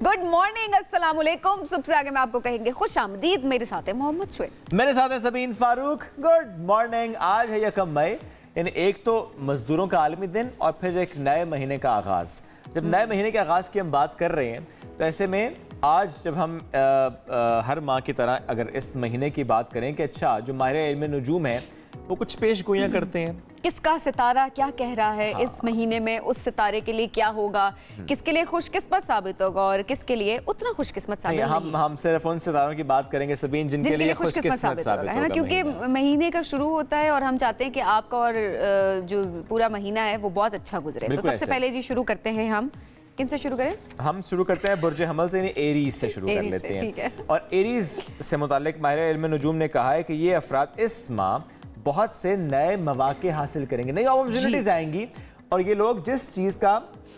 Good morning, अस्सलाम वालेकुम। सबसे आगे मैं आपको कहेंगे खुश आमदीद। मेरे साथ है मोहम्मद शुएब, मेरे साथ है सबीन फारूक। Good morning. आज है 1 मई, यानी एक तो मजदूरों का आलमी दिन और फिर एक नए महीने का आगाज़। जब नए महीने के आगाज़ की हम बात कर रहे हैं तो ऐसे में आज जब हम हर माह की तरह अगर इस महीने की बात करें कि अच्छा जो माहिर इल्म नजूम है वो कुछ पेश गोइयाँ करते हैं, किसका सितारा क्या कह रहा है इस महीने में, उस सितारे के लिए क्या होगा, किसके लिए खुशकिस्मत साबित होगा और किसके लिए उतना खुशकिस्मत साबित नहीं। हम सिर्फ उन सितारों की बात करेंगे सबीन जिनके लिए खुशकिस्मत साबित होगा, है ना, क्योंकि महीने का शुरू होता है और हम चाहते हैं कि आपका और जो पूरा महीना है वो बहुत अच्छा गुजरे। तो सबसे पहले जी शुरू करते हैं हम, किन से शुरू करें? हम शुरू करते हैं बुर्ज हमल से, एरीज से शुरू कर लेते हैं। और एरीज से मुताल्लिक माहिर इल्म नजूम ने कहा है कि ये अफराद इस माह बहुत से नए मौके हासिल करेंगे, नई अपॉर्चुनिटीज आएंगी और ये लोग जिस चीज़ का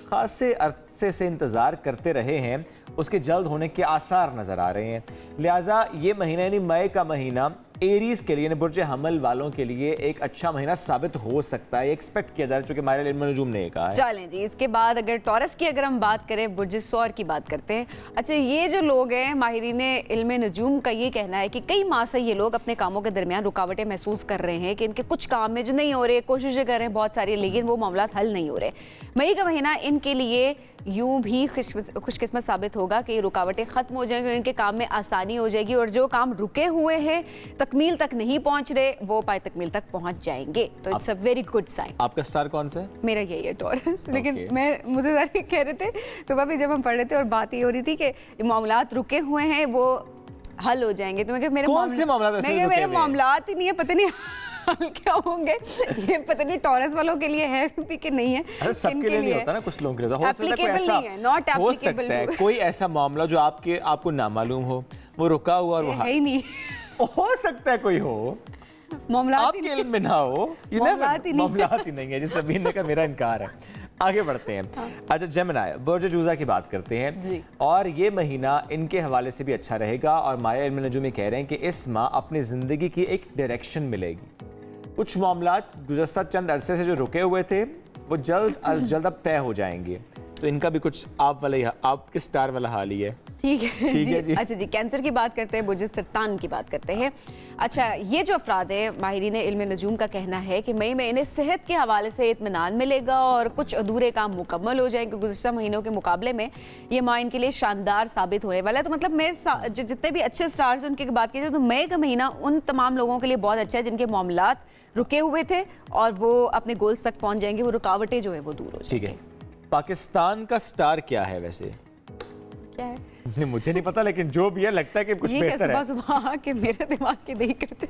खासे अरसे से इंतज़ार करते रहे हैं उसके जल्द होने के आसार नज़र आ रहे हैं। लिहाजा ये महीना यानी मई का महीना एरीज के लिए यानी बुर्ज हमल वालों के लिए एक अच्छा महीना साबित हो सकता है, एक्सपेक्ट किया जा रहा है, चूंकि माहिर इल्म नजूम ने कहा है। चलें जी, इसके बाद अगर टॉरस की अगर हम बात करें, बुर्ज सौर की बात करते हैं। अच्छा, ये जो लोग हैं माहिरीन इल्म नजूम का ये कहना है कि कई माह से ये लोग अपने कामों के दरमियान रुकावटें महसूस कर रहे हैं कि इनके कुछ काम में जो नहीं हो रहे, कोशिशें कर रहे हैं बहुत सारी, लेकिन वो मामला हल नहीं हो रहे। मई का महीना इनके लिए यूं भी खुशकिस्मत साबित होगा कि रुकावटें खत्म हो जाएंगी, इनके काम में आसानी हो जाएगी और जो काम रुके हुए हैं, तकमील तक नहीं पहुंच रहे, वो पाए तकमील तक पहुंच जाएंगे। तो it's a very good sign. आपका स्टार कौन सा है? मेरा यही है टॉरस। लेकिन मुझे सारे कह रहे थे सुबह भी जब हम पढ़ रहे थे और बात ये हो रही थी कि मामलात रुके हुए हैं वो हल हो जाएंगे, तो मैं कहा मेरे मामलात ही नहीं है, पता नहीं हल क्या होंगे। ये पता नहीं टॉरस वालों के लिए है भी कि नहीं है, सबके लिए नहीं होता ना, कुछ लोगों के लिए हो सकता है कोई ऐसा मामला जो आपको ना मालूम हो, वो रुका हुआ और वो है ही नहीं। हो सकता है कोई हो, आपके इल्म में ना हो, मामलात ही नहीं है। जिस सबीन ने कहा मेरा इनकार है। आगे बढ़ते हैं। अच्छा, जेमिनी बुर्ज जूजा की बात करते हैं जी। और ये महीना इनके हवाले से भी अच्छा रहेगा और माहिर इल्म नजूम ये कह रहे हैं कि इस माह अपनी जिंदगी की एक डायरेक्शन मिलेगी। कुछ मामलात गुज़श्ता चंद अरसे से जो रुके हुए थे वो जल्द अज जल्द अब तय हो जाएंगे। तो इनका भी कुछ आपके स्टार वाला हाल ही है। ठीक है जी। अच्छा जी, कैंसर की बात करते हैं, बुर्ज सरतान की बात करते हैं। अच्छा, ये जो अफराद है माहिरीन इल्म नजूम का कहना है कि मई में इन्हें सेहत के हवाले से इत्मीनान मिलेगा और कुछ अधूरे काम मुकम्मल हो जाएंगे गुज़श्ता महीनों के मुकाबले में। ये माह इनके लिए शानदार साबित होने वाला है। तो मतलब मैं जितने भी अच्छे स्टार्स उनकी बात की जाए तो मई का महीना उन तमाम लोगों के लिए बहुत अच्छा है जिनके मामलात रुके हुए थे और वो अपने गोल्स तक पहुँच जाएंगे, वो रुकावटें जो है वो दूर हो जाएंगी। ठीक है, पाकिस्तान का स्टार क्या है वैसे? क्या है? नहीं, मुझे नहीं पता, लेकिन जो भी है लगता है कि कुछ बेहतर है। सुबह के मेरे दिमाग की नहीं करते।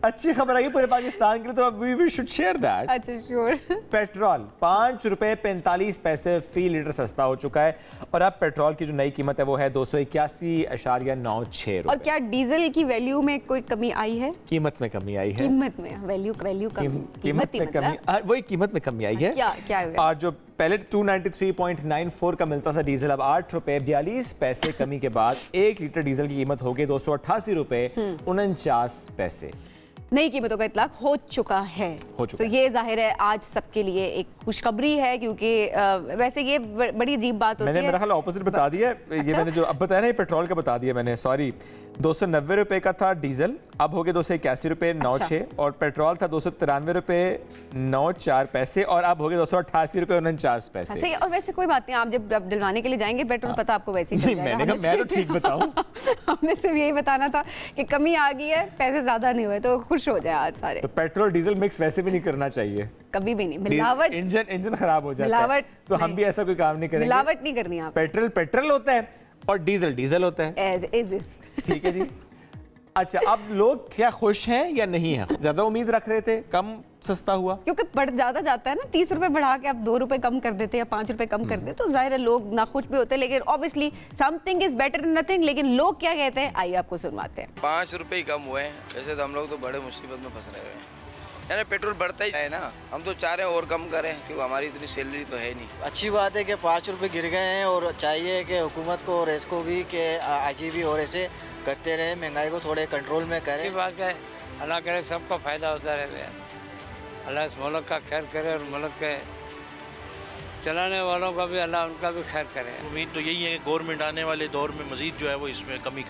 अच्छी खबर आई पूरे पाकिस्तान के लिए, तो वी शुड शेयर दैट। अच्छा, श्योर। पेट्रोल 5 रुपए 45 पैसे फी लीटर सस्ता हो चुका है और अब पेट्रोल की जो नई कीमत है वो है 281.96 रुपए। और क्या डीजल की वैल्यू में कोई कमी आई है? कीमत में कमी आई है। कीमत में वैल्यू कीमत में कमी, वही कीमत में कमी आई है। क्या और जो पहले 293.94 का मिलता था डीजल, अब 8 रुपए 42 पैसे कमी के बाद 1 लीटर डीजल की कीमत हो गई 288 रुपए 49 पैसे। नई कीमतों का इतलाक हो चुका है। तो ये जाहिर है आज सबके लिए एक खुशखबरी है, क्योंकि वैसे ये बड़ी अजीब बात होती है। मैंने मेरा ख्याल ऑपोजिट बता दिया है। अच्छा? ये मैंने जो अब बताया ना, पेट्रोल का बता दिया मैंने, सॉरी। 290 रुपए का था डीजल, अब हो गया 281 रुपए 96। और पेट्रोल था 293 रुपए 94 पैसे और अब हो गया 288 रुपए 49 पैसे। सही। और वैसे कोई बात नहीं, आप जब डलवाने के लिए जाएंगे पेट्रोल पता आपको वैसे ही चल जाएगा। मैं तो ठीक बताऊं। हमने सिर्फ यही बताना था कि कमी आ गई है, पैसे ज्यादा नहीं हुए, तो खुश हो जाए आज सारे। तो पेट्रोल डीजल मिक्स वैसे भी नहीं करना चाहिए, कभी भी नहीं। मिलावट, इंजन खराब हो जाता है, तो हम भी ऐसा कोई काम नहीं करेंगे। मिलावट नहीं करनी है। पेट्रोल होता है और डीजल होता है। ठीक है जी। अच्छा, अब लोग क्या खुश हैं या नहीं है? ज्यादा उम्मीद रख रहे थे, कम सस्ता हुआ, क्योंकि बढ़ ज्यादा जाता है ना। 30 रुपए बढ़ा के आप 2 रुपए कम कर देते या 5 रुपए कम कर देते, तो जाहिर है लोग नाखुश भी होते हैं। लेकिन obviously something is better than nothing. लेकिन लोग क्या कहते हैं, आइए आपको सुनवाते हैं। 5 रुपए ही कम हुए हैं, वैसे तो हम लोग तो बड़े मुसीबत में फंस रहे हैं। यानी पेट्रोल बढ़ता ही है ना, हम तो चाह रहे हैं और कम करें, क्योंकि हमारी इतनी सैलरी तो है नहीं। अच्छी बात है कि 5 रुपए गिर गए हैं और चाहिए कि हुकूमत को और इसको भी कि आगे भी और ऐसे करते रहे, महंगाई को थोड़े कंट्रोल में करें। बात है, अल्लाह करे सबका फ़ायदा होता रहे, अल्लाह इस मुल्क का खैर करे और मुल्क के चलाने वालों का भी अल्लाह उनका भी खैर करे। उम्मीद तो यही है कि गवर्नमेंट आने वाले दौर में मज़ीद जो है वो इसमें कमी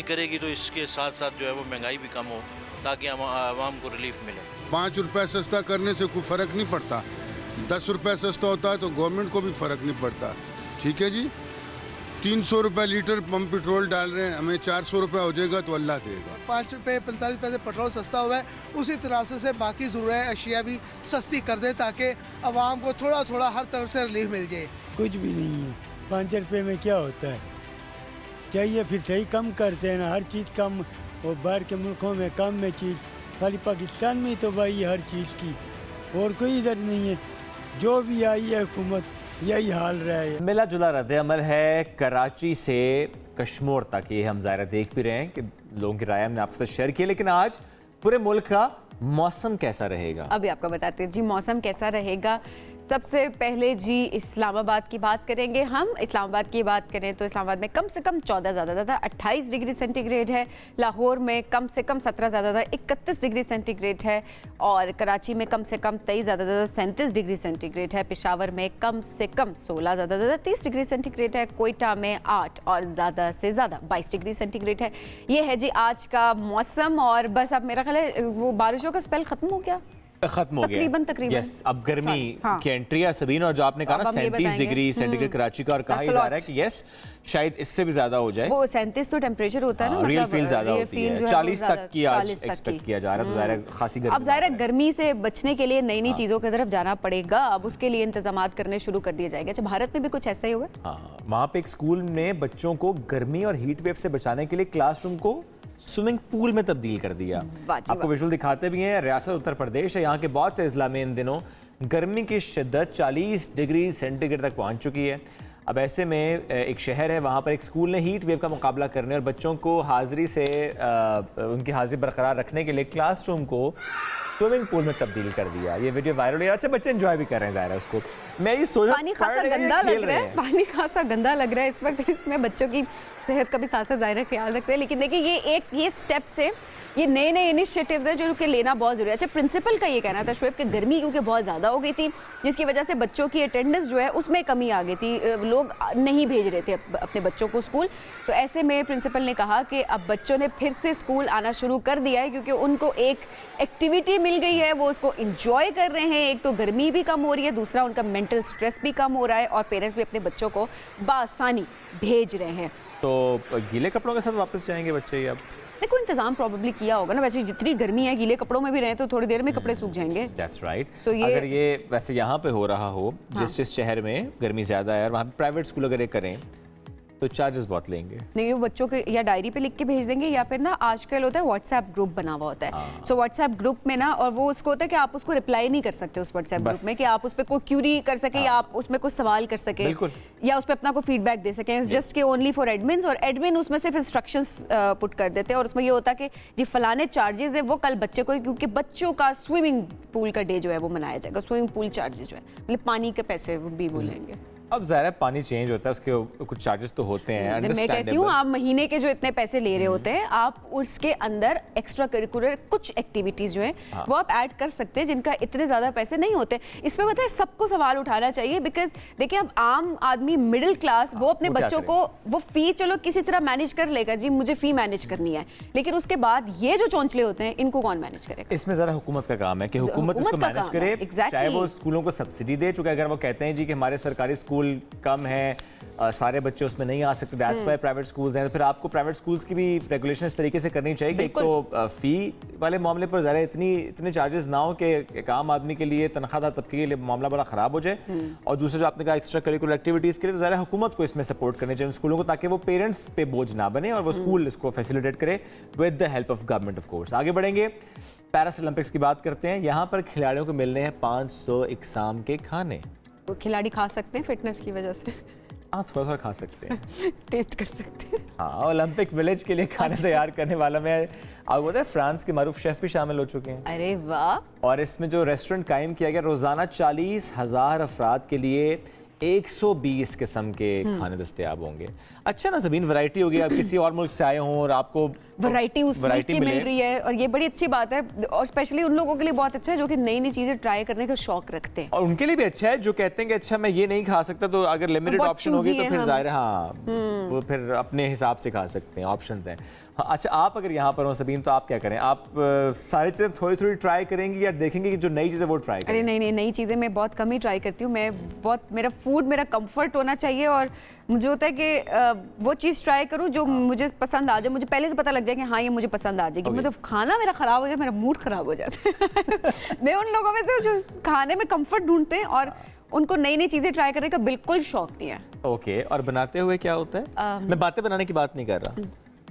करेगी तो इसके साथ साथ जो है वो महंगाई भी कम हो ताकि आवाम को रिलीफ मिले। 5 रुपए सस्ता करने से कोई फ़र्क नहीं पड़ता, 10 रुपए सस्ता होता है तो गवर्नमेंट को भी फ़र्क नहीं पड़ता। ठीक है जी, 300 रुपए लीटर हम पेट्रोल डाल रहे हैं, हमें 400 रुपए हो जाएगा तो अल्लाह देगा। 5 रुपये 45 पैसे पेट्रोल सस्ता हुआ है, उसी तरह से बाकी ज़रूरत अशिया भी सस्ती कर दें ताकि आवाम को थोड़ा थोड़ा हर तरफ से रिलीफ मिल जाए। कुछ भी नहीं है, 5 रुपये में क्या होता है, चाहिए फिर सही कम करते हैं ना, हर चीज़ कम, और बाहर के मुल्कों में कम में चीज़, खाली पाकिस्तान में तो भाई हर चीज़ की, और कोई इधर नहीं है। जो भी आई है हुकूमत यही हाल रहा है। मिला जुला रद्द अमल है कराची से कश्मीर तक, ये हम ज़ाहिर देख भी रहे हैं कि लोगों की राय हमने आपसे शेयर की। लेकिन आज पूरे मुल्क का मौसम कैसा रहेगा, अभी आपको बताते हैं जी मौसम कैसा रहेगा। सबसे पहले जी इस्लामाबाद की बात करेंगे हम। इस्लामाबाद की बात करें तो इस्लामाबाद में कम से कम 14 ज़्यादा 28 डिग्री सेंटीग्रेड है। लाहौर में कम से कम 17 ज़्यादा 31 डिग्री सेंटीग्रेड है। और कराची में कम से कम 23 ज़्यादा 37 डिग्री सेंटीग्रेड है। पेशावर में कम से कम 16 ज़्यादा 30 डिग्री सेंटीग्रेड है। कोयटा में 8 और ज़्यादा से ज़्यादा 22 डिग्री सेंटीग्रेड है। ये है जी आज का मौसम। और बस अब मेरा ख्याल है वो बारिशों का स्पेल खत्म हो गया, खत्म हो गया तकरीबन। यस, अब गर्मी हाँ। की एंट्री है सबीन। और जो आपने कहा ना 37 डिग्री सेंटीग्रेड कराची का, और कहा जा रहा है कि यस शायद इससे भी ज्यादा हो जाए। वो 37 तो टेम्परेचर होता है ना, रियल मतलब फील ज्यादा होती है, 40 तक की आज 40 तक एक्सपेक्ट किया जा रहा है। तो ज़ाहिर है खासी गर्मी, अब ज़ाहिर है गर्मी से बचने के लिए नई नई चीज़ों की तरफ जाना पड़ेगा। अब उसके लिए इंतजाम करने शुरू कर दिए जाएंगे। अच्छा, भारत में भी कुछ ऐसा ही हुआ। हाँ, वहाँ पे एक स्कूल में बच्चों को गर्मी और हीट वेव से बचाने के लिए क्लासरूम को स्विमिंग पूल में तब्दील कर दिया। आपको विजुअल दिखाते भी हैं। रियासत उत्तर प्रदेश है, यहाँ के बहुत से अजला में इन दिनों गर्मी की शिद्दत 40 डिग्री सेंटीग्रेड तक पहुँच चुकी है। अब ऐसे में एक शहर है, वहाँ पर एक स्कूल ने हीट वेव का मुकाबला करने और बच्चों को हाजिरी से उनकी हाजिरी बरकरार रखने के लिए क्लासरूम को स्विमिंग पूल में तब्दील कर दिया। ये वीडियो वायरल है। अच्छा, बच्चे एंजॉय भी कर रहे हैं ज़ाहिर है उसको। मैं ये सोच पानी खासा गंदा लग रहा है, पानी खासा गंदा लग रहा है इस वक्त। इसमें बच्चों की सेहत का भी साथ साथ ज़ाहिर ख्याल रखते हैं। लेकिन देखिए ये स्टेप से ये नए नए इनिशिएटिव्स हैं जो कि लेना बहुत ज़रूरी है। अच्छा, प्रिंसिपल का ये कहना था शुएब कि गर्मी क्योंकि बहुत ज़्यादा हो गई थी, जिसकी वजह से बच्चों की अटेंडेंस जो है उसमें कमी आ गई थी, लोग नहीं भेज रहे थे अपने बच्चों को स्कूल। तो ऐसे में प्रिंसिपल ने कहा कि अब बच्चों ने फिर से स्कूल आना शुरू कर दिया है क्योंकि उनको एक एक्टिविटी मिल गई है, वो उसको इंजॉय कर रहे हैं। एक तो गर्मी भी कम हो रही है, दूसरा उनका मेंटल स्ट्रेस भी कम हो रहा है और पेरेंट्स भी अपने बच्चों को बासानी भेज रहे हैं। तो गीले कपड़ों के साथ वापस जाएंगे बच्चे? अब देखो इंतजाम प्रॉब्ली किया होगा ना, वैसे जितनी गर्मी है गीले कपड़ों में भी रहे तो थोड़ी देर में कपड़े सूख जाएंगे। That's right. So अगर ये वैसे यहाँ पे हो रहा हो, जिस शहर में गर्मी ज्यादा है और वहाँ पे प्राइवेट स्कूल अगर ये करें तो चार्जेस बहुत लेंगे। नहीं, वो बच्चों के या डायरी पे लिख के भेज देंगे या फिर ना आजकल होता है व्हाट्सएप ग्रुप बना हुआ होता है। सो व्हाट्सएप ग्रुप में ना, और वो उसको होता है कि आप उसको रिप्लाई नहीं कर सकते उस व्हाट्सएप ग्रुप में, कि आप उस पर कोई क्यूरी कर सके या आप उसमें कुछ सवाल कर सके या उस पर अपना कोई फीडबैक दे सकें। जस्ट के ओनली फॉर एडमिन्स, और एडमिन उसमें सिर्फ इंस्ट्रक्शंस पुट कर देते हैं और उसमें ये होता है कि जी फलाने चार्जेस है वो कल बच्चे को, क्योंकि बच्चों का स्विमिंग पूल का डे जो है वो मनाया जाएगा। स्विमिंग पूल चार्जेस जो है मतलब पानी के पैसे भी बोलेंगे। अब ज़ाहिर है पानी चेंज होता है, उसके कुछ चार्जेस तो होते हैं। मैं कहती हूँ आप महीने के जो इतने पैसे ले रहे होते हैं, आप उसके अंदर एक्स्ट्रा करिकुलर कुछ एक्टिविटीज जो हैं वो आप ऐड कर सकते हैं जिनका इतने ज़्यादा पैसे नहीं होते। इसमें पता है सबको सवाल उठाना चाहिए, बिकॉज देखिए अब आम आदमी मिडिल क्लास वो अपने बच्चों को वो फी चलो किसी तरह मैनेज कर लेगा, जी मुझे फी मैनेज करनी है, लेकिन उसके बाद ये जो चौंचले होते हैं इनको कौन मैनेज करेगा? इसमें ज़रा हुकूमत का काम है कि हुकूमत इसको मैनेज करे, चाहे वो स्कूलों को सब्सिडी दे। चूंकि अगर वो कहते हैं जी कि हमारे सरकारी स्कूल कम है, सारे बच्चे उसमें नहीं आ सकते, दैट्स व्हाई प्राइवेट स्कूल्स हैं, तो फिर आपको प्राइवेट स्कूल्स की भी रेगुलेशन इस तरीके से करनी चाहिए कि एक तो फी वाले मामले पर ज़रा इतने चार्जेस ना हो कि एक आम आदमी के लिए, तनख्वाहदार तबके के लिए मामला बड़ा ख़राब हो जाए। और दूसरा जो आपने कहा एक्स्ट्रा करिकुलर एक्टिविटीज़ के लिए, तो ज़रा हुकूमत को इसमें सपोर्ट करनी चाहिए स्कूलों को, ताकि वो पेरेंट्स पे बोझ ना बने और वो स्कूल इसको फैसिलिटेट करे with the help of government of course. आगे बढ़ेंगे, पैरिस ओलंपिक्स की बात करते हैं। यहाँ पर खिलाड़ियों को मिलने हैं 500 इकसाम के खाने। वो खिलाड़ी खा सकते हैं फिटनेस की वजह से? हाँ, थोड़ा थोड़ा खा सकते हैं, टेस्ट कर सकते हैं। हाँ, ओलंपिक विलेज के लिए खाना तैयार करने वाला में आपको पता है फ्रांस के मारूफ शेफ भी शामिल हो चुके हैं। अरे वाह। और इसमें जो रेस्टोरेंट कायम किया गया, रोजाना 40,000 अफराद के लिए 120 किस्म के खाने दस्तयाब होंगे। अच्छा ना ज़बीन, वैरायटी होगी। आप किसी और मुल्क से आए हों और आपको वैरायटी उस मुल्क की मिल रही है, और ये बड़ी अच्छी बात है, और स्पेशली उन लोगों के लिए बहुत अच्छा है जो कि नई नई चीजें ट्राई करने का शौक रखते हैं। और उनके लिए भी अच्छा है जो कहते हैं कि अच्छा मैं ये नहीं खा सकता, तो अगर लिमिटेड ऑप्शन होगी तो फिर जाहिर है हाँ वो फिर अपने हिसाब से खा सकते हैं, ऑप्शंस हैं। हाँ, अच्छा आप अगर यहाँ पर हो सबीन तो आप क्या करें? आप सारी चीज़ें थोड़ी थोड़ी ट्राई करेंगी या देखेंगे कि जो नई चीज़ें वो ट्राई करें? अरे नहीं, नई चीज़ें मैं बहुत कम ही ट्राई करती हूँ। मेरा फूड मेरा कंफर्ट होना चाहिए, और मुझे होता है कि वो चीज़ ट्राई करूँ जो मुझे पसंद आ जाए, मुझे पहले से पता लग जाए कि हाँ ये मुझे पसंद आ जाएगी। मतलब खाना मेरा ख़राब हो जाए, मेरा मूड ख़राब हो जाता है। मैं उन लोगों में से जो खाने में कंफर्ट ढूंढते हैं और उनको नई नई चीज़ें ट्राई करने का बिल्कुल शौक नहीं है। ओके, और बनाते हुए क्या होता है? मैं बातें बनाने की बात नहीं कर रहा।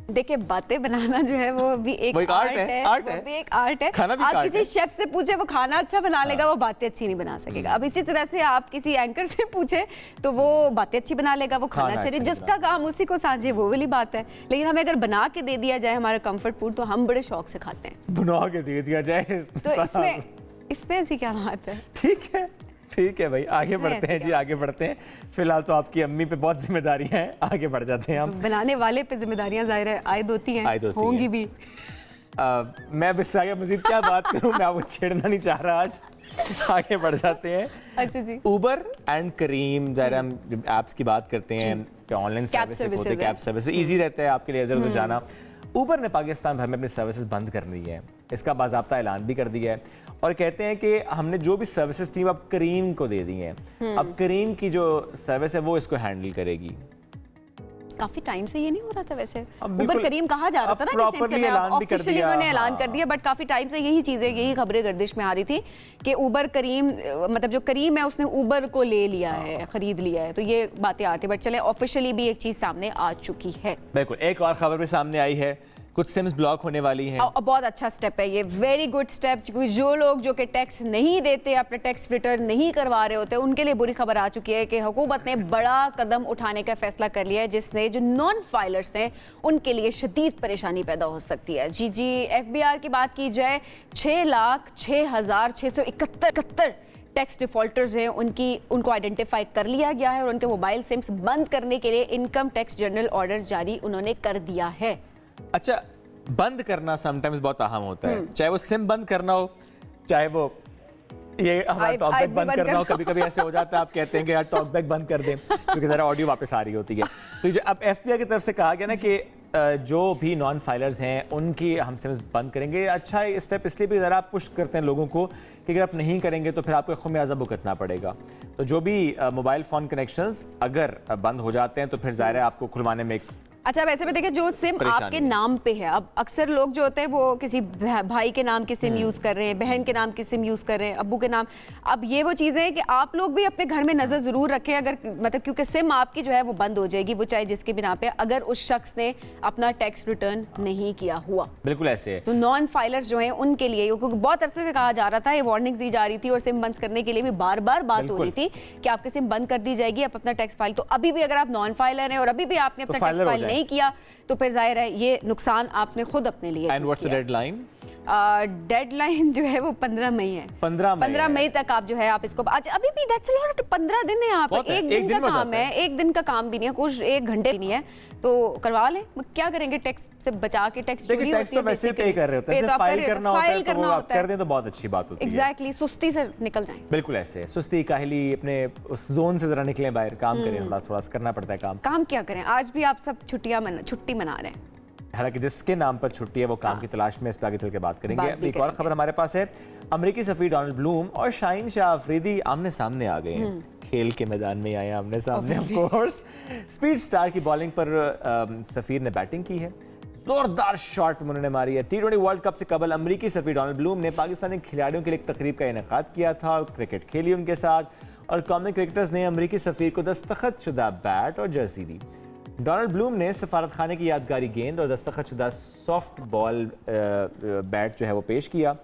देखिए, बातें बनाना जो है वो भी एक आर्ट है, वो भी एक आर्ट है। आप किसी शेफ से पूछे वो खाना अच्छा बना लेगा, वो बातें अच्छी नहीं बना सकेगा। अब इसी तरह से आप किसी एंकर से पूछे तो वो बातें अच्छी बना लेगा, वो खाना अच्छा नहीं। जिसका काम उसी को साझे, वो वाली बात है। लेकिन हमें अगर बना के दे दिया जाए हमारा कंफर्ट फूड तो हम बड़े शौक से खाते हैं। बना के दे दिया जाए तो इसमें ऐसी क्या बात है? ठीक है भाई, आगे बढ़ते हैं जी, आगे बढ़ते हैं। फिलहाल तो आपकी अम्मी पे बहुत जिम्मेदारियां हैं, आगे बढ़ जाते हैं हम। बनाने वाले पे जिम्मेदारियां जाहिर है आयद होती हैं, होंगी भी। मैं अब इससे आगे मजीद क्या बात करूं, मैं आपको छेड़ना नहीं चाह रहा आज। आगे बढ़ जाते हैं। अच्छा जी। उबर एंड करीम, ज़ाहिर हम ऐप्स की बात करते हैं, ऑनलाइन सर्विस होते हैं, कैब सर्विस ईजी रहता है आपके लिए इधर उधर जाना। उबर ने पाकिस्तान भर में अपनी सर्विसेज बंद कर दी है, इसका बाज़ाब्ता ऐलान भी कर दिया है, और कहते हैं कि हमने जो भी सर्विसेज थी वो अब करीम को दे दी हैं। अब करीम की जो सर्विस है वो इसको हैंडल करेगी। काफी टाइम से ये नहीं हो रहा था वैसे, उबर करीम कहा जा रहा था ना, ऑफिशियली उन्होंने ऐलान कर दिया, बट काफी टाइम से यही चीजें, यही खबरें गर्दिश में आ रही थी कि उबर करीम, मतलब जो करीम है उसने उबर को ले लिया है, खरीद लिया है, तो ये बातें आती है। बट चले, ऑफिशियली भी एक चीज सामने आ चुकी है। बिल्कुल, एक और खबर भी सामने आई है, कुछ सिम्स ब्लॉक होने वाली हैं। बहुत अच्छा स्टेप है ये, वेरी गुड स्टेप। क्योंकि जो लोग जो कि टैक्स नहीं देते, अपने टैक्स रिटर्न नहीं करवा रहे होते, उनके लिए बुरी खबर आ चुकी है कि हुकूमत ने बड़ा कदम उठाने का फैसला कर लिया है, जिसने जो नॉन फाइलर्स हैं उनके लिए शदीद परेशानी पैदा हो सकती है। जी FBR की बात की जाए, 6,06,671 टैक्स डिफॉल्टर्स हैं, उनको आइडेंटिफाई कर लिया गया है, और उनके मोबाइल सिम्स बंद करने के लिए इनकम टैक्स जनरल ऑर्डर जारी उन्होंने कर दिया है। अच्छा, बंद करना समटाइम्स बहुत अहम होता है, चाहे वो सिम बंद करना हो, चाहे वो ये हमारा टॉकबैक बंद करना हो। कभी कभी ऐसे हो जाता है, आप कहते हैं कि यार टॉकबैक बंद कर दें क्योंकि ज़रा ऑडियो वापस आ रही होती है। तो जो अब FBR की तरफ से कहा गया ना कि जो भी नॉन फाइलर्स हैं उनकी हम सिम्स बंद करेंगे। अच्छा स्टेप इसलिए भी ज़रा पुश करते हैं लोगों को कि अगर आप नहीं करेंगे तो फिर आपको खुमियाजा भुगतना पड़ेगा। तो जो भी मोबाइल फ़ोन कनेक्शंस अगर बंद हो जाते हैं तो फिर ज़ाहिर है आपको खुलवाने में अच्छा, वैसे में देखिए, जो सिम आपके नाम पे है, अब अक्सर लोग जो होते हैं वो किसी भाई के नाम की सिम यूज़ कर रहे हैं, बहन के नाम की सिम यूज़ कर रहे हैं, अब्बू के नाम। अब ये वो चीज़ें हैं कि आप लोग भी अपने घर में नज़र ज़रूर रखें, अगर मतलब क्योंकि सिम आपकी जो है वो बंद हो जाएगी, वो चाहे जिसके भी नाम पे, अगर उस शख्स ने अपना टैक्स रिटर्न नहीं किया हुआ। बिल्कुल ऐसे है। तो नॉन फाइलर्स जो हैं उनके लिए, क्योंकि बहुत अरसे से कहा जा रहा था, ये वार्निंग्स दी जा रही थी, और सिम बंद करने के लिए भी बार बार बात हो रही थी कि आपकी सिम बंद कर दी जाएगी, आप अपना टैक्स फाइल। तो अभी भी अगर आप नॉन फाइलर हैं और अभी भी आपने अपना टैक्स फाइल नहीं किया तो फिर जाहिर है ये नुकसान आपने खुद अपने लिए। And what's the deadline? Deadline जो है वो 15 मई है। 15 मई तक आप जो है आप इसको, आज अभी भी दैट्स लॉट, 15 दिन है यहाँ पर, एक दिन का काम है, एक दिन का काम भी नहीं है, कुछ 1 घंटे नहीं है, तो करवा लें। क्या करेंगे, टैक्स से बचा के, टैक्स चोरी होती है, वैसे पे कर रहे होते हैं, फाइल करना होता है, कर दें तो बहुत अच्छी बात होती है। एग्जैक्टली, सुस्ती से निकल जाएं। बिल्कुल ऐसे, सुस्ती काहली, अपने उस जोन से जरा निकलें बाहर, काम करें, थोड़ा सा करना पड़ता है काम क्या करें। आज भी आप सब छुट्टी मना रहे हैं, हालांकि जिसके नाम पर छुट्टी है वो काम की तलाश में, इस पर आगे चल के बात करेंगे। एक और खबर हमारे पास है, अमेरिकी सफीर डोनाल्ड ब्लूम और शाहीन शाह अफरीदी आमने सामने आ गए हैं, खेल के मैदान में आए आमने सामने। ऑफ कोर्स स्पीड स्टार की बॉलिंग पर सफीर ने बैटिंग की है, जोरदार शॉट उन्होंने मारी है। T20 वर्ल्ड कप से कबल अमेरिकी सफीर डोनाल्ड ब्लूम ने पाकिस्तानी खिलाड़ियों के लिए एक तकरीब का इनेकाद किया था और क्रिकेट खेली उनके साथ, और कौमी क्रिकेटर्स ने अमेरिकी सफीर को दस्तखतशुदा बैट और जर्सी दी। डोनाल्ड ब्लूम ने सफारत खाने की यादगारी गेंद और दस्तखतशुदा सॉफ्ट बॉल बैट जो है वो पेश किया,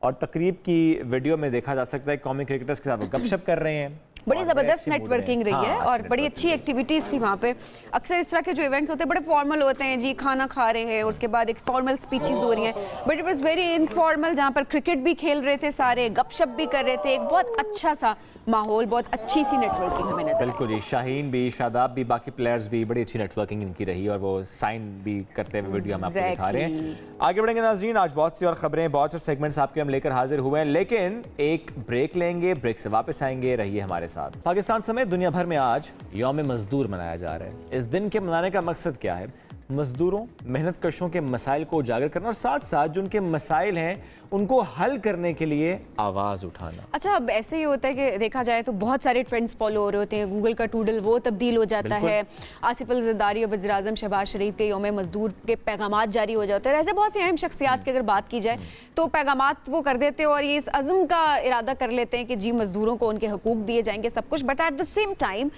और तकरीब की वीडियो में देखा जा सकता है कौमी क्रिकेटर्स के साथ वो गपशप कर रहे हैं, बड़ी और ज़बरदस्त अच्छे mood में। नेटवर्किंग रही है हाँ, और अच्छी बड़ी networking। अच्छी एक्टिविटीज़ थी वहाँ पे। अक्सर इस तरह के जो इवेंट्स होते हैं बड़े फॉर्मल होते हैं जी, खाना खा रहे हैं, उसके बाद एक फॉर्मल स्पीचेस हो रही हैं, but it was very informal, जहाँ पर क्रिकेट भी खेल रहे थे सारे, गपशप भी कर रहे थे, एक बहुत अच्छा सा माहौल, बहुत अच्छी सी नेटवर्किंग हमें नजर आई। बिल्कुल जी, शाहीन भी, शादाब भी, बाकी प्लेयर्स भी, बड़ी अच्छी नेटवर्किंग इनकी रही और वो साइन भी करते हुए वीडियो हम आपको दिखा रहे हैं। आगे बढ़ेंगे नाज़रीन, आज बहुत सी और खबरें, बहुत से सेगमेंट्स आपके हम लेकर हाजिर हुए हैं, लेकिन एक ब्रेक लेंगे, ब्रेक से वापस आएंगे, रहिए हमारे साथ। पाकिस्तान समेत दुनिया भर में आज यौम मजदूर मनाया जा रहा है। इस दिन के मनाने का मकसद क्या है? मजदूरों, मेहनत कशों के मसाइल को उजागर करना और साथ साथ जो उनके मसाइल हैं उनको हल करने के लिए आवाज़ उठाना। अच्छा, अब ऐसे ही होता है कि देखा जाए तो बहुत सारे ट्रेंड्स फॉलो हो रहे होते हैं, गूगल का टूडल वो तब्दील हो जाता है, आसिफ अल ज़रदारी और वज़ीर आज़म शहबाज शरीफ के यौम मजदूर के पैगामात जारी हो जाते हैं। ऐसे बहुत सी अहम शख्सियात की अगर बात की जाए तो पैगामात वो कर देते हैं और ये इस अज़म का इरादा कर लेते हैं कि जी मजदूरों को उनके हकूक़ दिए जाएंगे, सब कुछ, but at the same time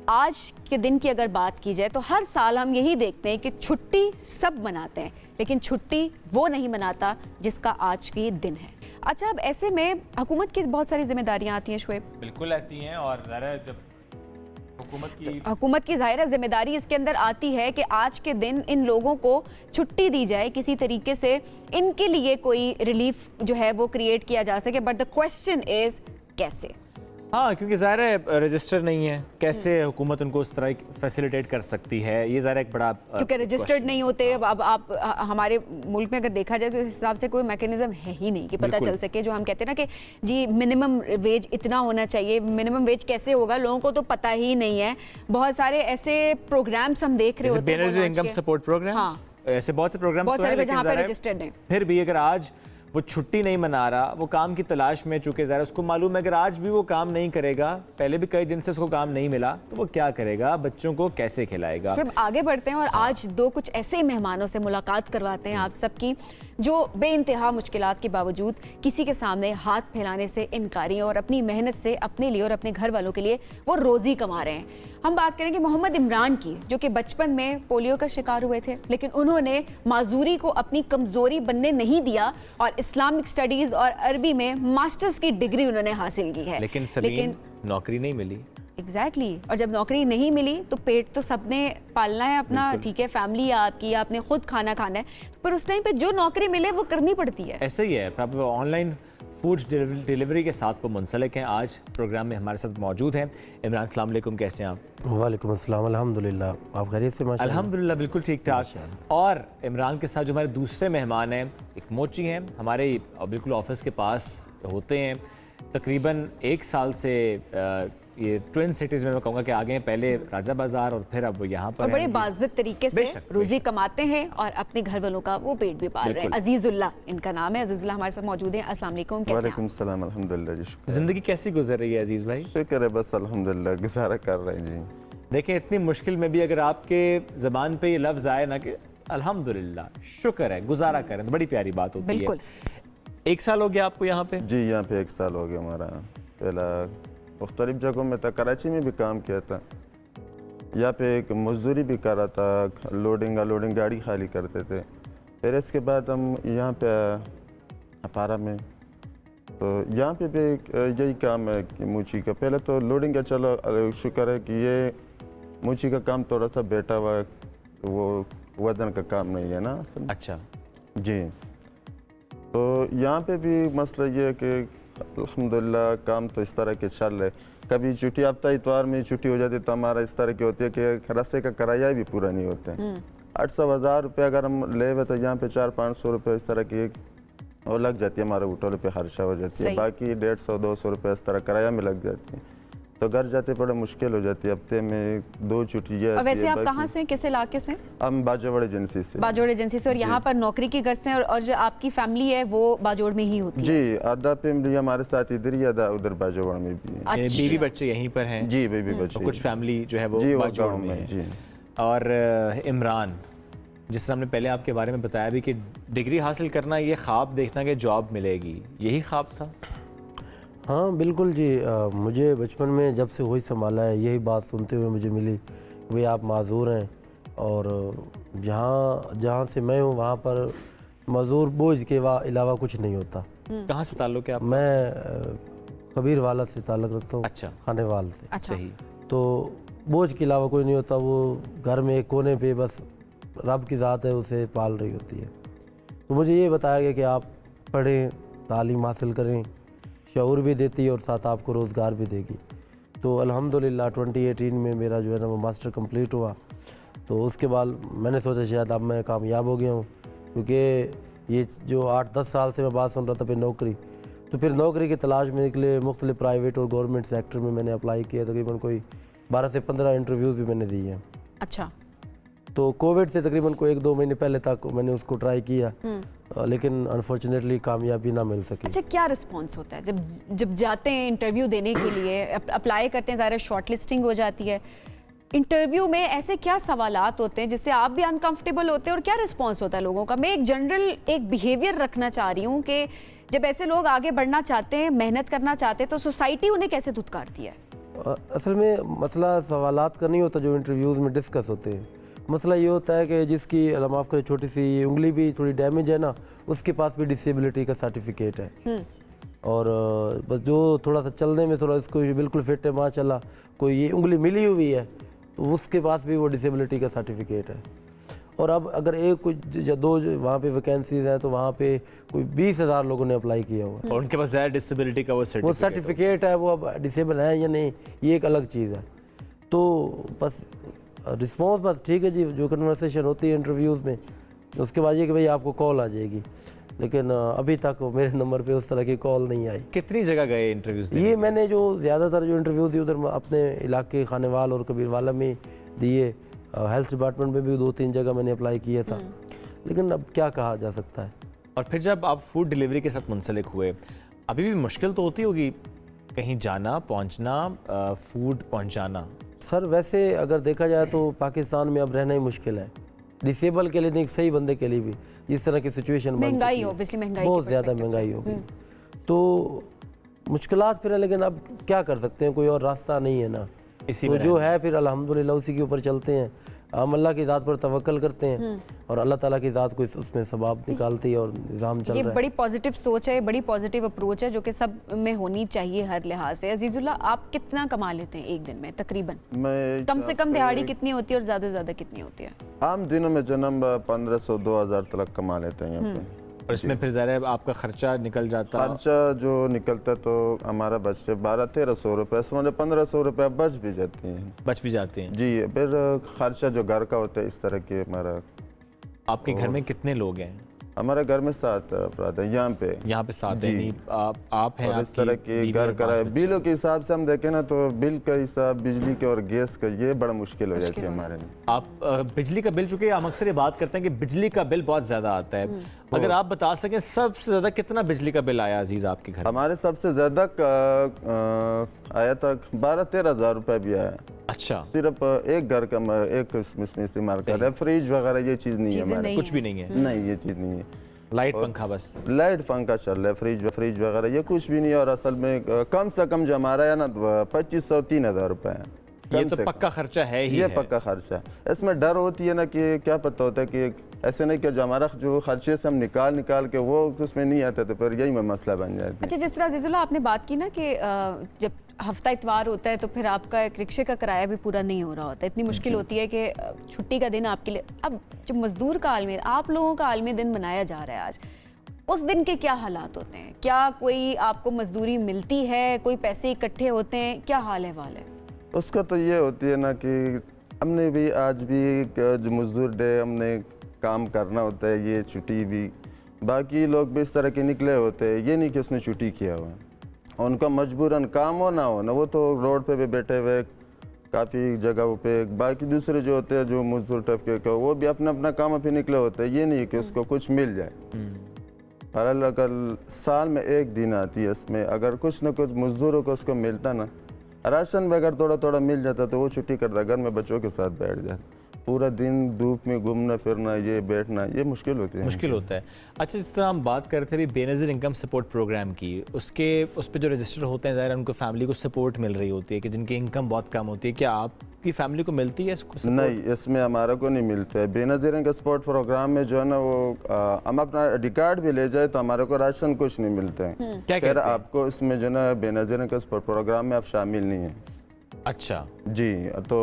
आज के दिन की अगर बात की जाए तो हर साल हम यही देखते हैं कि छुट्टी सब मनाते हैं, लेकिन छुट्टी वो नहीं मनाता जिसका आज के दिन है। अच्छा, अब ऐसे में हुकूमत की बहुत सारी जिम्मेदारियां आती हैं शुएब। बिल्कुल आती हैं और जब हुकूमत की ज़ाहिर है जिम्मेदारी इसके अंदर आती है कि आज के दिन इन लोगों को छुट्टी दी जाए, किसी तरीके से इनके लिए कोई रिलीफ जो है वो क्रिएट किया जा सके, बट द क्वेश्चन इज कैसे? हाँ, क्योंकि ज़ाहिर है रजिस्टर नहीं है, कैसे हुकूमत उनको उस तरह फैसिलिटेट कर सकती है, ये ज़ाहिर एक बड़ा क्योंकि रजिस्टर्ड नहीं होते। अब आप हमारे मुल्क में अगर देखा जाए तो इस हिसाब से कोई मैकेनिज्म है ही नहीं कि पता चल सके, जो हम कहते हैं ना कि जी मिनिमम वेज इतना होना चाहिए, मिनिमम वेज कैसे होगा, लोगों को तो पता ही नहीं है। बहुत सारे ऐसे प्रोग्राम्स हम देख रहे होते हैं, इनकम सपोर्ट प्रोग्राम, हाँ, ऐसे बहुत से प्रोग्राम्स बहुत सारे जहाँ पे रजिस्टर्ड हैं। फिर भी अगर आज वो छुट्टी नहीं मना रहा, वो काम की तलाश में, चूंकि ज़रा उसको मालूम है अगर आज भी वो काम नहीं करेगा, पहले भी कई दिन से उसको काम नहीं मिला, तो वो क्या करेगा, बच्चों को कैसे खिलाएगा। फिर आगे बढ़ते हैं और आज दो कुछ ऐसे मेहमानों से मुलाकात करवाते हैं आप सबकी जो बेइंतहा मुश्किलात के बावजूद किसी के सामने हाथ फैलाने से इनकारी हैं और अपनी मेहनत से अपने लिए और अपने घर वालों के लिए वो रोज़ी कमा रहे हैं। हम बात करेंगे मोहम्मद इमरान की, जो कि बचपन में पोलियो का शिकार हुए थे, लेकिन उन्होंने माजूरी को अपनी कमज़ोरी बनने नहीं दिया और इस्लामिक स्टडीज़ और अरबी में मास्टर्स की डिग्री उन्होंने हासिल की है। लेकिन नौकरी नहीं मिली। एग्जैक्टली और जब नौकरी नहीं मिली तो पेट तो सबने पालना है अपना, ठीक है, फैमिली आपकी, आपने खुद खाना खाना है, पर उस टाइम पे जो नौकरी मिले वो करनी पड़ती है। ऐसे ही है, अब ऑनलाइन फूड डिलीवरी के साथ वो मुंसलिक हैं। आज प्रोग्राम में हमारे साथ मौजूद हैं इमरान। अस्सलाम वालेकुम, कैसे हैं आप? वालेकुम अस्सलाम, अल्हम्दुलिल्लाह, आप खैरियत से? माशाअल्लाह अल्हम्दुलिल्लाह, बिल्कुल ठीक ठाक। और इमरान के साथ जो हमारे दूसरे मेहमान हैं, एक मोची हैं, हमारे बिल्कुल ऑफिस के पास होते हैं, तकरीबन 1 साल से ये ट्विन सिटीज़ में मैं कहूँगा कि आगे हैं, पहले राजा बाजार और फिर अब यहाँ पर, और बड़े बाज़ित तरीके से रोज़ी कमाते हैं और अपने घर वालों का वो पेट भी पाल रहे हैं। अजीजुल्लाह इनका नाम है। अजीजुल्लाह हमारे साथ मौजूद हैं। अस्सलाम वालेकुम, कैसे हैं? वालेकुम सलाम, अल्हम्दुलिल्लाह जी। ज़िंदगी कैसी गुजर रही है अजीज़ भाई? शुक्र है, बस अल्हम्दुलिल्लाह गुजारा कर रहे हैं जी। देखें, इतनी मुश्किल में भी अगर आपके ज़बान पे ये लफ्ज़ आए ना कि अल्हम्दुलिल्लाह, शुक्र है, गुजारा करें, तो बड़ी प्यारी बात होती है। 1 साल हो गया आपको यहाँ पे? जी, यहाँ पे 1 साल हो गया हमारा। पहला मुख्तलिफ जगहों में था, कराची में भी काम किया था, यहाँ पे एक मजदूरी भी कर रहा था, लोडिंग अनलोडिंग गाड़ी खाली करते थे। फिर इसके बाद हम यहाँ पे अपारा में, तो यहाँ पे भी यही काम है कि मूची का। पहले तो लोडिंग का, चलो शुक्र है कि ये मूची का काम थोड़ा सा बेटा हुआ, वो वज़न का काम नहीं है ना। अच्छा जी, तो यहाँ पे भी मसला ये है कि अल्हम्दुलिल्लाह काम तो इस तरह के चल रहे। कभी छुट्टी हफ्ता इतवार में छुट्टी हो जाती है तो हमारा इस तरह की होती है कि रस्ते का किराया भी पूरा नहीं होता है। 800-1000 रुपये अगर हम ले हुए तो यहाँ पे 400-500 रुपये इस तरह की वो लग जाती है, हमारे होटल पे खर्चा हो जाती है। बाकी 150-200 रुपये इस तरह किराया में लग जाती है, तो घर जाते बड़ा मुश्किल हो जाती है। हफ्ते में 2 छुट्टियाँ। और वैसे आप कहाँ से, किस इलाके से? हम बाजोड़ एजेंसी से। बाजोड़ एजेंसी से। और यहाँ पर नौकरी की गर्ज से और जो आपकी फैमिली है वो बाजोड़ में ही होती है? जी, आधा फैमिली हमारे साथ इधर ही, आधा उधर बाजोड़ में भी है। बीवी बच्चे यहीं पर हैं? जी, बीवी बच्चे, कुछ फैमिली जो है वो बाजोड़ में है। जी। और इमरान, जिस तरह हमने पहले आपके बारे में बताया भी कि डिग्री हासिल करना, ये ख्वाब देखना कि जॉब मिलेगी, यही ख्वाब था? हाँ बिल्कुल जी, मुझे बचपन में जब से वही संभाला है, यही बात सुनते हुए मुझे मिली, भाई आप माजूर हैं और जहाँ से मैं हूँ वहाँ पर मजदूर बोझ के अलावा कुछ नहीं होता। कहाँ से ताल्लुक़ है आप? मैं कबीर वाला से ताल्लुक़ रखता हूँ। अच्छा। खानेवाल से। अच्छा। सही। तो बोझ के अलावा कोई नहीं होता, वो घर में एक कोने पे बस रब की ज़ात है उसे पाल रही होती है। तो मुझे ये बताया गया कि आप पढ़ें, तालीम हासिल करें, शऊर भी देती है और साथ आपको रोज़गार भी देगी। तो अल्हम्दुलिल्लाह 2018 में मेरा जो है ना वो मास्टर कंप्लीट हुआ। तो उसके बाद मैंने सोचा शायद अब मैं कामयाब हो गया हूँ, क्योंकि ये जो 8-10 साल से मैं बात सुन रहा था फिर नौकरी, तो फिर नौकरी की तलाश में निकले, मुख्तलिफ प्राइवेट और गवर्नमेंट सेक्टर में मैंने अप्लाई किया, तकरीबन कोई 12 से 15 इंटरव्यूज़ भी मैंने दिए हैं। अच्छा। तो कोविड से तकरीबन कोई 1-2 महीने पहले तक मैंने उसको ट्राई किया, लेकिन अनफॉर्चुनेटली कामयाबी ना मिल सकी। अच्छा, क्या रिस्पॉन्स होता है जब जाते हैं इंटरव्यू देने के लिए, अप्लाई करते हैं, ज़ाहिर शॉर्ट लिस्टिंग हो जाती है, इंटरव्यू में ऐसे क्या सवालात होते हैं जिससे आप भी अनकंफर्टेबल होते हैं और क्या रिस्पॉन्स होता है लोगों का? मैं एक जनरल एक बिहेवियर रखना चाह रही हूँ कि जब ऐसे लोग आगे बढ़ना चाहते हैं, मेहनत करना चाहते हैं, तो सोसाइटी उन्हें कैसे धुतकारती है? असल में मसला सवालात का नहीं होता जो इंटरव्यूज़ में डिस्कस होते हैं। मसला ये होता है कि जिसकी माफ़ करें छोटी सी उंगली भी थोड़ी डैमेज है ना, उसके पास भी डिसेबिलिटी का सर्टिफिकेट है, और बस जो थोड़ा सा चलने में थोड़ा इसको बिल्कुल फिट है माशाल्लाह, कोई ये उंगली मिली हुई है तो उसके पास भी वो डिसेबिलिटी का सर्टिफिकेट है। और अब अगर एक कुछ या दो वहाँ पे वैकेंसीज हैं तो वहाँ पे कोई 20,000 लोगों ने अप्लाई किया हुआ है और उनके पास ज़्यादा डिसेबिलिटी का वो सर्टिफिकेट है, वो अब डिसेबल है या नहीं ये एक अलग चीज़ है। तो बस रिस्पॉन्स बस ठीक है जी, जो कन्वर्सेशन होती है इंटरव्यूज़ में, उसके बाद ये कि भाई आपको कॉल आ जाएगी, लेकिन अभी तक मेरे नंबर पे उस तरह की कॉल नहीं आई। कितनी जगह गए इंटरव्यूज़? ये मैंने जो ज़्यादातर जो इंटरव्यू दिए उधर अपने इलाके खानेवाल और कबीरवाला में दिए, हेल्थ डिपार्टमेंट में भी 2-3 जगह मैंने अप्लाई किया था, लेकिन अब क्या कहा जा सकता है। और फिर जब आप फूड डिलीवरी के साथ मुंसलिक हुए, अभी भी मुश्किल तो होती होगी कहीं जाना, पहुंचना, फूड पहुंचाना? सर वैसे अगर देखा जाए तो पाकिस्तान में अब रहना ही मुश्किल है, डिसेबल के लिए नहीं, सही बंदे के लिए भी। जिस तरह की सिचुएशन महंगाई ऑब्वियसली महंगाई बहुत ज़्यादा महंगाई हो गई, तो मुश्किलात फिर है, लेकिन अब क्या कर सकते हैं, कोई और रास्ता नहीं है ना। इसी तो जो है फिर अल्हम्दुलिल्लाह उसी के ऊपर चलते हैं, हम अल्लाह की ज़ात पर तवक्कल करते हैं और अल्लाह ताला की ज़ात को उसमें सबाब निकालती है और निज़ाम चल रहा है। ये बड़ी पॉजिटिव सोच है, बड़ी पॉजिटिव अप्रोच है जो कि सब में होनी चाहिए हर लिहाज से। अजीजुल्लाह, आप कितना कमा लेते हैं एक दिन में तकरीबन? मैं कम से कम दिहाड़ी कितनी होती है और ज़्यादा से ज़्यादा कितनी होती है? आम दिनों में जन्म 1500-2000 तक कमा लेते हैं यहाँ पे। और इसमें फिर ज़रा आपका खर्चा निकल जाता? खर्चा जो निकलता तो हमारा बचते 1200-1300 रुपये, समझे 1500 रुपये बच भी जाती हैं। बच भी जाते हैं जी। फिर खर्चा जो घर का होता है इस तरह के हमारा। आपके घर में कितने लोग हैं? हमारे घर में 7 अफराद हैं यहाँ पे 7 हैं। आप हैं, इस तरह के घर कराए बिलों के हिसाब से हम देखें ना तो बिल का हिसाब बिजली के और गैस का ये बड़ा मुश्किल हो जाती है हमारे लिए। आप बिजली का बिल, चूंकि हम अक्सर ये बात करते हैं कि बिजली का बिल बहुत ज़्यादा आता है, अगर आप बता सकें सबसे ज़्यादा कितना बिजली का बिल आया अजीज़ आपके घर? हमारे सबसे ज़्यादा आया था 12-13 हज़ार रुपये भी आया। अच्छा। सिर्फ एक घर का एक इसमें इस्तेमाल कर रहे हैं, फ्रिज वगैरह ये चीज़ नहीं है हमारे, कुछ भी नहीं है। नहीं ये चीज़ नहीं है। लाइट पंखा, बस लाइट पंखा चल रहा है, फ्रिज वगैरह ये कुछ भी नहीं है। और असल में कम से कम जो हमारा है ना 2500-3000 रुपये है। ये तो पक्का खर्चा है ही, ये पक्का खर्चा। इसमें डर होती है ना कि क्या पता होता है कि ऐसे नहीं कि जो हमारा जो खर्चे से हम निकाल के वो उसमें नहीं आता, तो फिर यही में मसला बन जाता है। अच्छा, जिस तरह अजीजुल्लाह आपने बात की ना कि जब हफ्ता इतवार होता है तो फिर आपका एक रिक्शे का किराया भी पूरा नहीं हो रहा होता, इतनी मुश्किल होती है कि छुट्टी का दिन आपके लिए, अब जो मजदूर का आलमी, आप लोगों का आलमी दिन मनाया जा रहा है आज, उस दिन के क्या हालात होते हैं? क्या कोई आपको मजदूरी मिलती है, कोई पैसे इकट्ठे होते हैं, क्या हाल है? उसका तो ये होती है ना कि हमने भी आज भी जो मजदूर डे हमने काम करना होता है, ये छुट्टी भी बाकी लोग भी इस तरह के निकले होते हैं, ये नहीं कि उसने छुट्टी किया हुआ, उनका मजबूरन काम हो ना वो तो रोड पे भी बैठे हुए काफ़ी जगहों पे। बाकी दूसरे जो होते हैं जो मजदूर तबके के वो भी अपना अपना काम पे निकले होते हैं, ये नहीं कि उसको कुछ मिल जाए। बहरहाल अगर साल में एक दिन आती है, इसमें अगर कुछ ना कुछ मजदूरों को उसको मिलता ना, राशन में अगर थोड़ा थोड़ा मिल जाता तो वो छुट्टी करता, घर में बच्चों के साथ बैठ जाता। पूरा दिन धूप में घूमना फिरना, ये बैठना, ये मुश्किल होती है, मुश्किल होता है। अच्छा, जिस तरह हम बात कर रहे थे अभी बेनज़ीर इनकम सपोर्ट प्रोग्राम की, उस पर जो रजिस्टर होते हैं ज़ाहिर उनको फैमिली को सपोर्ट मिल रही होती है कि जिनकी इनकम बहुत कम होती है, क्या आप आपकी फैमिली को मिलती है इसको support? नहीं, इसमें हमारा को नहीं मिलता है। बेनज़ीर का स्पोर्ट प्रोग्राम में जो है ना वो हम अपना आई कार्ड भी ले जाए तो हमारे को राशन कुछ नहीं मिलता है। क्या खैर आपको इसमें जो है ना बेनज़ीर का स्पोर्ट प्रोग्राम में आप शामिल नहीं है। अच्छा जी, तो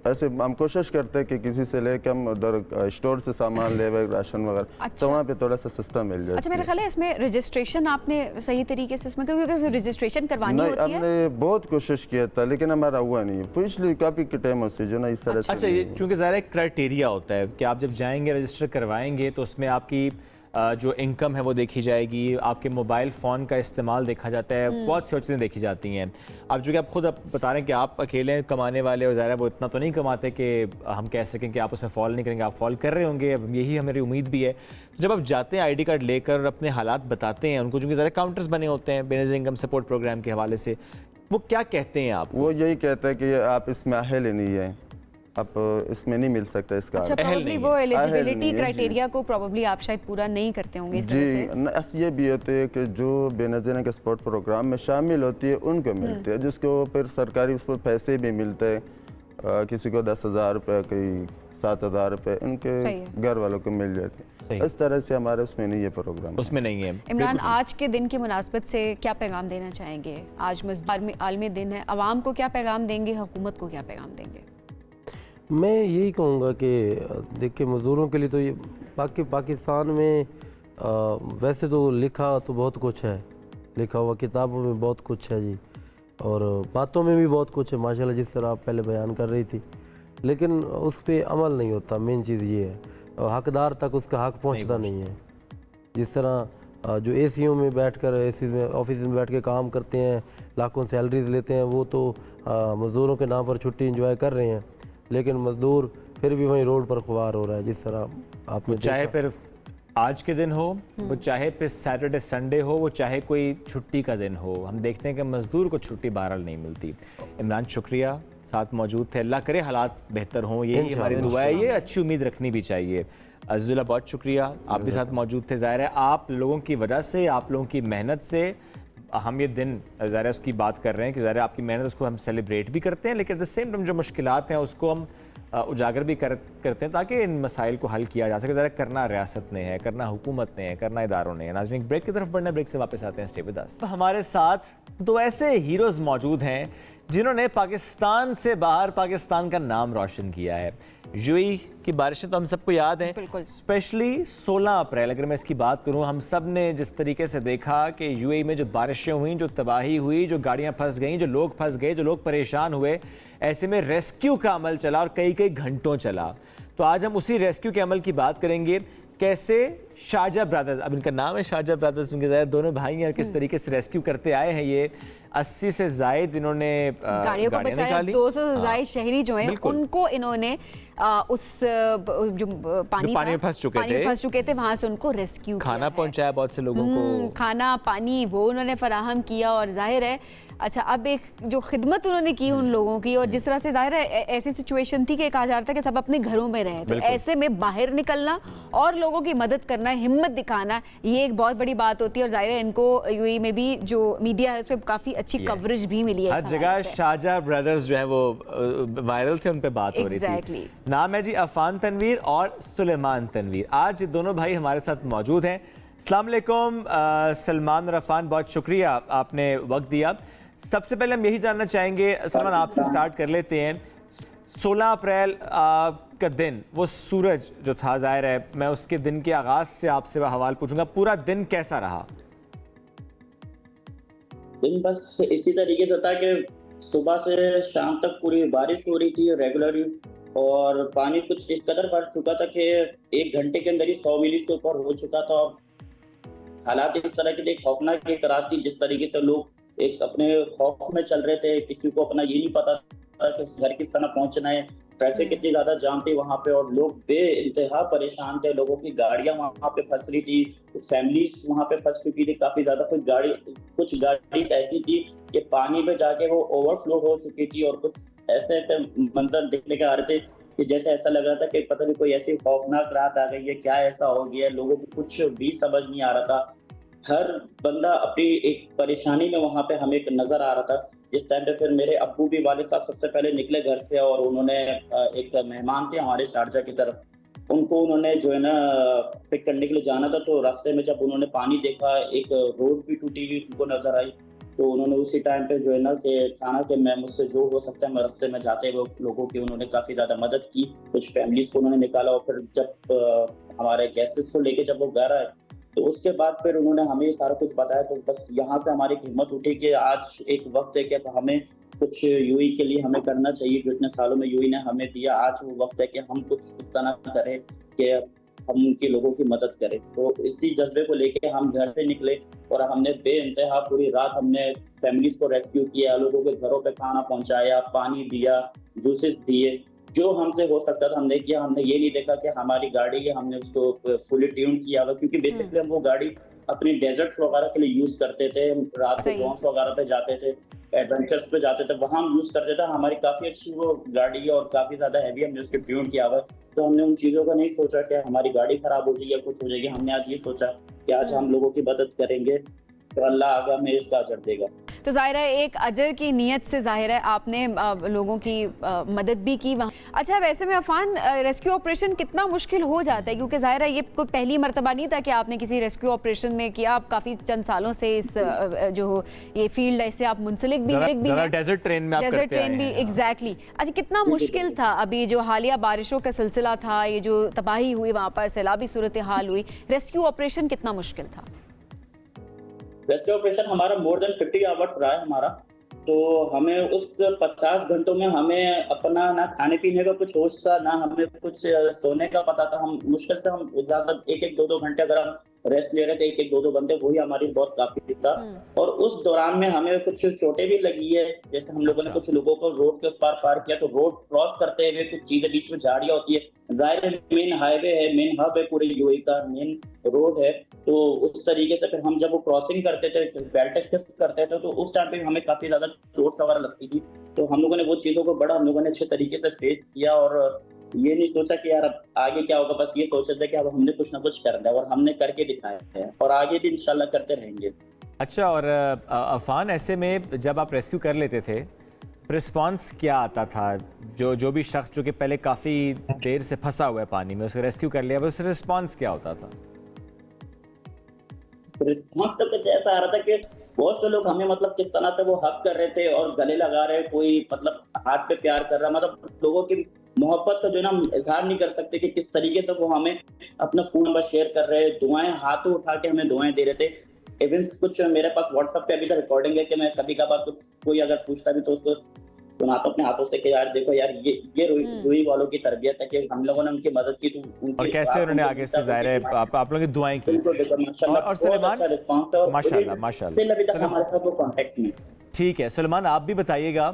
ऐसे हम कोशिश करते हैं कि किसी से लेकर हम उधर स्टोर से सामान ले राशन वगैरह, तो वहाँ पे थोड़ा सा सस्ता मिल जाए। अच्छा, मेरा ख्याल है इसमें रजिस्ट्रेशन आपने सही तरीके से इसमें, क्योंकि रजिस्ट्रेशन करवानी नहीं, होती है। हमने बहुत कोशिश किया था लेकिन हमारा हुआ नहीं। पिछली काफी के टाइम से जो ना इस तरह से। अच्छा, ये चूंकि ज़रा एक क्राइटेरिया होता है कि आप जब जाएंगे रजिस्टर करवाएंगे तो उसमें आपकी जो इनकम है वो देखी जाएगी, आपके मोबाइल फ़ोन का इस्तेमाल देखा जाता है, बहुत सी और चीज़ें देखी जाती हैं। अब जो कि आप खुद बता रहे हैं कि आप अकेले कमाने वाले और ज़ाहिर है वो इतना तो नहीं कमाते कि हम कह सकें कि आप उसमें फॉल नहीं करेंगे, आप फॉल कर रहे होंगे, अब यही हमारी उम्मीद भी है। तो जब आप जाते हैं आईडी कार्ड लेकर और अपने हालात बताते हैं उनको, चूँकि ज़रा काउंटर्स बने होते हैं बेनज़ीर इनकम सपोर्ट प्रोग्राम के हवाले से, वो क्या कहते हैं आप? वो यही कहता है कि आप इसमें अहल नहीं है, आप इसमें नहीं मिल सकता इसका। अच्छा, प्रोबेबली वो एलिजिबिलिटी क्राइटेरिया को प्रोबेबली आप शायद पूरा नहीं करते होंगे इस वजह से। जी, ये भी होते है कि जो बेनज़ीर के स्पोर्ट प्रोग्राम में शामिल होती है उनको मिलते हैं, जिसको फिर सरकारी उस पर पैसे भी मिलते हैं, किसी को 10,000 रुपये, कोई 7,000 रुपये, उनके घर वालों को मिल जाते हैं। इस तरह से हमारे उसमें नहीं है प्रोग्राम, उसमें नहीं है। इमरान, आज के दिन की मुनासबत से क्या पैगाम देना चाहेंगे? आज आलमी दिन है, आवाम को क्या पैगाम देंगे, हुकूमत को क्या पैगाम देंगे? मैं यही कहूँगा कि देखिए मज़दूरों के लिए तो ये पाकिस्तान में वैसे तो लिखा तो बहुत कुछ है, लिखा हुआ किताबों में बहुत कुछ है जी, और बातों में भी बहुत कुछ है माशाल्लाह, जिस तरह आप पहले बयान कर रही थी, लेकिन उस पर अमल नहीं होता। मेन चीज़ ये है, हकदार तक उसका हक पहुँचता नहीं है। जिस तरह जो एसीओ में बैठकर एसी में ऑफिस में बैठ के काम करते हैं, लाखों सैलरीज लेते हैं, वो तो मज़दूरों के नाम पर छुट्टी इंजॉय कर रहे हैं, लेकिन मज़दूर फिर भी वहीं रोड पर खुआर हो रहा है। जिस तरह आपने चाहे फिर आज के दिन हो, वो चाहे फिर सैटरडे संडे हो, वो चाहे कोई छुट्टी का दिन हो, हम देखते हैं कि मज़दूर को छुट्टी बहरहाल नहीं मिलती। इमरान शुक्रिया, साथ मौजूद थे। अल्लाह करे हालात बेहतर हों, यही हमारी दुआ है, ये अच्छी उम्मीद रखनी भी चाहिए। अज़ीज़ुल्लाह, बहुत शुक्रिया, आप भी साथ मौजूद थे। ज़ाहिर है आप लोगों की वजह से, आप लोगों की मेहनत से हम ये दिन ज़ाहिर है उसकी बात कर रहे हैं कि ज़ाहिर है आपकी मेहनत, उसको हम सेलिब्रेट भी करते हैं, लेकिन एट द सेम टाइम जो मुश्किलात हैं उसको हम उजागर भी करते हैं ताकि इन मसाइल को हल किया जा सके। ज़रा करना रियासत ने है, करना हुकूमत ने है, करना इदारों ने है। नाज़रीन, एक ब्रेक की तरफ बढ़ना, ब्रेक से वापस आते हैं। Stay with us. तो हमारे साथ दो ऐसे हीरोज़ मौजूद हैं जिन्होंने पाकिस्तान से बाहर पाकिस्तान का नाम रोशन किया है। यूएई की बारिशें तो हम सबको याद हैं, स्पेशली 16 अप्रैल अगर मैं इसकी बात करूं, हम सब ने जिस तरीके से देखा कि यूएई में जो बारिशें हुई, जो तबाही हुई, जो गाड़ियां फंस गईं, जो लोग फंस गए, जो लोग परेशान हुए, ऐसे में रेस्क्यू का अमल चला और कई कई घंटों चला। तो आज हम उसी रेस्क्यू के अमल की बात करेंगे, कैसे शारजा ब्रदर्स, अब इनका नाम है शारजा ब्रदर्स, उनके दोनों भाई हैं, और किस तरीके से रेस्क्यू करते आए हैं। ये 80 से जायद इन्होंने गाड़ियों को बचाया, 200 से जायद शहरी जो हैं उनको इन्होंने उस जो पानी में फंस चुके थे वहां से उनको रेस्क्यू किया, खाना पहुंचाया बहुत से लोगों को, खाना पानी वो उन्होंने फराहम किया। और जाहिर है अच्छा, अब एक जो खिदमत उन्होंने की उन लोगों की, और जिस तरह से जाहिर है ऐसी सिचुएशन थी कि कहा जा रहा था कि सब अपने घरों में रहे, तो ऐसे में बाहर निकलना और लोगों की मदद करना, हिम्मत दिखाना, ये एक बहुत बड़ी बात होती है। और जाहिर है इनको यूएई में भी जो मीडिया है उस पर काफी अच्छी कवरेज भी मिली है, हर जगह शारजा ब्रदर्स जो है वो वायरल थे, उन पे बात हो रही थी। नाम है जी अफान तनवीर और सुलेमान तनवीर। आज ये दोनों भाई हमारे साथ मौजूद हैं। अस्सलाम वालेकुम सलमान और अफान, बहुत शुक्रिया आपने वक्त दिया। सबसे पहले हम यही जानना चाहेंगे, सलमान आपसे स्टार्ट कर लेते हैं। 16 अप्रैल का दिन, वो सूरज जो था, जाहिर है मैं उसके दिन के आगाज से आपसे वह सवाल पूछूंगा, पूरा दिन कैसा रहा? दिन बस इसी तरीके से था कि सुबह से शाम तक पूरी बारिश हो रही थी रेगुलरली, और पानी कुछ इस कदर बढ़ चुका था कि 1 घंटे के अंदर ही 100 मिली से ऊपर हो चुका था। और हालात इस तरह की खौफनाक एक रात थी, जिस तरीके से लोग एक अपने खौफ में चल रहे थे, किसी को अपना ये नहीं पता था कि घर किस तरह पहुंचना है। ट्रैफिक इतनी ज्यादा जाम थी वहां पे, और लोग बेइंतहा परेशान थे, लोगों की गाड़ियां वहां पे फंस रही थी, फैमिलीज वहां पे फंस चुकी थी काफी ज्यादा। कुछ गाड़ी ऐसी थी कि पानी में जाके वो ओवरफ्लो हो चुकी थी, और कुछ ऐसे ऐसे मंजर देखने के आ रहे थे कि जैसे ऐसा लग रहा था कि पता नहीं कोई ऐसी खौफनाक रात आ गई है, क्या ऐसा हो गया, लोगों को कुछ भी समझ नहीं आ रहा था। हर बंदा अपनी एक परेशानी में वहां पे हमें नजर आ रहा था, इस टाइम पे फिर मेरे अब्बू भी वाले साहब सबसे पहले निकले घर से, और उन्होंने एक मेहमान थे हमारे शारजा की तरफ, उनको उन्होंने जो है ना पिक करने के लिए जाना था। तो रास्ते में जब उन्होंने पानी देखा, एक रोड भी टूटी हुई उनको नजर आई, तो उन्होंने उसी टाइम पे जो है ना कि कहा कि मैं मुझसे जो हो सकता है मैं रास्ते में जाते हुए लोगों की उन्होंने काफ़ी ज़्यादा मदद की, कुछ फैमिलीज को उन्होंने निकाला। और फिर जब हमारे गेस्ट्स को लेके जब वो घर आए तो उसके बाद फिर उन्होंने हमें सारा कुछ बताया। तो बस यहाँ से हमारी हिम्मत उठी कि आज एक वक्त है कि हमें कुछ यूई के लिए हमें करना चाहिए, जो इतने सालों में यूई ने हमें दिया, आज वो वक्त है कि हम कुछ इस तरह करें कि हम उनके लोगों की मदद करें। तो इसी जज्बे को लेके हम घर से निकले और हमने बेइंतहा पूरी रात हमने फैमिलीज को रेस्क्यू किया, लोगों के घरों पे खाना पहुंचाया, पानी दिया, जूसेस दिए, जो हमसे हो सकता था हमने किया। हमने ये नहीं देखा कि हमारी गाड़ी है हमने उसको फुली ट्यून किया हुआ, क्योंकि बेसिकली हम वो गाड़ी अपनी डेजर्ट वगैरह के लिए यूज करते थे, रात को गॉन्स वगैरह पे जाते थे, एडवेंचर्स पे जाते थे, वहां हम यूज करते थे। हमारी काफी अच्छी वो गाड़ी है और काफी ज्यादा हैवी हमने उसको ट्यून किया हुआ। तो हमने उन चीजों का नहीं सोचा कि हमारी गाड़ी खराब हो जाएगी या कुछ हो जाएगी। हमने आज ये सोचा कि आज हम लोगों की मदद करेंगे तो अल्लाह आगे हमें इसका अजर देगा। तो जाहिर है एक अजर की नीयत से जाहिर है आपने लोगों की मदद भी की वहाँ। अच्छा, वैसे में अफान रेस्क्यू ऑपरेशन कितना मुश्किल हो जाता है, क्योंकि जाहिर है ये कोई पहली मर्तबा नहीं था कि आपने किसी रेस्क्यू ऑपरेशन में किया, आप काफ़ी चंद सालों से इस जो ये फील्ड है इससे आप मुंसलिक भी हैं, डेजर्ट ट्रेन में डेजर्ट ट्रेन भी एग्जैक्टली। अच्छा, कितना मुश्किल था अभी जो हालिया बारिशों का सिलसिला था, ये जो तबाही हुई वहाँ पर, सैलाबी सूरत हाल हुई, रेस्क्यू ऑपरेशन कितना मुश्किल था? रेस्क्यू ऑपरेशन हमारा मोर देन 50 आवर्स रहा है हमारा। तो हमें उस 50 घंटों में हमें अपना ना खाने पीने का कुछ होश था, ना हमें कुछ सोने का पता था। हम मुश्किल से हम ज्यादा 1-2 घंटे अगर हम रेस्ट ले रहे थे, 1-2 घंटे, वही हमारी बहुत काफी था। और उस दौरान में हमें कुछ चोटें भी लगी है, जैसे हम लोगों ने कुछ लोगों को रोड के उस पार किया, तो रोड क्रॉस करते हुए कुछ चीजें बीच में झाड़ियां होती है, जाहिर है मेन हाईवे है, मेन हब है पूरे यूएई का, मेन रोड है। तो उस तरीके से फिर हम जब वो क्रॉसिंग करते थे, बेल्ट शिफ्ट करते थे, तो उस टाइम पे हमें काफी ज्यादा चोट वगैरह लगती थी। तो हम लोगों ने वो चीजों को बड़ा हम लोगों ने अच्छे तरीके से फेस किया और ये नहीं सोचा कि यार अब आगे क्या होगा, बस ये सोचे थे कि अब हमने कुछ ना कुछ करना है और हमने करके दिखाया है और आगे भी इंशाल्लाह करते रहेंगे। अच्छा, और अफान ऐसे में जब आप रेस्क्यू कर लेते थे, रिस्पांस क्या आता था? जो भी शख्स जो कि पहले काफ़ी देर से फंसा हुआ है पानी में, उसे रेस्क्यू कर लिया, उससे रिस्पांस क्या होता था? रिस्पांस तो कुछ ऐसा आ रहा था कि बहुत से लोग हमें मतलब किस तरह से वो हक कर रहे थे और गले लगा रहे, कोई मतलब हाथ पे प्यार कर रहा, मतलब लोगों की मोहब्बत का जो ना इजहार नहीं कर सकते कि किस तरीके से वो हमें अपना फोन नंबर शेयर कर रहे, दुआएं हाथों उठा के हमें दुआएं दे रहे थे। इवन कुछ मेरे पास व्हाट्सएप पे अभी तक रिकॉर्डिंग है कि मैं कभी कभार कोई अगर पूछता भी तो उसको सुनाता अपने हाथों से कि यार देखो यार ये रूही वालों की तरबियत है कि हम लोगों ने उनकी मदद की, तो और कैसे उन्होंने आगे से जाहिर है आप लोगों की दुआएं की। और सुलेमान, माशाल्लाह माशाल्लाह, हमारे साथ वो कांटेक्ट में। ठीक है सुलेमान, आप भी बताइएगा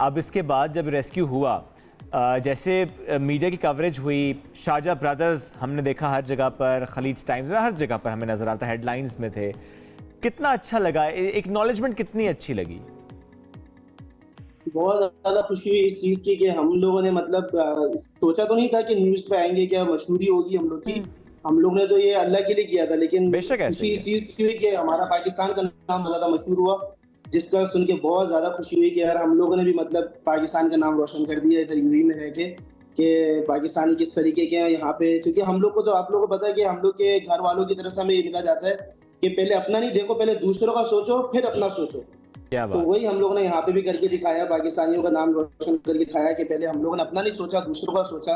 अब इसके बाद जब रेस्क्यू हुआ, जैसे मीडिया की कवरेज हुई, शारजा ब्रदर्स हमने देखा हर जगह पर, खलीज टाइम्स में हर जगह पर हमें नजर आता, हेडलाइंस में थे, कितना अच्छा लगा, एक्नॉलेजमेंट कितनी अच्छी लगी? बहुत ज्यादा खुशी हुई इस चीज की कि हम लोगों ने मतलब सोचा तो नहीं था कि न्यूज पे आएंगे, क्या मशहूरी होगी हम लोग की। हम लोग ने तो ये अल्लाह के लिए किया था, लेकिन खुशी इस चीज की हुई कि हमारा पाकिस्तान का नाम ज्यादा मशहूर हुआ, जिसका सुन के बहुत ज्यादा खुशी हुई कि यार हम लोगों ने भी मतलब पाकिस्तान का नाम रोशन कर दिया इधर यूएई में रह के, कि पाकिस्तानी किस तरीके के हैं यहाँ पे। क्योंकि हम लोग को तो आप लोगों को पता है कि हम लोग के घर वालों की तरफ से हमें ये मिला जाता है कि पहले अपना नहीं देखो, पहले दूसरों का सोचो फिर अपना सोचो। तो वही हम लोगों ने यहाँ पे भी करके दिखाया, पाकिस्तानियों का नाम रोशन करके दिखाया कि पहले हम लोगों ने अपना नहीं सोचा, दूसरों का सोचा।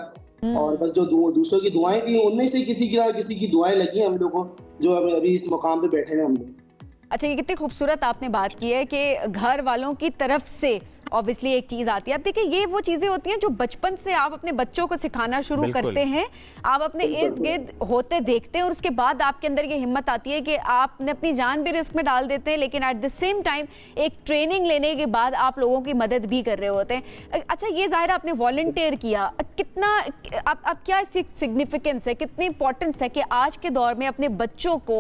और बस जो दूसरों की दुआएं थी, उनमें से किसी की दुआएं लगी हम लोग को, जो अभी इस मुकाम पे बैठे हैं हम लोग। अच्छा, ये कितनी खूबसूरत आपने बात की है कि घर वालों की तरफ से ऑब्वियसली एक चीज़ आती है। अब देखिए, ये वो चीज़ें होती हैं जो बचपन से आप अपने बच्चों को सिखाना शुरू करते हैं, आप अपने इर्द गिर्द होते देखते हैं और उसके बाद आपके अंदर ये हिम्मत आती है कि आपने अपनी जान भी रिस्क में डाल देते हैं, लेकिन एट द सेम टाइम एक ट्रेनिंग लेने के बाद आप लोगों की मदद भी कर रहे होते हैं। अच्छा, ये ज़ाहिर आपने वॉलंटियर किया, कितना आप क्या सिग्निफिकेंस है, कितनी इंपॉर्टेंस है कि आज के दौर में अपने बच्चों को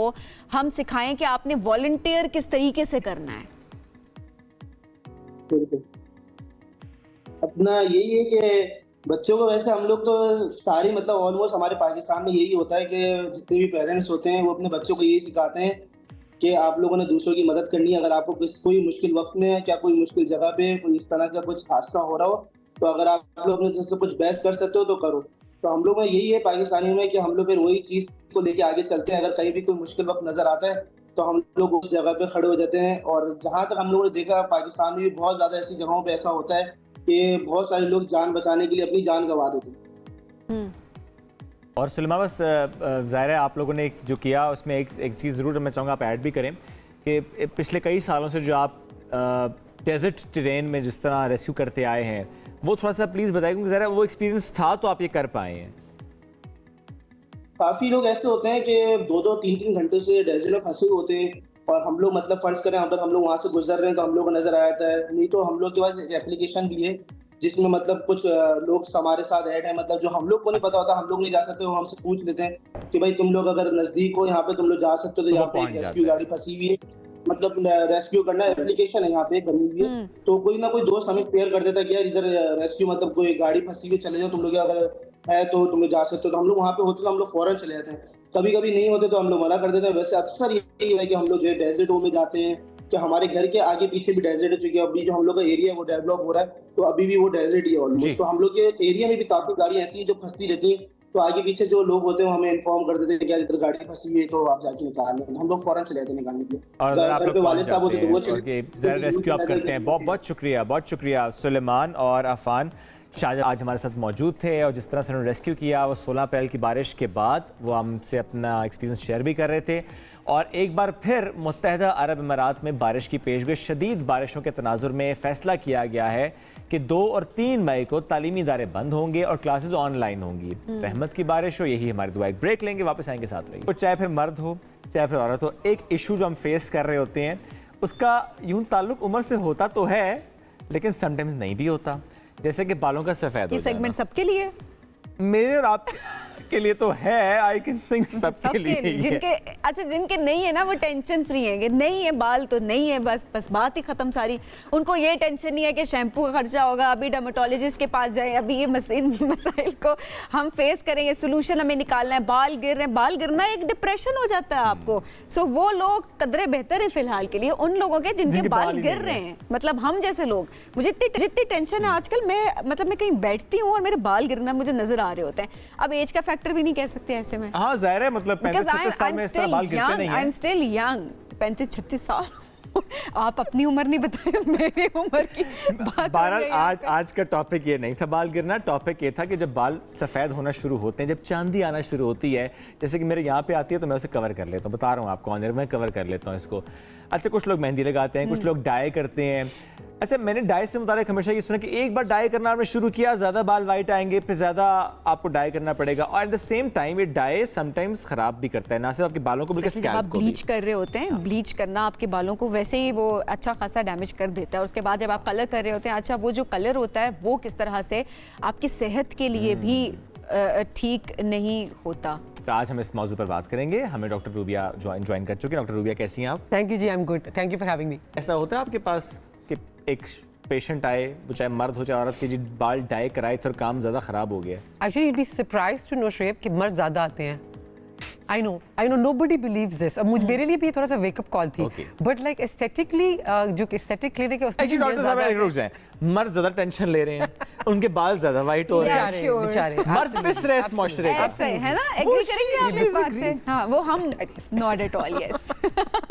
हम सिखाएं कि आपने वॉलंटियर किस तरीके से करना है? अपना यही है कि बच्चों को, वैसे हम लोग तो सारी मतलब ऑलमोस्ट हमारे पाकिस्तान में यही होता है कि जितने भी पेरेंट्स होते हैं वो अपने बच्चों को यही सिखाते हैं कि आप लोगों ने दूसरों की मदद करनी है। अगर आपको कोई मुश्किल वक्त में है, क्या कोई मुश्किल जगह पे कोई इस तरह का कुछ हादसा हो रहा हो, तो अगर आप लोग अपने तरफ से कुछ बेस्ट कर सकते हो तो करो। तो हम लोग में यही है पाकिस्तानियों में कि हम लोग फिर वही चीज़ को लेके आगे चलते हैं। अगर कहीं भी कोई मुश्किल वक्त नजर आता है तो हम लोग उस जगह पे खड़े हो जाते हैं। और जहाँ तक हम लोगों ने देखा, पाकिस्तान में भी बहुत ज़्यादा ऐसी जगहों पे ऐसा होता है कि बहुत सारे लोग जान बचाने के लिए अपनी जान गंवा देते हैं। और सुलेमा, बस ज़ाहिर है आप लोगों ने जो किया उसमें एक चीज़ ज़रूर मैं चाहूँगा आप ऐड भी करें कि पिछले कई सालों से जो आप डेजर्ट टेरेन में जिस तरह रेस्क्यू करते आए हैं, वो थोड़ा सा प्लीज़ बताइए, क्योंकि ज़रा वो एक्सपीरियंस था तो आप ये कर पाए हैं। काफ़ी लोग ऐसे होते हैं कि 2-2, 3-3 घंटे से डेजर्ट में फंसे होते हैं, और हम लोग मतलब फर्ज करें अगर हम लोग वहाँ से गुजर रहे हैं तो हम लोग को नजर आता है। नहीं तो हम लोग के पास एक एप्लीकेशन भी है जिसमें मतलब कुछ लोग हमारे साथ ऐड है, मतलब जो हम लोग को नहीं पता होता, हम लोग नहीं जा सकते, वो हमसे पूछ लेते हैं कि भाई तुम लोग अगर नजदीक हो यहाँ पे तुम लोग जा सकते हो, तो यहाँ पे एक रेस्क्यू गाड़ी फंसी हुई है, मतलब रेस्क्यू करना एप्लीकेशन है यहाँ पे बनी हुई है। तो कोई ना कोई दोस्त हमें शेयर कर देता है कि यार इधर रेस्क्यू मतलब कोई गाड़ी फंसी हुई, चले जाओ तुम लोग, अगर है तो तुम लोग जा सकते हो। तो हम लोग वहाँ पे होते तो हम लोग फौरन चले जाते हैं। कभी कभी नहीं होते तो हम लोग मना कर देते हैं। वैसे अक्सर यही है कि हम लोग जो है डेजर्टों में जाते हैं, कि हमारे घर के आगे पीछे भी डेजर्ट है, चूंकि अभी जो हम लोग का एरिया है वो डेवलप हो रहा है, तो अभी भी वो डेजर्ट ही है ऑलमोस्ट। तो हम लोग के एरिया में भी काफी गाड़ी ऐसी है जो फंसती रहती है, तो आगे पीछे जो लोग होते हैं वो हमें इन्फॉर्म कर देते हैं कि यार इधर गाड़ी फंसी हुई है तो आप जाके निकाल लें। हम लोग फौरन चले जाते हैं निकालने के लिए। और घर पे वाले साहब होते तो वो रेस्क्यू आप करते हैं। बहुत शुक्रिया सुलेमान और अफान। शाहजहां आज हमारे साथ मौजूद थे और जिस तरह से उन्होंने रेस्क्यू किया, वो 16 अप्रैल की बारिश के बाद वो हमसे अपना एक्सपीरियंस शेयर भी कर रहे थे। और एक बार फिर मुत्तहदा अरब अमारात में बारिश की पेशगोई, शदीद बारिशों के तनाजुर में फैसला किया गया है कि 2 और 3 मई को तालीमी इदारे बंद होंगे और क्लासेस ऑनलाइन होंगी। रहमत की बारिश हो, यही हमारी दुआ। एक ब्रेक लेंगे, वापस आएंगे, साथ रहिए। तो चाहे फिर मर्द हो चाहे फिर औरत हो, एक इशू जो हम फेस कर रहे होते हैं उसका यूं ताल्लुक उम्र से होता तो है, लेकिन समटाइम्स नहीं भी होता। जैसे कि बालों का सफेद ये सेगमेंट सबके लिए, मेरे और आप के लिए तो है, आई कैन थिंक सबके लिए जिनके अच्छा जिनके नहीं है ना वो टेंशन फ्री है, नहीं है बाल तो नहीं है, बस बात ही खत्म सारी। उनको ये टेंशन नहीं है कि शैम्पू का खर्चा होगा, अभी डर्मेटोलॉजिस्ट के पास जाए, अभी ये मसाइल को हम फेस करेंगे, सोल्यूशन हमें निकालना है। बाल गिर रहे हैं, बाल गिरना एक डिप्रेशन हो जाता है आपको। सो वो लोग कदरे बेहतर है फिलहाल के लिए उन लोगों के जिनके बाल गिर रहे हैं, मतलब हम जैसे लोग। मुझे जितनी टेंशन है आजकल, मैं कहीं बैठती हूँ और मेरे बाल गिरना मुझे नजर आ रहे होते हैं। अब एज का फैक्टर भी नहीं कह सकते ऐसे में। हाँ जाहिर है, मतलब 35-36 साल में इस तरह बाल गिरते नहीं हैं। आई एम स्टिल यंग, 35-36 साल। आप अपनी उम्र नहीं बताए, मेरी उम्र की बात। बहरहाल आज का टॉपिक ये नहीं था बाल गिरना, टॉपिक ये था कि जब बाल सफ़ेद होना शुरू होते हैं, जब चांदी आना शुरू होती है, जैसे कि मेरे यहाँ पे आती है तो मैं उसे कवर कर लेता हूँ, बता रहा हूँ आपको ऑनर में कवर कर लेता हूँ इसको। अच्छा, कुछ लोग मेहंदी लगाते हैं, कुछ लोग डाई करते हैं। अच्छा, मैंने डाई से मुताल्लिक हमेशा ये सुना कि एक बार डाई करना आपने शुरू किया, ज़्यादा बाल वाइट आएंगे, फिर ज़्यादा आपको डाई करना पड़ेगा। और एट द सेम टाइम ये डाई समटाइम्स ख़राब भी करता है, ना सिर्फ आपके बालों को बल्कि जब आप ब्लीच कर रहे होते हैं, ब्लीच करना आपके बालों को वैसे ही वो अच्छा खासा डैमेज कर देता है। उसके बाद जब आप कलर कर रहे होते हैं, अच्छा वो जो कलर होता है वो किस तरह से आपकी सेहत के लिए भी ठीक नहीं होता। तो आज हम इस मौजू पर बात करेंगे। हमें डॉक्टर रूबिया ज्वाइन कर चुके हैं। डॉक्टर रूबिया, कैसी हैं आप? Thank you ji, I am good, thank you for having me. ऐसा होता है आपके पास कि एक पेशेंट आए, वो चाहे मर्द हो चाहे औरत, के जी बाल डाई कराए थे और काम ज़्यादा ख़राब हो गया? Actually you'd be surprised to know श्रेब कि मर्द ज़्यादा आते हैं। I know nobody believes this. अब मेरे लिए भी थोड़ा सा वेकअप कॉल थी, बट लाइक एस्थेटिकली जो एस्थेटिक क्लिनिक है उसमें डॉक्टर साहब रुक जाएं, मर्द ज्यादा टेंशन ले रहे हैं, उनके बाल ज्यादा वाइट हो रहे हैं, बेचारे मर्द पिस रहे हैं मॉइस्चर ऐसे है ना, एग्री करेंगे आप इस बात से? हां, वो हम नॉट एट ऑल, यस।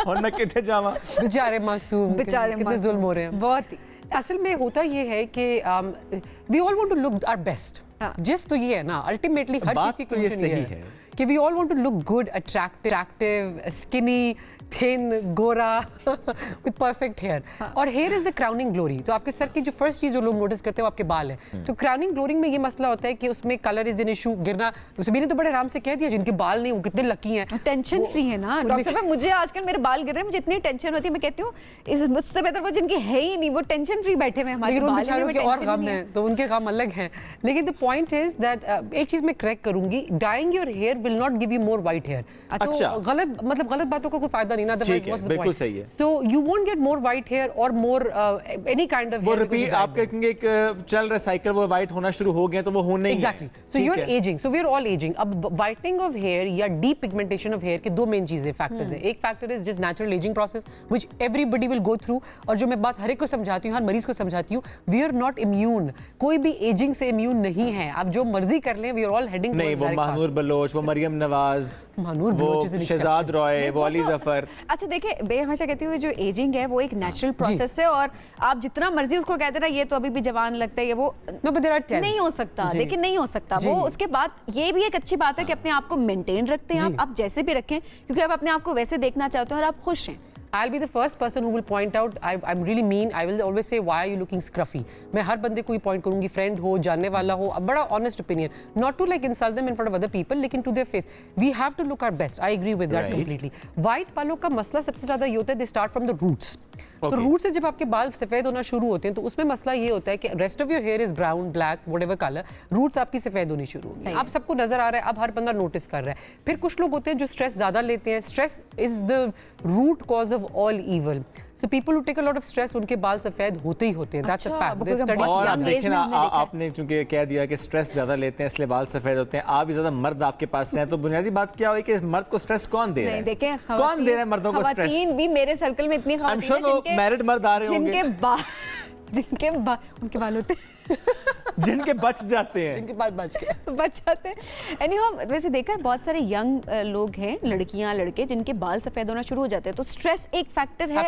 और मैं किथे जावा, बेचारे मासूम, कितने जुल्म हो रहे हैं। बहुत ही असल में होता ये है कि we all want to look our best. जिस तो ये है ना, अल्टीमेटली हर चीज की तो ये सही है कि we all want to look good, attractive, skinny, thin, गोरा विद परफेक्ट हेयर। और hair is the crowning glory. तो आपके सर की जो फर्स्ट चीज जो लोग नोटिस करते हैं वो आपके बाल है। तो क्राउनिंग ग्लोरिंग में ये मसला होता है कि उसमें कलर इज एन इशू, गिरना। मैंने तो बड़े आराम से कह दिया, जिनके बाल नहीं वो कितने लकी हैं, टेंशन फ्री है ना। डॉक्टर साहब, मुझे आजकल मेरे बाल गिर रहे हैं, मुझे इतनी टेंशन होती है, मैं कहती हूँ मुझसे बेहतर वो जिनकी है ही नहीं, वो टेंशन फ्री बैठे हुए हमारे बाल में, और गम है तो उनके गम अलग हैं। लेकिन द पॉइंट इज दैट एक चीज मैं करेक्ट करूंगी, dyeing your hair will not give you more white hair. अच्छा, गलत बातों का कोई फायदा नहीं ना, ठीक है, बिल्कुल सही है। So you won't get more white hair or more any kind of वो hair. रिपीट आप कहेंगे एक चल रहा साइकिल, वो वाइट होना शुरू हो गया तो वो होने ही exactly. So you're aging. So we're all aging. अब whitening of hair या depigmentation of hair के दो मेन चीजें फैक्टर्स हैं। एक factor is just natural ageing process which everybody will go through, और जो मैं बात हर एक को समझाती हूँ, हर मरीज को समझाती हूँ, वी आर नॉट इम्यून। कोई भी एजिंग से इम्यून नहीं है। आप जो मर्जी कर लें, वी आर ऑल हेडिंग नहीं। वो महानूर बलोच, वो मरियम नवाज, वो शहजाद रॉय, वो अली जफर। अच्छा देखिए, मैं हमेशा कहती हूँ जो एजिंग है वो एक नेचुरल प्रोसेस है, और आप जितना मर्जी उसको कहते रहे ये तो अभी भी जवान लगता है, ये वो नहीं हो सकता। लेकिन नहीं हो सकता वो। उसके बाद ये भी एक अच्छी बात है कि अपने आप को मेंटेन रखते हैं आप जैसे भी रखें, क्योंकि आप अपने आप को वैसे देखना चाहते हो और आप खुश हैं। I'll be the first person who will point out, I'm really mean, I will always say, why are you looking scruffy? मैं हर बंदे को ही point करूंगी, friend हो, जानने वाला हो, अब बड़ा honest opinion, not to like insult them in front of other people, लेकिन to their face. We have to look our best. I agree with that completely. White बालों का मसला सबसे ज़्यादा ये होता है, they start from the roots. तो रूट से जब आपके बाल सफेद होना शुरू होते हैं तो उसमें मसला ये होता है कि rest of your hair is brown, black, whatever colour, roots आपकी सफेद होनी शुरू होगी। आप सबको नजर आ रहा है, अब हर बंदा नोटिस कर रहा है। फिर कुछ लोग होते हैं जो स्ट्रेस ज्यादा लेते हैं। Stress is the root cause of all evil. So people who take a lot of stress, उनके बाल सफेद होते ही होते हैं। That's a fact. और आप देखिए ना, आपने चूंकि कह दिया कि स्ट्रेस ज्यादा लेते हैं इसलिए बाल सफेद होते हैं, आप भी ज्यादा मर्द आपके पास हैं, तो बुनियादी बात क्या हुई कि मर्द को स्ट्रेस कौन दे रहा है? देखें, कौन दे रहा है मर्दों को स्ट्रेस? खवातीन भी मेरे सर्कल में इतनी खवातीन हैं जिनके मैरिड मर्द आ रहे होंगे, उनके बाल होते जिनके बच जाते हैं, जिनके बाल बच जाते हैं। एनीहाउ वैसे देखा है बहुत सारे यंग लोग हैं, लड़कियां लड़के, जिनके बाल सफेद होना शुरू हो जाते हैं, तो स्ट्रेस एक फैक्टर है।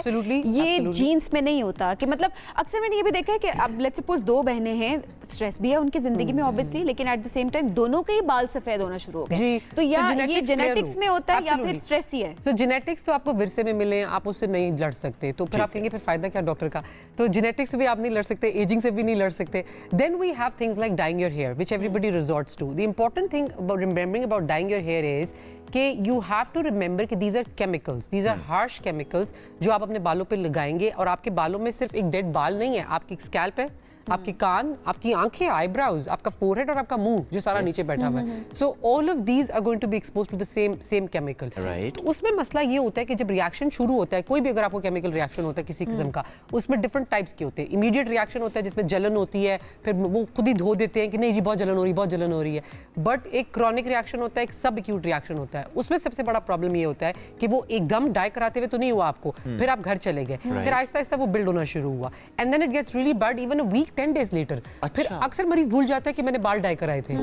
ये जीन्स में नहीं होता कि मतलब अक्सर मैंने ये भी देखा है कि अब लेट्स सपोज दो बहनें हैं, स्ट्रेस भी है उनकी जिंदगी में ऑब्वियसली, लेकिन एट द सेम टाइम दोनों के ही बाल सफेद होना शुरू हो गए। तो या ये जेनेटिक्स में होता है या फिर स्ट्रेस ही है? सो जेनेटिक्स तो आपको विरसे में मिले, आप उससे नहीं लड़ सकते, तो फिर आप कहेंगे फिर फायदा क्या डॉक्टर का? तो जेनेटिक्स से भी आप नहीं लड़ सकते, एजिंग से भी नहीं लड़ सकते। Then we have things like dyeing your hair, which everybody resorts to. The important thing about remembering about dyeing your hair is कि you have to remember कि these are chemicals, these are harsh chemicals जो आप अपने बालों पे लगाएंगे, और आपके बालों में सिर्फ एक डेड बाल नहीं है, आपकी स्कैल्प है, आपकी कान, आपकी आंखें, आईब्राउज, आपका फोरहेड और आपका मुंह जो सारा नीचे बैठा हुआ है। So all of these are going to be exposed to the same chemical. तो उसमें मसला ये होता है कि जब रिएक्शन शुरू होता है, कोई भी अगर आपको केमिकल रिएक्शन होता है किसी किस्म का, उसमें डिफरेंट टाइप्स के होते हैं। इमीडिएट रिएक्शन होता है जिसमें जलन होती है, फिर वो खुद ही धो देते हैं कि नहीं जी बहुत जलन हो रही, बहुत जलन हो रही है। बट एक क्रॉनिक रिएक्शन होता है, एक सब एक्यूट रिएक्शन होता है। उसमें सबसे बड़ा प्रॉब्लम ये होता है कि वो एकदम डाई कराते हुए तो नहीं हुआ आपको, फिर आप घर चले गए, फिर आहिस्ता आहिस्ता वो बिल्ड होना शुरू हुआ, and then it gets really bad even a week 10 days later. फिर अक्सर मरीज भूल जाता है कि मैंने बाल डाई कराए थे,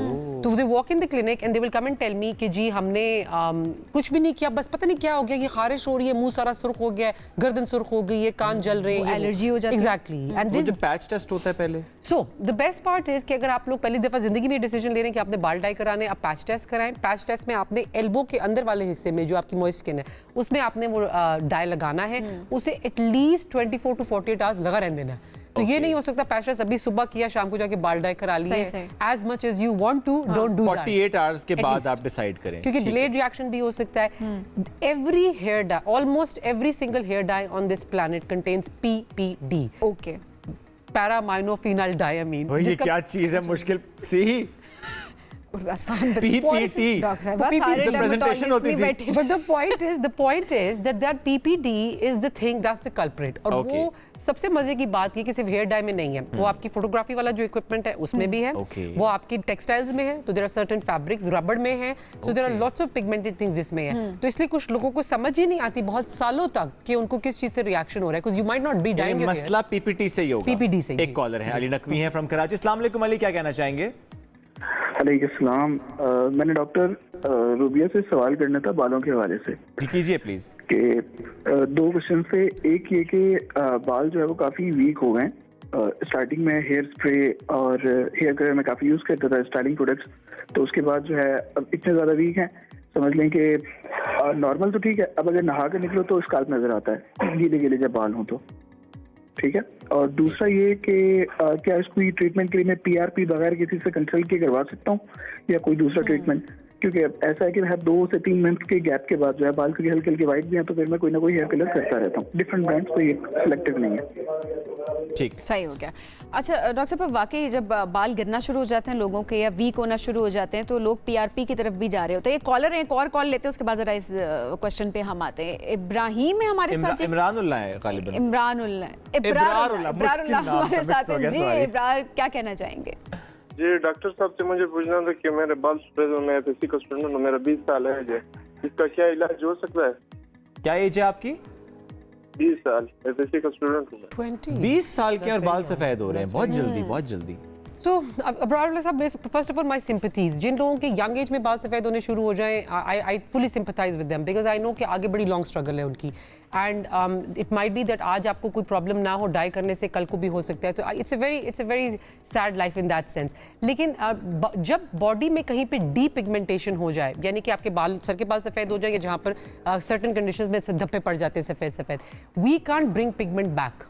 तो they walk in the clinic and they will come and tell me कि जी हमने कुछ भी नहीं किया, बस पता नहीं क्या हो गया, ये खारिश हो रही है, मुंह सारा सुर्ख हो गया है, गर्दन सुर्ख हो गई है, कान जल रहे हैं, एलर्जी हो जाती है। एग्जैक्टली। एंड वो जो पैच टेस्ट होता है पहले, so the best part is कि अगर आप लोग पहली दफा जिंदगी में डिसीजन ले रहे हैं कि आपने बाल डाई कराने, आप पैच टेस्ट कराएं। पैच टेस्ट में आपने एल्बो के अंदर वाले हिस्से में जो आपकी मॉइस्ट स्किन है उसमें आपने वो डाई लगाना है, उसे एटलीस्ट 24 to 48 आवर्स लगा रहने देना है। तो ये नहीं हो सकता पैच टेस्ट अभी सुबह किया, शाम को जाके बाल डाई करा लिए। As much as you want to, don't do that. 48 hours के बाद आप डिसाइड करें, क्योंकि डिलेड रिएक्शन भी हो सकता है। Every hair dye, almost every single hair dye on this planet contains PPD। Okay, para aminophenyl diamine. ये क्या चीज है मुश्किल सी? PPT, presentation होती थी। But the point is that PPD is the thing, that's the culprit। और वो सबसे मजे की बात ये कि सिर्फ हेयर डाई में नहीं है, वो आपकी फोटोग्राफी वाला जो इक्विपमेंट है उसमें भी है, वो आपकी टेक्सटाइल्स में है, तो देयर आर सर्टेन फैब्रिक्स, रबड़ में है, so there are lots of pigmented things जिसमें है। तो इसलिए कुछ लोगों को समझ ही नहीं आती बहुत सालों तक कि उनको किस चीज से रिएक्शन हो रहा है, because you might not be dyeing your hair। मसला PPT से ही होगा। PPD से। एक कॉलर है, अली नकवी हैं फ्रॉम कराची। अस्सलाम वालेकुम अली, क्या कहना चाहेंगे? अलैकुम। मैंने डॉक्टर रूबिया से सवाल करना था बालों के हवाले से। जी कीजिए प्लीज। कि दो क्वेश्चन से, एक ये कि बाल जो है वो काफ़ी वीक हो गए। स्टार्टिंग में हेयर स्प्रे और हेयर कलर में काफ़ी यूज़ करता था, स्टाइलिंग प्रोडक्ट्स, तो उसके बाद जो है अब इतने ज़्यादा वीक हैं, समझ लें कि नॉर्मल तो ठीक है, अब अगर नहा कर निकलो तो स्काल्प नज़र आता है, गीले गीले जब बाल हों तो ठीक है। और दूसरा ये कि क्या इसको ट्रीटमेंट के लिए मैं PRP बगैर किसी से कंसल्ट के करवा सकता हूँ या कोई दूसरा ट्रीटमेंट? क्योंकि ऐसा है कि हर 2 से 3 मंथ के गैप के बाद जो है बाल क्योंकि हल्के हल्के वाइट भी हैं तो फिर मैं कोई ना कोई हेयर कलर करता रहता हूँ। डिफरेंट ब्रांड्स कोई सिलेक्टिव नहीं है। ठीक, सही हो गया। अच्छा डॉक्टर साहब, वाकई जब बाल गिरना शुरू हो जाते हैं लोगों के या वीक होना शुरू हो जाते हैं तो लोग पीआरपी की तरफ भी जा रहे होते हैं। कॉलर है, एक और कॉल लेते हैं, उसके बाद जरा इस क्वेश्चन पे हम आते हैं। इब्राहिम है हमारे साथ। इमरानुल्लाह है गालिबन। इब्रारुल्लाह हमारे साथ हैं जी। इब्रार, क्या कहना चाहेंगे? जी डॉक्टर साहब से मुझे पूछना था कि मेरे बाल सफेद हो, मैं एफएससी का स्टूडेंट हूँ, मेरा 20 साल है जी, इसका क्या इलाज हो सकता है? क्या एज है आपकी? 20 साल, एफएससी का स्टूडेंट हूँ मैं। 20 साल के और बाल सफेद हो रहे हैं, बहुत जल्दी, बहुत जल्दी। तो अब्रार साहब, first of all my sympathies, जिन लोगों के यंग एज में बाल सफ़ेद होने शुरू हो जाएं, I fully sympathise with them because I know कि आगे बड़ी लॉन्ग स्ट्रगल है उनकी। And it might be that आज आपको कोई प्रॉब्लम ना हो डाई करने से, कल को भी हो सकता है। तो it's a very sad life in that sense. लेकिन जब बॉडी में कहीं पे डी पिगमेंटेशन हो जाए, यानी कि आपके बाल, सर के बाल सफ़ेद हो जाएंगे जहाँ पर सर्टन कंडीशंस में धब्बे पड़ जाते हैं सफ़ेद, we can't bring pigment back.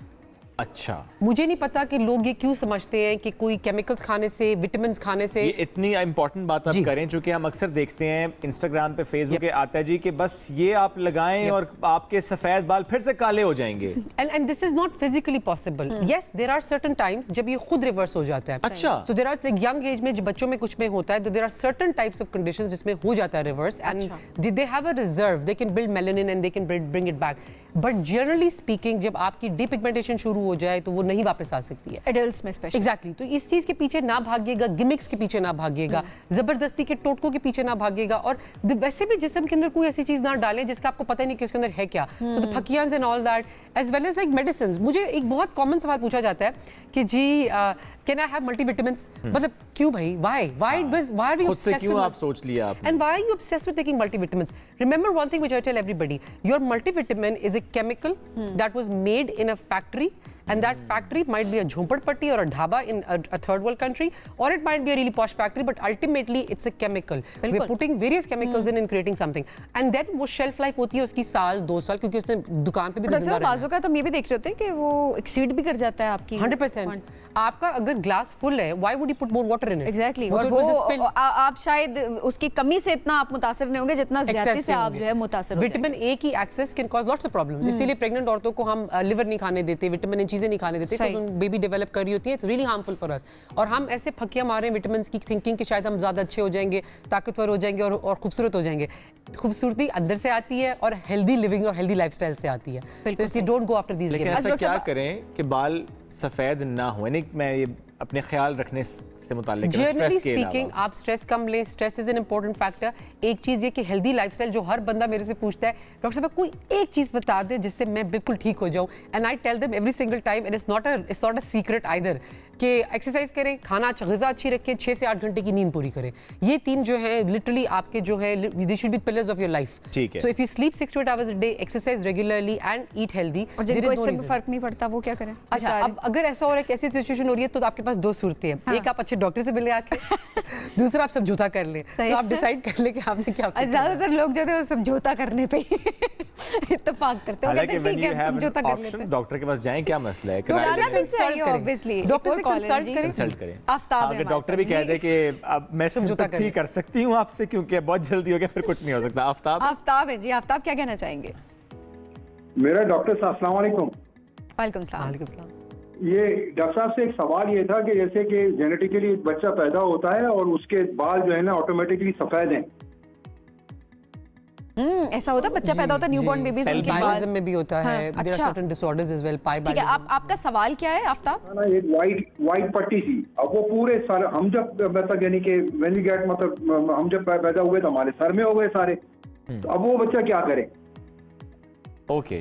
अच्छा, मुझे नहीं पता कि लोग ये क्यों समझते हैं कि कोई केमिकल्स खाने से, विटामिन्स खाने से। ये इतनी इंपॉर्टेंट बात आप करें, चूंकि हम अक्सर देखते हैं इंस्टाग्राम पे, फेसबुक पे आता है जी कि बस ये आप लगाएं और आपके सफेद बाल फिर से काले हो जाएंगे। And this is not physically possible. Yes, there are certain times जब ये खुद रिवर्स हो जाता है। अच्छा, so there are young age में बच्चों में कुछ में होता है, तो there are certain types of conditions जिसमें हो जाता है reverse, and they have a reserve, they can build melanin and they can bring it back. But generally speaking जब आपकी डीपिगमेंटेशन शुरू हो जाए तो वो नहीं वापस आ सकती है, एडल्ट्स में स्पेशली। एग्जैक्टली। तो इस चीज के पीछे ना भागिएगा, गिमिक्स के पीछे ना भागिएगा, जबरदस्ती के टोटकों के पीछे ना भागिएगा, और वैसे भी जिस्म के अंदर कोई ऐसी चीज ना डालें जिसका आपको पता ही नहीं कि उसके अंदर है क्या। तो द फकियान्स and all that as well as like medicine. मुझे एक बहुत कॉमन सवाल पूछा जाता है कि जी कैन आई हैव मल्टीविटामिन्स? मतलब क्यों भाई, व्हाई आर वी खुद से क्यों आप सोच लिया आपने? And why are you obsessed with taking multivitamins? Remember one thing which I tell everybody, your multivitamin is a chemical that was made in a factory, and that factory might be a jhompadpatti or a dhaba in a third world country, or it might be a really posh factory, but ultimately it's a chemical. We're putting various chemicals in and creating something, and then वो shelf life होती है उसकी साल 2 साल, क्योंकि उसने दुकान पे भी जिंदा रहना है। बाजू का तो हम ये भी देख रहे होते हैं कि वो एक्सीड भी कर जाता है आपकी 100%। आपका अगर ग्लास फुल है, why would you put more water in it? Exactly. और वो आप शायद उसकी कमी से इतना आप मुतासिर नहीं होंगे जितना ज्यादा से आप जो है मुतासिर हो जाएंगे। विटामिन ए की excess can cause lots of problems. इसीलिए प्रेग्नेंट औरतों को हम लिवर नहीं खाने देते, विटामिन ए चीजें नहीं खाने देते, क्योंकि बेबी डेवलप कर रही होती है। It's really harmful for us. और हम ऐसे फकियां मारे विटामिन की थिंकिंग कि शायद हम ज्यादा अच्छे हो जाएंगे, ताकतवर हो जाएंगे और खूबसूरत हो जाएंगे। खूबसूरती अंदर से आती है और हेल्दी लिविंग और हेल्दी लाइफस्टाइल से आती है। तो इसलिए डोंट गो आफ्टर दीस। लेकिन ऐसा क्या करें कि बाल सफेद ना हो? यानी मैं ये अपने ख्याल रखने से मुताल्लिक जनरली स्पीकिंग आप स्ट्रेस कम लें। Stress is an important factor. एक चीज ये कि हेल्दी लाइफस्टाइल, जो हर बंदा मेरे से पूछता है डॉक्टर साहब कोई एक चीज बता दे जिससे मैं बिल्कुल ठीक हो जाऊं, and I tell them every single time, and it's not a secret either, कि एक्सरसाइज करें, खाना ग़िज़ा अच्छी रखें, 6 से 8 घंटे की नींद पूरी करें। ये 3 जो है लिटरली आपके जो है they should be pillars of your life. ठीक है। So if you sleep 6 to 8 hours a day, exercise regularly and eat healthy. और जिनको इससे भी फर्क नहीं पड़ता वो क्या करें? अच्छा, अब अगर ऐसा हो रहा है, कैसी सिचुएशन हो रही है, तो आपके पास 2 सूरतें हैं। एक आप अच्छे डॉक्टर से मिले आके, दूसरा आप समझौता कर ले। तो आप डिसाइड कर ले कि आपने क्या। ज्यादातर लोग जो है समझौता करने पे इत्तेफाक करते हैं, वो कहते हैं ठीक है समझौता कर लेते हैं। डॉक्टर के पास जाएं, क्या मसला है? ऑब्वियसली डॉक्टर से कंसल्ट करें। आफ्ताब, अगर डॉक्टर भी कह दे कि अब मैं सिम्पैथी कर सकती हूं आपसे क्योंकि बहुत जल्दी हो गया, फिर कुछ नहीं हो सकता। आफ्ताब है जी। आफ्ताब क्या कहना चाहेंगे? मेरा डॉक्टर साहब अस्सलाम वालेकुम। वालेकुम सलाम। ये डॉक्टर साहब से एक सवाल ये था कि जैसे कि जेनेटिकली एक बच्चा पैदा होता है और उसके बाल जो है ना ऑटोमेटिकली सफेद हैं। ऐसा होता है, बच्चा पैदा होता है, न्यूबॉर्न बेबीज उनके बाल में भी होता है। There are certain disorders as well. ठीक है, आपका सवाल क्या है आफ्ताब? ना एक वाइट पट्टी थी, अब वो पूरे सर, हम जब मतलब यानी कि व्हेन वी गेट मतलब हम जब पैदा हुए तो हमारे सर में हो गए सारे, तो अब वो बच्चा क्या करे? ओके,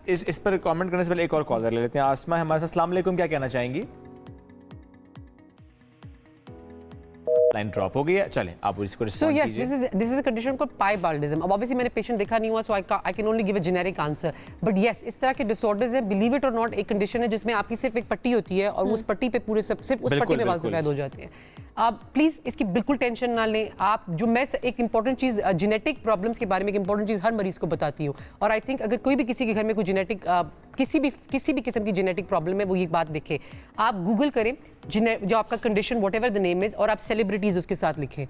इस पर कमेंट करने से पहले एक और कॉलर ले लेते हैं। आसमा हमारे साथ। अस्सलाम वालेकुम, क्या कहना चाहेंगी? लाइन ड्रॉप हो गई है, चलें आप इसको रिस्पॉन्ड कीजिए। So yes, this is a condition called piebaldism. अब obviously मैंने पेशेंट देखा नहीं हुआ, so I can only give a generic answer. But yes, इस तरह के डिसऑर्डर्स है, बिलीव इट और नॉट, एक कंडीशन है जिसमें आपकी सिर्फ एक पट्टी होती है और उस पट्टी पे पूरे सिर्फ उस पट्टी में बाल सफेद हो जाते हैं। आप प्लीज इसकी बिल्कुल टेंशन ना लें। आप जो मैं एक इंपॉर्टेंट चीज जेनेटिक प्रॉब्लम्स के बारे में एक इंपॉर्टेंट चीज हर मरीज को बताती हूँ, और आई थिंक अगर कोई भी किसी के घर में कोई जेनेटिक किसी भी किस्म की जेनेटिक प्रॉब्लम है, वो ये बात देखे। आप गूगल करें जो आपका condition what ever the name is, और आप सेलिब्रिटीज उसके साथ लिखें।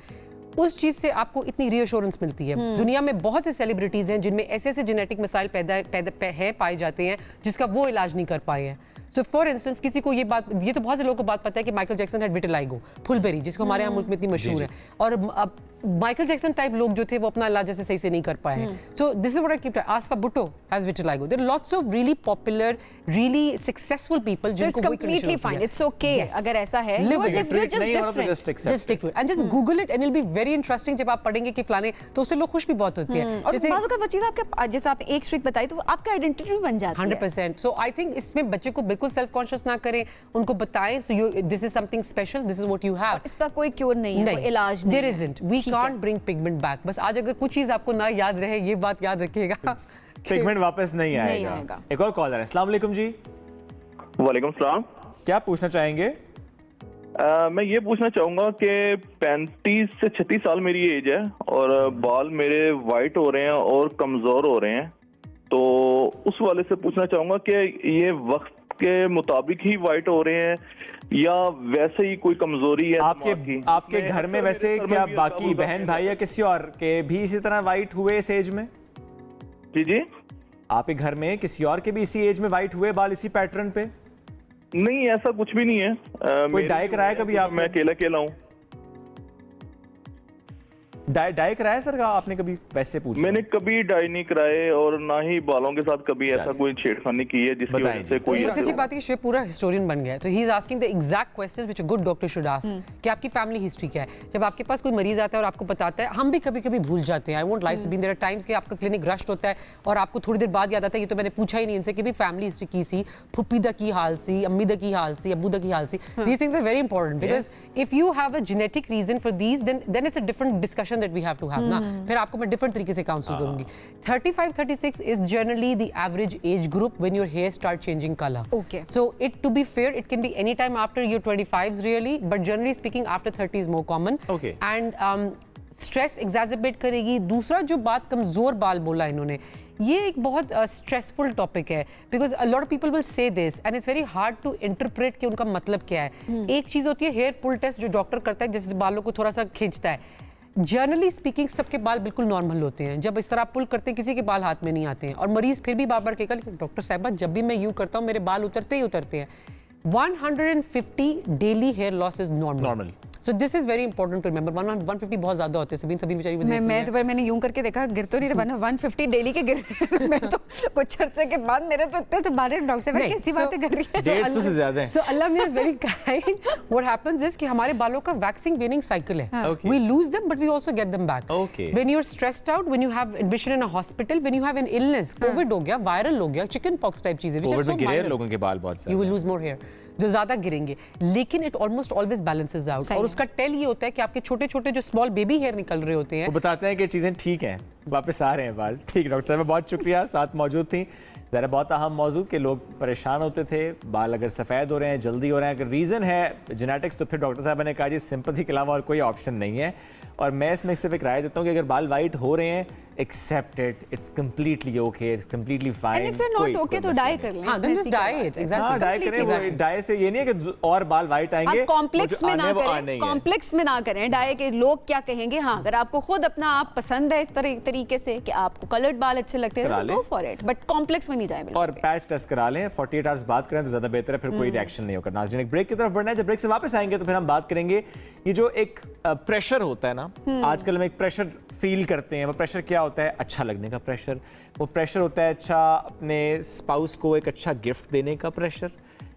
उस चीज से आपको इतनी रीअश्योरेंस मिलती है। दुनिया में बहुत से सेलिब्रिटीज हैं जिनमें ऐसे ऐसे जेनेटिक मसाइल पाए जाते हैं जिसका वो इलाज नहीं कर पाए हैं। सो फॉर इंस्टेंस किसी को ये तो बहुत से लोगों को बात पता है कि माइकल जैक्सन हैड विटिलाइगो, फुलबेरी, जिसको हमारे यहाँ मुल्क में इतनी मशहूर है, और अब माइकल जैक्सन टाइप लोग जो थे वो अपना इलाज जैसे सही से नहीं कर पाए हैं। तो this is what I keep Asifa Bhutto has vitiligo. There are lots of really popular, really successful people जिनको वो कंप्लीटली फाइन, इट्स ओके अगर ऐसा है, Live you are with it. Just different, just stick to it and just Google it and it will be very interesting. जब आप पढ़ेंगे कि फलाने, तो उससे लोग खुश भी बहुत होते हैं। और बाजू का वो चीज आपके, जैसे आप एक स्ट्रिक बताई, तो वो आपका आइडेंटिटी बन जाती है 100%। सो आई थिंक इसमें बच्चे को बिल्कुल सेल्फ कॉन्शियस ना करें, उनको बताएं so you this is something special, this is what you have. इसका कोई क्योर नहीं है, कोई इलाज नहीं है। There isn't, we can't bring pigment back. बस आज अगर कुछ चीज आपको ना याद रहे, ये बात याद रखिएगा, पिगमेंट वापस नहीं आएगा। एक और कॉलर है। अस्सलाम वालेकुम जी। वालेकुम सलाम। क्या पूछना चाहेंगे? मैं ये पूछना चाहूंगा कि 35 से 36 साल मेरी एज है और बाल मेरे वाइट हो रहे हैं और कमजोर हो रहे हैं, तो उस वाले से पूछना चाहूंगा कि ये वक्त के मुताबिक ही वाइट हो रहे हैं या वैसे ही कोई कमजोरी है आपके घर में? वैसे क्या बाकी बहन भाई या किसी और के भी इसी तरह वाइट हुए इस एज में? जी आपके घर में किसी और के भी इसी एज में वाइट हुए बाल, इसी पैटर्न पे? नहीं, ऐसा कुछ भी नहीं है। कोई डाई कराया कभी आप? मैं अकेला हूँ। डाई कराया सर आपने कभी? वैसे पूछा, मैंने कभी डाई नहीं कराए और ना ही बालों के साथ कभी ऐसा कोई छेड़खानी की है जिसकी वजह से कोई किसी बात की पूरा हिस्टोरियन बन गया है। तो he is asking the exact questions which a good doctor should ask कि आपकी फैमिली हिस्ट्री क्या है। जब आपके पास कोई मरीज आता है और आपको बताता है, हम भी कभी कभी भूल जाते हैं, I won't lie to be, there are times कि आपका क्लिनिक रश्ड होता है और आपको थोड़ी देर बाद याद आता है ये तो मैंने पूछा ही नहीं इनसे कि भी फैमिली हिस्ट्री की सी, फुप्पी दा की हाल सी, अम्मी दा की हाल सी, अब्बू दा की हाल सी। These things are very important because if you have a genetic reason for these then it's a different discussion that we have to have ना। फिर आपको मैं डिफरेंट तरीके से काउंसिल करूंगी। 35-36 is generally the average age group when your hair start changing colour. Okay, so it to be fair it can be any time after your 25s really, but generally speaking after 30 is more common. And stress exaggerate करेगी। दूसरा जो बात कमजोर बाल बोला इन्होंने, ये एक बहुत स्ट्रेसफुल टॉपिक है because a lot of people will say this and it's very hard to interpret कि उनका मतलब क्या है। एक चीज होती है हेयर पुल टेस्ट जो डॉक्टर करता है, जिससे बालों को थोड़ा सा खींचता है। जनरली स्पीकिंग सबके बाल बिल्कुल नॉर्मल होते हैं। जब इस तरह पुल करते हैं किसी के बाल हाथ में नहीं आते हैं और मरीज फिर भी बार बार कहेगा डॉक्टर साहबा जब भी मैं यूं करता हूं मेरे बाल उतरते ही उतरते हैं। 150 daily hair loss is normal. So this is very important to remember. 150 बहुत ज्यादा होते हैं सभी बेचारी। मैंने यूं करके देखा, गिर तो नहीं रहा, 150 डेली के गिर मैं तो कुछ अर्से के बाद मेरे तो इतने से बाहर डॉक्टर से कैसी बातें कर रही है। 150 से ज्यादा है। So Allah is very kind. What happens is कि हमारे बालों का waxing waning cycle है। We lose them but we also get them back. When you're stressed out, when you have admission in a hospital, when you have an illness, COVID हो गया, viral हो गया, chicken pox type चीजें, which are so minor. लोगों के बाल बहुत You will lose more hair. जो ज्यादा गिरेंगे, लेकिन it almost always balances out. और उसका टेल ये होता है कि आपके छोटे छोटे जो स्मॉल बेबी हेयर निकल रहे होते हैं, वो बताते हैं कि चीजें ठीक हैं, वापस आ रहे हैं बाल। ठीक डॉक्टर साहब, बहुत शुक्रिया, साथ मौजूद थी। ज़रा बहुत अहम मौजूद के लोग परेशान होते थे, बाल अगर सफ़ेद हो रहे हैं, जल्दी हो रहे हैं, अगर रीज़न है जेनेटिक्स, तो फिर डॉक्टर साहब ने कहा जी सिंपैथी के अलावा और कोई ऑप्शन नहीं है। और मैं इसमें सिर्फ एक राय देता हूँ कि अगर बाल वाइट हो रहे हैं, accept it, it's completely okay, it's completely fine. And if you are not okay तो डाई कर लें। हां, then just dye it. Exactly, dye करें। डाई से ये नहीं है कि और बाल वाइट आएंगे। आप कॉम्प्लेक्स में ना करें, कॉम्प्लेक्स में ना करें डाई के लोग क्या कहेंगे। हाँ, अगर आपको खुद अपना आप पसंद है इस तरीके से कि आपको कलर्ड बाल अच्छे लगते हैं, go for it, but complex में नहीं जाए। और पैच टेस्ट करा लें, 48 आवर्स बाद करें तो ज्यादा बेहतर है, फिर कोई रिएक्शन नहीं होगा। नाज़रीन, एक ब्रेक की तरफ बढ़ना है। जब ब्रेक से वापस आएंगे तो फिर हम बात करेंगे ये जो एक प्रेशर होता है ना, आजकल हम एक प्रेशर फील करते हैं। वो प्रेशर क्या होता है? अच्छा लगने का प्रेशर। वो प्रेशर होता है अच्छा अपने स्पाउस को एक अच्छा गिफ्ट देने का प्रेशर।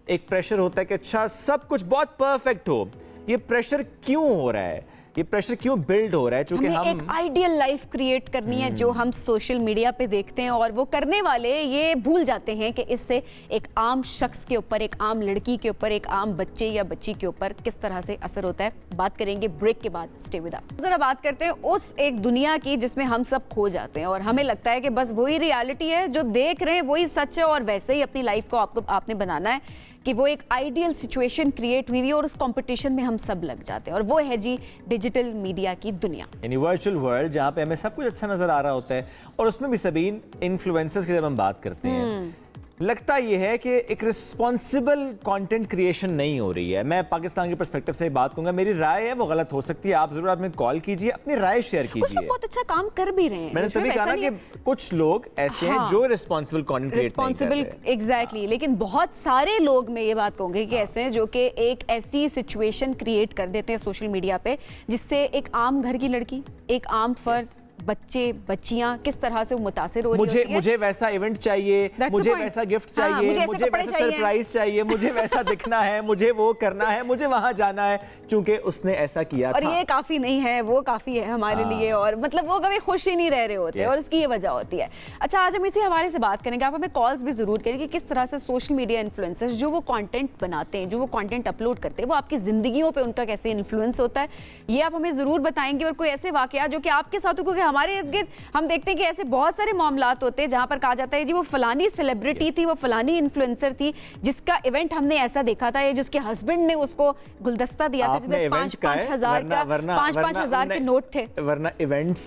एक प्रेशर होता है कि अच्छा सब कुछ बहुत परफेक्ट हो। ये प्रेशर क्यों हो रहा है? ये प्रेशर क्यों बिल्ड हो रहा है? क्योंकि हम एक आइडियल लाइफ क्रिएट करनी है जो हम सोशल मीडिया पे देखते हैं, और वो करने वाले ये भूल जाते हैं कि इससे एक आम शख्स के ऊपर, एक आम लड़की के ऊपर, एक आम बच्चे या बच्ची के ऊपर किस तरह से असर होता है। बात करेंगे ब्रेक के बाद। Stay with us. जरा बात करते हैं उस एक दुनिया की जिसमें हम सब खो जाते हैं और हमें लगता है कि बस वही रियलिटी है, जो देख रहे हैं वही सच है, और वैसे ही अपनी लाइफ को आपने बनाना है कि वो एक आइडियल सिचुएशन क्रिएट हुई है और उस कंपटीशन में हम सब लग जाते हैं। और वो है जी डिजिटल मीडिया की दुनिया, यानी वर्चुअल वर्ल्ड, जहाँ पे हमें सब कुछ अच्छा नजर आ रहा होता है। और उसमें भी सबीन इन्फ्लुएंसर्स की जब हम बात करते हैं, लगता यह है कि एक रिस्पॉन्सिबल कंटेंट क्रिएशन नहीं हो रही है। मैं पाकिस्तान के पर्सपेक्टिव से बात करूंगा, मेरी राय है वो गलत हो सकती है, आप जरूर आपने कॉल कीजिए, अपनी राय शेयर कीजिए। बहुत अच्छा काम कर भी रहे हैं। मैंने तभी कहा ना कि कुछ लोग ऐसे हैं जो रिस्पॉन्सिबल कंटेंट क्रिएट नहीं कर रहे। एग्जैक्टली, लेकिन बहुत सारे लोग, मैं ये बात कहूंगी कि ऐसे हैं जो कि एक ऐसी सिचुएशन क्रिएट कर देते हैं सोशल मीडिया पे जिससे एक आम घर की लड़की, एक आम फर्द, बच्चे बच्चियां किस तरह से मुतासिर हो रही होती है। मुझे वैसा इवेंट चाहिए, मुझे वैसा गिफ्ट चाहिए, मुझे वैसा सरप्राइज चाहिए, मुझे वैसा दिखना है, मुझे वो करना है, मुझे वहां जाना है क्योंकि उसने ऐसा किया और था। ये काफी नहीं है, वो काफी है हमारे लिए, और मतलब वो कभी खुश ही नहीं रह रहे होते और उसकी ये वजह होती है। अच्छा, आज हम इसी हवाले से बात करेंगे, आप हमें कॉल्स भी जरूर करें कि किस तरह से सोशल मीडिया इन्फ्लुएंसर्स जो वो कंटेंट बनाते हैं, जो वो कंटेंट अपलोड करते हैं, वो आपकी जिंदगियों पे उनका कैसे इन्फ्लुएंस होता है, ये आप हमें जरूर बताएंगे। और कोई ऐसे वाकया जो कि आपके साथ, क्योंकि हमारे इर्द गिर्द हम देखते हैं कि ऐसे बहुत सारे मामलात होते हैं जहां पर कहा जाता है जी वो फलानी सेलिब्रिटी थी, वो फलानी इन्फ्लुएंसर थी जिसका इवेंट हमने ऐसा देखा था, या जिसके हस्बैंड ने उसको गुलदस्ता दिया था जिसमें 5-5 हजार के नोट थे, वरना इवेंट्स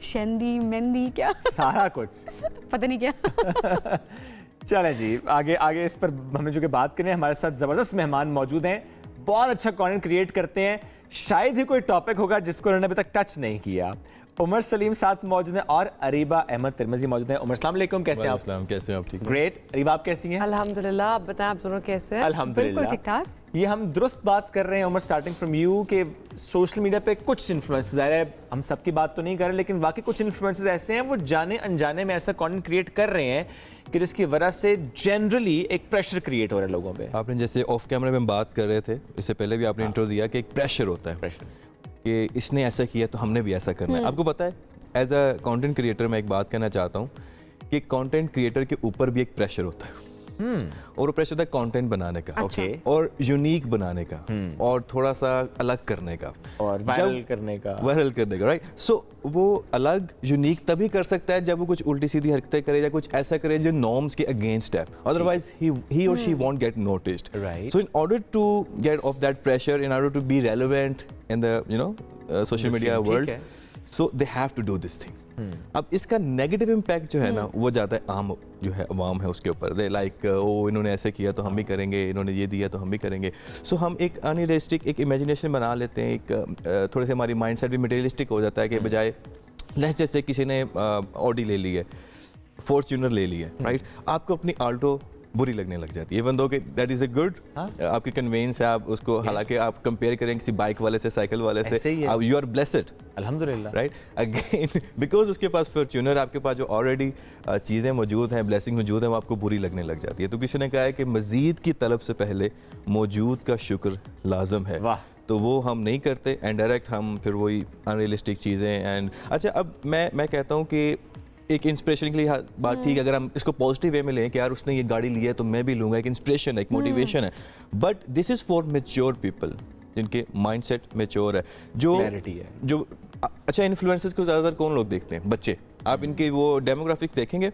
शंदी मेहंदी क्या सारा कुछ पता नहीं क्या। चले जी, आगे इस पर हम जो कि बात करें, हमारे साथ जबरदस्त मेहमान मौजूद हैं, बहुत अच्छा कंटेंट क्रिएट करते हैं, शायद ही कोई टॉपिक होगा जिसको उन्होंने अभी तक टच नहीं किया। उमर सलीम साथ मौजूद हैं और अरीबा अहमद तिरमिजी मौजूद हैं। उमर अस्सलाम वालेकुम, कैसे हैं आप? कैसे हैं आप? ठीक, ग्रेट। अरीबा आप कैसी हैं? अल्हम्दुलिल्लाह, आप बताएं आप दोनों कैसे हैं? अल्हम्दुलिल्लाह बिल्कुल ठीक ठाक। ये हम दुरुस्त बात कर रहे हैं उमर, स्टार्टिंग फ्रॉम यू, कि सोशल मीडिया पे कुछ इन्फ्लुएंसर्स, ज़ाहिर है हम सबकी बात तो नहीं कर रहे, लेकिन वाकई कुछ इन्फ्लुएंसर्स ऐसे हैं वो जाने अनजाने में ऐसा कंटेंट क्रिएट कर रहे हैं कि जिसकी वजह से जनरली एक प्रेशर क्रिएट हो रहा है लोगों पे। आपने जैसे ऑफ कैमरा में बात कर रहे थे, इससे पहले भी आपने इंट्रो दिया कि एक प्रेशर होता है, प्रेशर कि इसने ऐसा किया तो हमने भी ऐसा करना है। आपको पता है, एज अ कंटेंट क्रिएटर मैं एक बात कहना चाहता हूँ कि कंटेंट क्रिएटर के ऊपर भी एक प्रेशर होता है, और वो प्रेशर होता है कंटेंट बनाने का, और यूनिक बनाने का, और थोड़ा सा अलग करने का, और वायरल करने का, राइट। सो वो अलग यूनिक तभी कर सकता है जब वो कुछ उल्टी सीधी हरकतें करे या कुछ ऐसा करे जो नॉर्म्स के अगेंस्ट है, अदरवाइज ही और she won't get noticed, right. So in order to get off that pressure, in order to be relevant in the social media world, so they have to do this thing. अब इसका negative impact जो है ना वो जाता है आम जो है अवाम है उसके ऊपर, दे लाइक ओ इन्होंने ऐसे किया तो हम भी करेंगे, इन्होंने ये दिया तो हम भी करेंगे। सो हम एक अनरियलिस्टिक एक इमेजिनेशन बना लेते हैं, एक थोड़े से हमारी माइंडसेट भी मटेरियलिस्टिक हो जाता है कि बजाय जैसे किसी ने ऑडी ले ली है, फॉर्च्यूनर ले ली है, राइट, आपको अपनी आल्टो बुरी लगने लग जाती है, इवन दो कि दैट इज अ गुड आपकी कन्वेंस है, आप उसको हालांकि आप कंपेयर करें किसी बाइक वाले से, साइकिल वाले से, यू आर ब्लेस्ड अल्हम्दुलिल्लाह, राइट, अगेन बिकॉज उसके पास फॉर्च्यूनर, आपके पास जो ऑलरेडी चीज़ें मौजूद हैं, ब्लेसिंग मौजूद है, वो आपको बुरी लगने लग जाती है। तो किसी ने कहा है कि मजीद की तलब से पहले मौजूद का शुक्र लाजम है, तो वो हम नहीं करते, एंड डायरेक्ट हम फिर वही अनरियलिस्टिक चीज़ें। एंड अच्छा, अब मैं कहता हूँ कि एक इंस्पिरेशन के लिए बात ठीक है, अगर हम इसको पॉजिटिव वे में लें कि यार उसने ये गाड़ी ली है तो मैं भी लूँगा, एक इंस्पिरेशन है, एक मोटिवेशन है, but this is for mature people जिनके माइंडसेट मैच्योर है, जो अच्छा, इन्फ्लुएंसर्स को ज़्यादातर कौन लोग देखते हैं? बच्चे। आप इनके वो डेमोग्राफिक देखेंगे,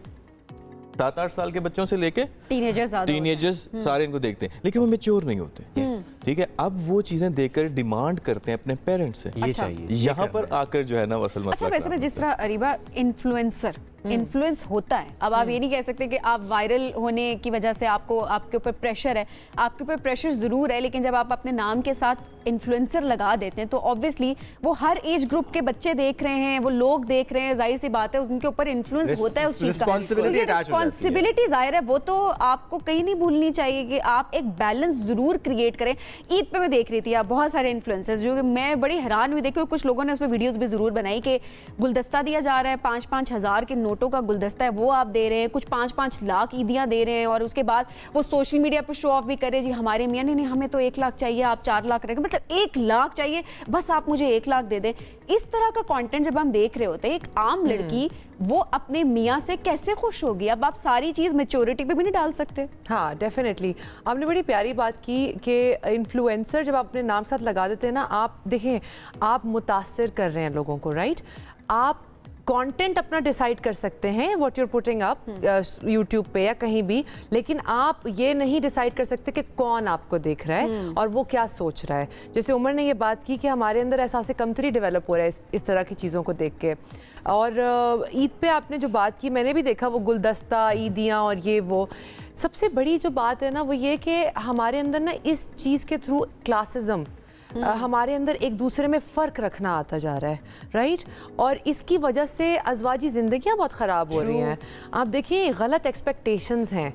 7-8 साल के बच्चों से लेके टीनेजर्स सारे इनको देखते हैं, लेकिन वो मैच्योर नहीं होते, ठीक है। अब वो चीजें देखकर डिमांड करते हैं अपने पेरेंट्स से, ये चाहिए, यहाँ पर आकर जो है ना असल मसला। अच्छा, वैसे में जिस तरह अरीबा इन्फ्लुएंसर इन्फ्लुएंस होता है, अब आप ये नहीं कह सकते कि आप वायरल होने की वजह से आपके ऊपर प्रेशर है, आपके ऊपर प्रेशर जरूर है, लेकिन जब आप अपने नाम के साथ इन्फ्लुएंसर लगा देते हैं तो ऑब्वियसली वो हर एज ग्रुप के बच्चे देख रहे हैं, वो लोग देख रहे हैं, जाहिर सी बात है उनके ऊपर इन्फ्लुएंस होता है उस चीज का, रिस्पॉन्सिबिलिटी जाहिर है, वो तो आपको कहीं नहीं भूलनी चाहिए कि आप एक बैलेंस जरूर क्रिएट करें। ईद पे मैं देख रही थी आप बहुत सारे इन्फ्लुएंसर्स जो कि मैं बड़ी हैरान हुई देखी, और कुछ लोगों ने उसमें वीडियोस भी जरूर बनाई कि गुलदस्ता दिया जा रहा है, 5-5 हज़ार के नोटों का गुलदस्ता है वो आप दे रहे हैं, कुछ 5-5 लाख ईदियां दे रहे हैं, और उसके बाद वो सोशल मीडिया पर शो ऑफ भी करे, जी हमारे मियाँ नहीं हमें तो 1 लाख चाहिए, आप 4 लाख रखें, मतलब 1 लाख चाहिए, बस आप मुझे 1 लाख दे दें। इस तरह का कंटेंट जब हम देख रहे होते हैं, एक आम लड़की वो अपने मियाँ से कैसे खुश होगी? अब आप सारी चीज़ मैच्योरिटी पे भी नहीं डाल सकते। हाँ, डेफिनेटली आपने बड़ी प्यारी बात की कि इन्फ्लुएंसर जब आप अपने नाम साथ लगा देते हैं ना, आप देखें आप मुतासिर कर रहे हैं लोगों को, राइट। आप कंटेंट अपना डिसाइड कर सकते हैं what you are putting up YouTube पे या कहीं भी, लेकिन आप ये नहीं डिसाइड कर सकते कि कौन आपको देख रहा है और वो क्या सोच रहा है। जैसे उमर ने ये बात की कि हमारे अंदर एहसास कमतरी डेवलप हो रहा है इस तरह की चीज़ों को देख के। और ईद पे आपने जो बात की, मैंने भी देखा वो गुलदस्ता, ईदियाँ और ये वो। सबसे बड़ी जो बात है ना वो ये कि हमारे अंदर ना इस चीज़ के थ्रू क्लासिज्म, हमारे अंदर एक दूसरे में फ़र्क रखना आता जा रहा है, राइट? और इसकी वजह से अज़वाजी ज़िंदगियाँ बहुत ख़राब हो रही हैं। आप देखिए गलत एक्सपेक्टेशंस हैं।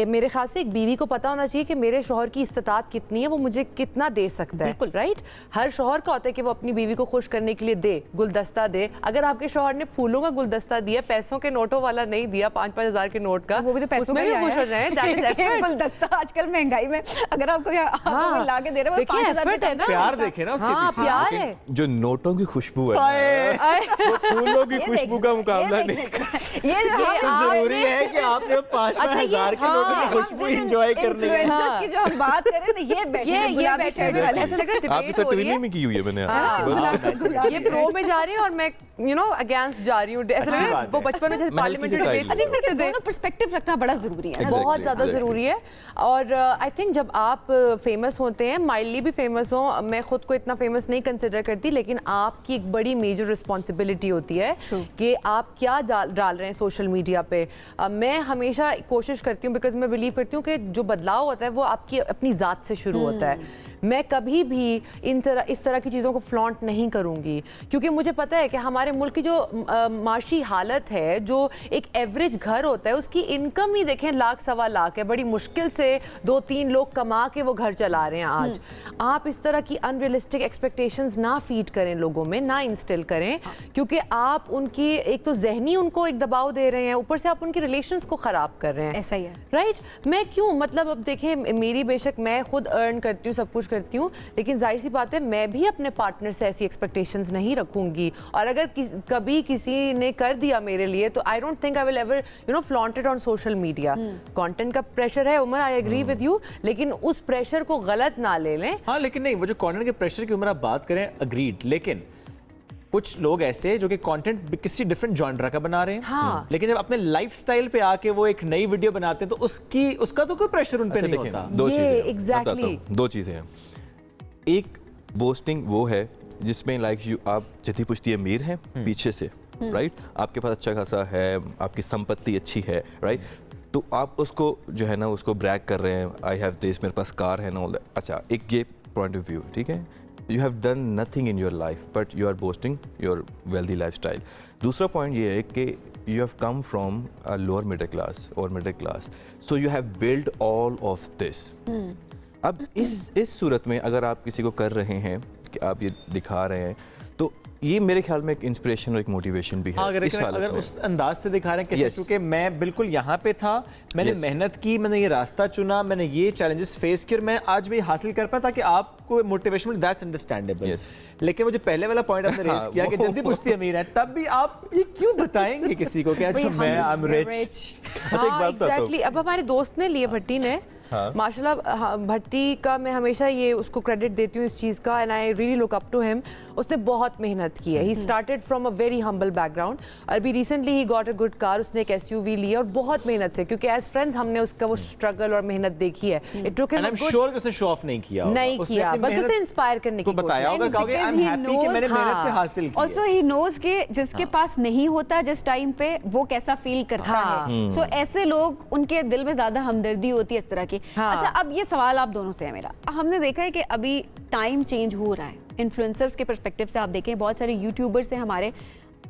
मेरे ख्याल से एक बीवी को पता होना चाहिए कि मेरे शौहर की इस्तात कितनी है, वो मुझे कितना दे सकता है, राइट? हर शौहर का होता है कि वो अपनी बीवी को खुश करने के लिए दे, गुलदस्ता दे। अगर आपके शौहर ने फूलों का गुलदस्ता दिया, पैसों के नोटों वाला नहीं दिया, 5-5 हज़ार के नोट का, वो भी तो पैसों उसमें भी खुश हो जाए। That is effort. गुलदस्ता आजकल महंगाई में अगर आपको ला के दे रहे हो, 5,000 है ना, प्यार देखे ना उसके पीछे। प्यार है। जो नोटों की खुशबू है, फूलों की खुशबू का मुकाबला नहीं। ये जरूरी है कि आपने 5,000 हज़ार के नोटों की खुशबू एंजॉय करनी है। की जो हम बात करें ना, ये ऐसा लग रहा है डिबेट हो रही है। में की हुई है मैंने। ये प्रो में जा रही है और मैं अगेंस्ट जा रही हूँ। ऐसा लग रहा है वो बचपन में जैसे पार्लियामेंट्री डिबेट्स करते थे। दोनों पर्सपेक्टिव रखना बड़ा जरूरी है, बहुत ज़्यादा ज़रूरी है। और आई थिंक जब आप फेमस होते हैं, माइल्डली भी फेमस हो, मैं खुद को इतना फेमस नहीं कंसिडर करती, लेकिन आपकी एक बड़ी मेजर रिस्पॉन्सिबिलिटी होती है कि आप क्या डाल रहे हैं सोशल मीडिया पे। मैं हमेशा कोशिश करती हूँ, बिकॉज मैं बिलीव करती हूँ कि जो बदलाव होता है वो आपकी अपनी ज़ात से शुरू होता है। मैं कभी भी इस तरह की चीज़ों को फ्लॉन्ट नहीं करूँगी, क्योंकि मुझे पता है कि हमारे मुल्क की जो माशी हालत है, जो एक एवरेज घर होता है उसकी इनकम ही देखें लाख सवा लाख है। बड़ी मुश्किल से 2-3 लोग कमा के वो घर चला रहे हैं आज। आप इस तरह की अनरियलिस्टिक एक्सपेक्टेशंस ना फीड करें लोगों में, ना इंस्टिल करें, क्योंकि आप उनकी एक तो जहनी उनको एक दबाव दे रहे हैं, ऊपर से आप उनकी रिलेशंस को ख़राब कर रहे हैं। ऐसा ही है, राइट? मैं क्यों, मतलब अब देखें, मेरी बेशक मैं खुद अर्न करती हूँ, सब कुछ करती हूँ, लेकिन जाहिर सी बात है मैं भी अपने पार्टनर से ऐसी एक्सपेक्टेशंस नहीं रखूंगी। और अगर कभी किसी ने कर दिया मेरे लिए, तो I don't think I will ever flaunt it on social media. Content का प्रेशर है Umar, I agree with you, लेकिन उस प्रेशर को गलत ना ले लें। हाँ, लेकिन नहीं, वो जो कंटेंट के प्रेशर की उमर आप बात करें, अग्रीड, लेकिन कुछ लोग ऐसे जो कि कंटेंट किसी डिफरेंट जॉनरा का बना रहे हैं, हाँ। लेकिन जब अपने लाइफस्टाइल पे आके वो एक नई वीडियो बनाते हैं तो उसका तो कोई प्रेशर उन पे नहीं होता। दो चीजें एग्जैक्टली, दो चीजें हैं। एक बोस्टिंग वो है जिसमें आप जती पुश्ती अमीर हैं पीछे से, राइट? आपके पास अच्छा खासा है, आपकी संपत्ति अच्छी है, राइट? तो आप उसको जो है ना उसको ब्रैग कर रहे हैं, आई हैव दिस, मेरे पास कार है ना, ऑल दैट। अच्छा, एक ये पॉइंट ऑफ व्यू, ठीक है? You have done nothing in your life but you are boasting your wealthy lifestyle. दूसरा पॉइंट ये है कि you have come from a lower middle class or middle class, so you have built all of this. अब इस सूरत में अगर आप किसी को कर रहे हैं कि आप ये दिखा रहे हैं, तो ये मेरे ख्याल में एक इंस्पिरेशन और एक मोटिवेशन भी है। हाँ, अगर उस अंदाज से दिखा रहे हैं कैसे, क्योंकि मैं बिल्कुल यहाँ पे था, मैंने मेहनत की, मैंने ये रास्ता चुना, मैंने ये चैलेंजेस फेस किए और मैं आज भी हासिल कर पाया, ताकि आपको मोटिवेशन, दैट्स अंडरस्टैंडेबल। लेकिन वो जो पहले वाला पॉइंट आपने रेज किया कि जल्दी पुश्ती अमीर है, तब भी आप ये क्यों बताएंगे किसी को कि अच्छा मैं आई एम रिच? एग्जैक्टली। अब हमारे दोस्त ने लिए, भट्टी ने, माशाल्लाह, भट्टी का मैं हमेशा ये उसको क्रेडिट देती हूँ इस चीज़ का, and I really look up to him. उसने बहुत मेहनत की है। He started from a very humble background. अभी रिसेंटली ही गॉट अ गुड कार, उसने एक SUV ली और बहुत मेहनत से, क्योंकि एज फ्रेंड्स हमने उसका वो स्ट्रगल और मेहनत देखी है। It took him, I am sure कि उसने शो ऑफ नहीं किया, बल्कि उसे इंस्पायर करने की बताया होगा, कहोगे आई एम हैप्पी कि मैंने मेहनत से हासिल किया। आल्सो ही नोज कि जिसके पास नहीं होता जिस टाइम पे, वो कैसा फील करता है। सो ऐसे लोग, उनके दिल में ज्यादा हमदर्दी होती है इस तरह की। अच्छा, अब ये सवाल आप दोनों से है मेरा। हमने देखा है कि अभी टाइम चेंज हो रहा है, इन्फ्लुएंसर्स के पर्सपेक्टिव से आप देखें, बहुत सारे यूट्यूबर्स हैं हमारे,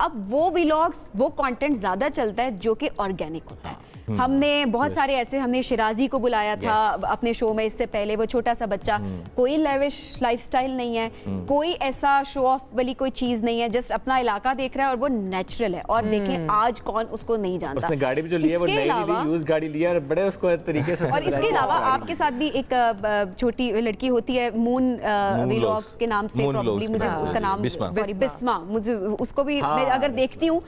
अब वो व्लॉग्स, वो कंटेंट ज्यादा चलता है जो कि ऑर्गेनिक होता है। हमने बहुत सारे ऐसे, हमने शिराजी को बुलाया था अपने शो में, इससे पहले वो छोटा सा बच्चा, कोई लेविश लाइफस्टाइल नहीं है, कोई ऐसा शो ऑफ वाली कोई चीज नहीं है, जस्ट अपना इलाका देख रहा है और वो नेचुरल है। और देखें आज कौन उसको नहीं जानता। उसने गाड़ी भी जो ली है वो नई यूज गाड़ी लिया और बड़े उसको तरीके से। और इसके अलावा आपके साथ भी एक छोटी लड़की होती है, मून व्लॉग्स के नाम से, प्रॉब्ली मुझे उसका नाम, सॉरी, बिस्मा, मुझे उसको भी मैं अगर देखती हूँ,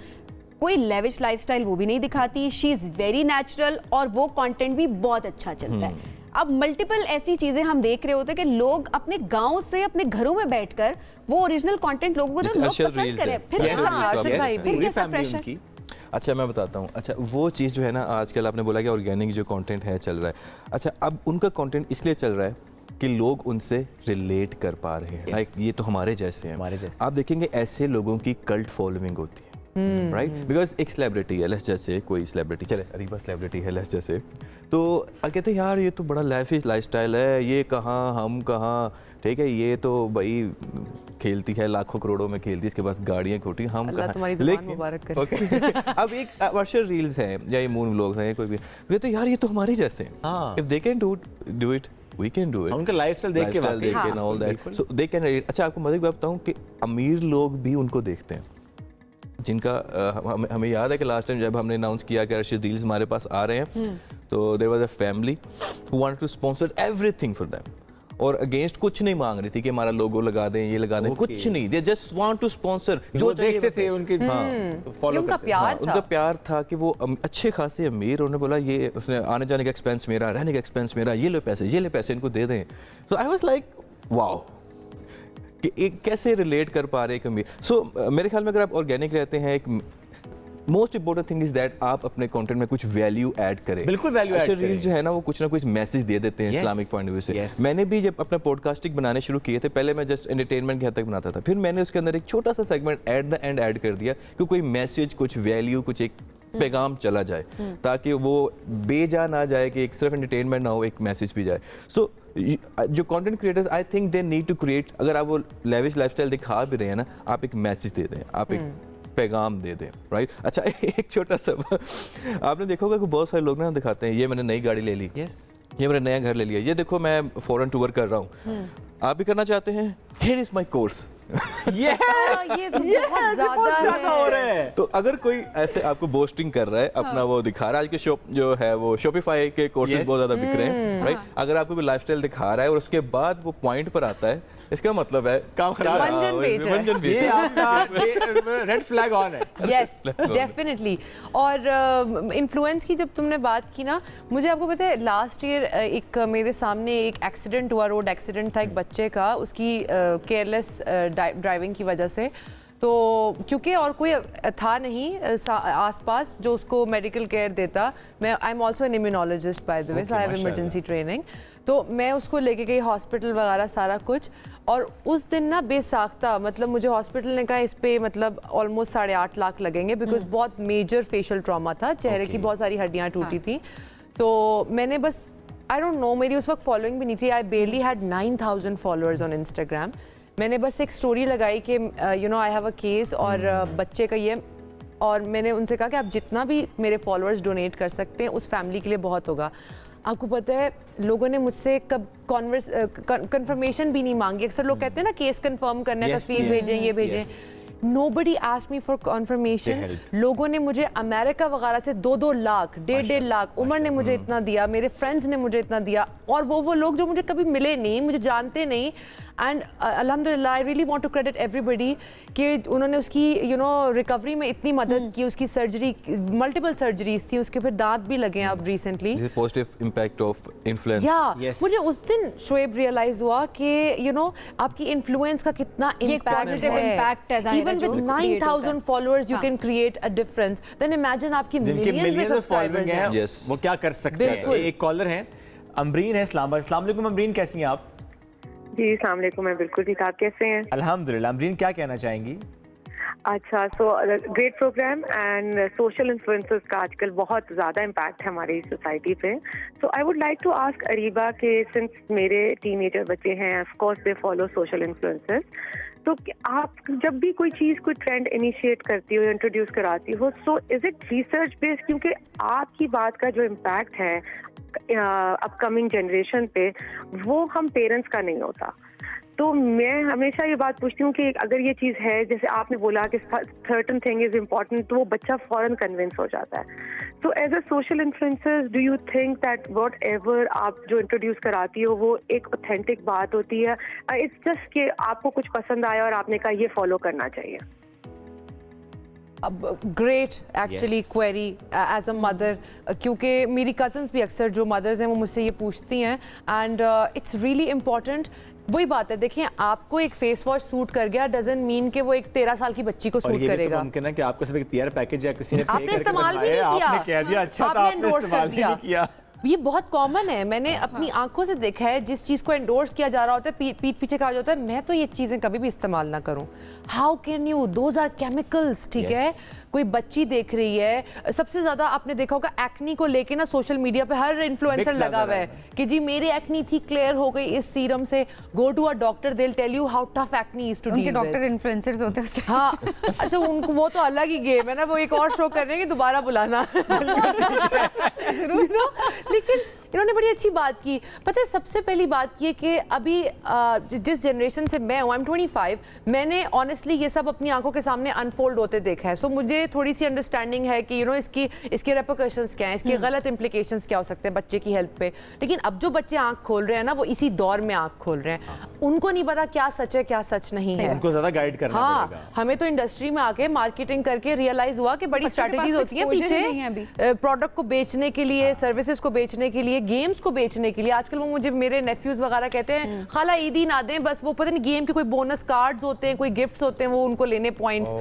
कोई लेविश लाइफस्टाइल वो भी नहीं दिखाती, शी इज वेरी नेचुरल और वो कंटेंट भी बहुत अच्छा चलता है। अब मल्टीपल ऐसी चीजें हम देख रहे होते हैं कि लोग अपने गांव से अपने घरों में बैठकर वो ओरिजिनल कंटेंट लोगों को तो लोग पसंद करें, फिर कैसा प्रेशर। अच्छा मैं बताता हूँ, अच्छा वो चीज़ जो है ना आजकल आपने बोला कि ऑर्गेनिक जो कंटेंट है चल रहा है, अच्छा अब उनका कंटेंट इसलिए चल रहा है कि लोग उनसे रिलेट कर पा रहे हैं, लाइक ये तो हमारे जैसे हैं, हमारे जैसे। आप देखेंगे ऐसे लोगों की कल्ट फॉलोइंग होती है, राइट, बिकॉज एक सेलिब्रिटी है, लेट्स जैसे कोई सेलिब्रिटी, चले अरीबा सेलिब्रिटी है लेट्स जैसे, तो कहते हैं यार ये तो बड़ा लाइफ स्टाइल है, ये कहाँ हम कहाँ, ठीक है, ये तो भाई खेलती है लाखों करोड़ों में खेलती है, इसके पास गाड़ियाँ खोटी, हम कहाँ, लेकिन ओके अब एक वर्चुअल रील्स हैं या ये मून व्लॉग्स हैं, कोई भी ये तो यार ये तो हमारे जैसे हैं, if they can do it we can do it, उनका लाइफस्टाइल देख के and all that, so they can relate। अच्छा आपको मज़े की बात बताऊं कि अमीर लोग भी उनको देखते हैं, जिनका हमें याद है कि लास्ट टाइम जब हमने अनाउंस किया कि रशीद रील्स हमारे पास आ रहे हैं, तो there was a family who wanted to sponsor everything for them, और अगेंस्ट कुछ नहीं मांग रही थी कि हमारा लोगो लगा दें, ये लगा दें, कुछ नहीं, they just want to sponsor, जो देखते थे उनके फॉलो करते थे, उनका प्यार था कि वो अच्छे खासे अमीर, उन्होंने बोला ये उसने आने जाने का एक्सपेंस मेरा, रहने का एक्सपेंस मेरा, ये ले पैसे इनको दे दें, सो आई वाज लाइक वाओ कि एक कैसे रिलेट कर पा रहे हैं अमीर। सो मेरे ख्याल में अगर आप ऑर्गेनिक रहते हैं, एक most important thing is that आप अपने कंटेंट में कुछ वैल्यू ऐड करें, बिल्कुल वैल्यू ऐड करें। रील्स जो है ना वो कुछ ना कुछ मैसेज दे देते हैं इस्लामिक पॉइंट ऑफ व्यू से। मैंने भी जब अपना पॉडकास्टिंग बनाने शुरू किए थे, पहले मैं जस्ट एंटरटेनमेंट के हद तक बनाता था, फिर मैंने उसके अंदर एक छोटा सा segment at the end add कर दिया कि कोई मैसेज, कुछ वैल्यू, कुछ एक पैगाम चला जाए, ताकि वो बेजा ना जाए कि एक सिर्फ एंटरटेनमेंट ना हो, एक मैसेज भी जाए। सो जो content creators I think they need to create, अगर आप वो लेविश लाइफस्टाइल दिखा भी रहे हैं ना, आप एक मैसेज दे दें, आप एक पैगाम दे दें, राइट। अच्छा एक छोटा सा आपने देखा होगा कि बहुत सारे लोग ना दिखाते हैं, ये मैंने नई गाड़ी ले ली, ये मैंने नया घर ले लिया, ये देखो मैं फॉरेन टूर कर रहा हूँ, आप भी करना चाहते हैं, हियर इज माय कोर्स। ये तो बहुत ज़्यादा हो रहा है। तो अगर कोई ऐसे आपको बोस्टिंग कर रहा है, अपना वो दिखा रहा है, आज के शॉप जो है वो शॉपिफाई के कोर्सेज बहुत ज़्यादा बिक रहे हैं, राइट, अगर आपको कोई लाइफस्टाइल दिखा रहा है और उसके बाद वो पॉइंट पर आता है, इसका मतलब है काम खराब है, ये आपका रेड फ्लैग ऑन है। Yes definitely. और इन्फ्लुएंस की जब तुमने बात की ना, मुझे आपको पता है लास्ट ईयर एक मेरे सामने एक एक्सीडेंट हुआ, रोड एक्सीडेंट था एक बच्चे का, उसकी केयरलेस ड्राइविंग की वजह से, तो क्योंकि और कोई था नहीं आसपास जो उसको मेडिकल केयर देता, मैं I am also an immunologist by the way, so I have emergency training, तो मैं उसको लेके गई हॉस्पिटल वगैरह सारा कुछ, और उस दिन ना बेसाख्ता मतलब मुझे हॉस्पिटल ने कहा इस पे मतलब ऑलमोस्ट 8.5 लाख लगेंगे, बिकॉज बहुत मेजर फेशियल ट्रॉमा था, चेहरे की बहुत सारी हड्डियाँ टूटी थी, तो मैंने बस आई डोंट नो, मेरी उस वक्त फॉलोइंग भी नहीं थी, आई barely had 9,000 followers on Instagram, मैंने बस एक स्टोरी लगाई कि you know I have a case और बच्चे का ये, और मैंने उनसे कहा कि आप जितना भी मेरे फॉलोअर्स डोनेट कर सकते हैं उस फैमिली के लिए बहुत होगा। आपको पता है लोगों ने मुझसे कब कंफर्मेशन भी नहीं मांगी, अक्सर लोग कहते हैं ना केस कंफर्म करना है, तस्वीर भेजें, ये भेजें, Nobody asked me for confirmation. लोगों ने मुझे अमेरिका वगैरह से 2-2 लाख, 1.5 लाख, उमर ने मुझे इतना दिया, मेरे फ्रेंड्स ने मुझे इतना दिया, और वो लोग जो मुझे कभी मिले नहीं, मुझे जानते नहीं, एंड अल्हम्दुलिल्लाह I really want to credit everybody कि उन्होंने उसकी यू नो रिकवरी में इतनी मदद की, उसकी सर्जरी, मल्टीपल सर्जरीज थी, उसके फिर दांत भी लगे हैं अब recently. Positive impact of influence. या मुझे उस दिन शोएब रियलाइज हुआ कि यू नो आपकी इन्फ्लुएंस का कितना इम्पैक्ट है। Even with 9,000 followers you can create a difference, then imagine आपकी मिलियंस में सब्सक्राइबर्स हैं, वो क्या कर सकते हैं। एक कॉलर है अमरीन है इस्लामाबाद। अस्सलाम वालेकुम अमरीन, कैसी हैं आप? जी अस्सलाम वालेकुम, मैं बिल्कुल ठीक, आप कैसे हैं? अल्हम्दुलिल्लाह। अमरीन क्या कहना चाहेंगी? अच्छा, so great programme and social influencers का आजकल बहुत ज़्यादा इम्पैक्ट है हमारी सोसाइटी पे। So I would like to ask Areeba के सिंस मेरे टीनेजर बच्चे हैं, of course they follow social influencers, तो आप जब भी कोई चीज़ कोई ट्रेंड इनिशिएट करती हो या इंट्रोड्यूस कराती हो, so is it research based? क्योंकि आपकी बात का जो इम्पैक्ट है अपकमिंग जनरेशन पे वो हम पेरेंट्स का नहीं होता। तो मैं हमेशा ये बात पूछती हूँ कि अगर ये चीज़ है, जैसे आपने बोला कि सर्टन थिंग इज इम्पॉर्टेंट, तो वो बच्चा फौरन कन्विंस हो जाता है। तो as a social influencer do you think that whatever आप जो इंट्रोड्यूस कराती हो वो एक ऑथेंटिक बात होती है? इट्स जस्ट कि आपको कुछ पसंद आया और आपने कहा ये फॉलो करना चाहिए? Great actually query as a mother, क्योंकि मेरी कजन्स भी अक्सर जो मदर्स हैं वो मुझसे ये पूछती हैं एंड इट्स रियली इम्पॉर्टेंट। वही बात है, देखिए आपको एक फेस वॉश सूट कर गया डजंट मीन कि वो एक 13 साल की बच्ची को सूट करेगा। तो मुमकिन है कि आपको सिर्फ एक पीआर पैकेज या किसी ने आपने इस्तेमाल भी नहीं किया, आपने कह दिया अच्छा था, आपने इस्तेमाल भी नहीं किया। ये बहुत कॉमन है, मैंने अपनी आंखों से देखा है। जिस चीज़ को एंडोर्स किया जा रहा होता है पीठ पीछे कहा जाता है मैं तो ये चीज़ें कभी भी इस्तेमाल ना करूं। How can you, those are chemicals, ठीक है। कोई बच्ची देख रही है, सबसे ज्यादा आपने देखा होगा एक्नी को लेके ना सोशल मीडिया पे हर इन्फ्लुएंसर लगा हुआ है कि जी मेरी एक्नी थी, क्लियर हो गई इस सीरम से। Go to a doctor, they will tell you how tough acne is to deal with. उनके डॉक्टर इन्फ्लुएंसर्स होते हैं। हाँ, अच्छा उनको वो तो अलग ही गेम है ना, वो एक और शो कर रहे हैं कि दोबारा बुलाना। लेकिन इन्होंने बड़ी अच्छी बात की। पता है सबसे पहली बात ये कि अभी जिस जनरेशन से मैं हूँ, आई एम 25, मैंने ऑनेस्टली ये सब अपनी आंखों के सामने अनफोल्ड होते देखा है। सो मुझे थोड़ी सी अंडरस्टैंडिंग है कि इसके रेपरकशंस क्या हैं, इसके गलत इंप्लीकेशंस क्या हो सकते हैं बच्चे की हेल्थ पे। लेकिन अब जो बच्चे आंख खोल रहे हैं ना, वो इसी दौर में आंख खोल रहे हैं। उनको नहीं पता क्या सच है क्या सच नहीं है, उनको ज्यादा गाइड करना पड़ेगा। हमें तो इंडस्ट्री में आके मार्केटिंग करके रियलाइज हुआ कि बड़ी स्ट्रैटेजीज होती हैं पीछे प्रोडक्ट को बेचने के लिए, सर्विसेज को बेचने के लिए, गेम्स को बेचने के लिए। आजकल वो मुझे मेरे नेफ्यूज वगैरह कहते हैं खाला ईदी ना दें, बस वो पता नहीं गेम के कोई बोनस कार्ड्स होते हैं, कोई गिफ्ट्स होते हैं, वो उनको लेने पॉइंट्स,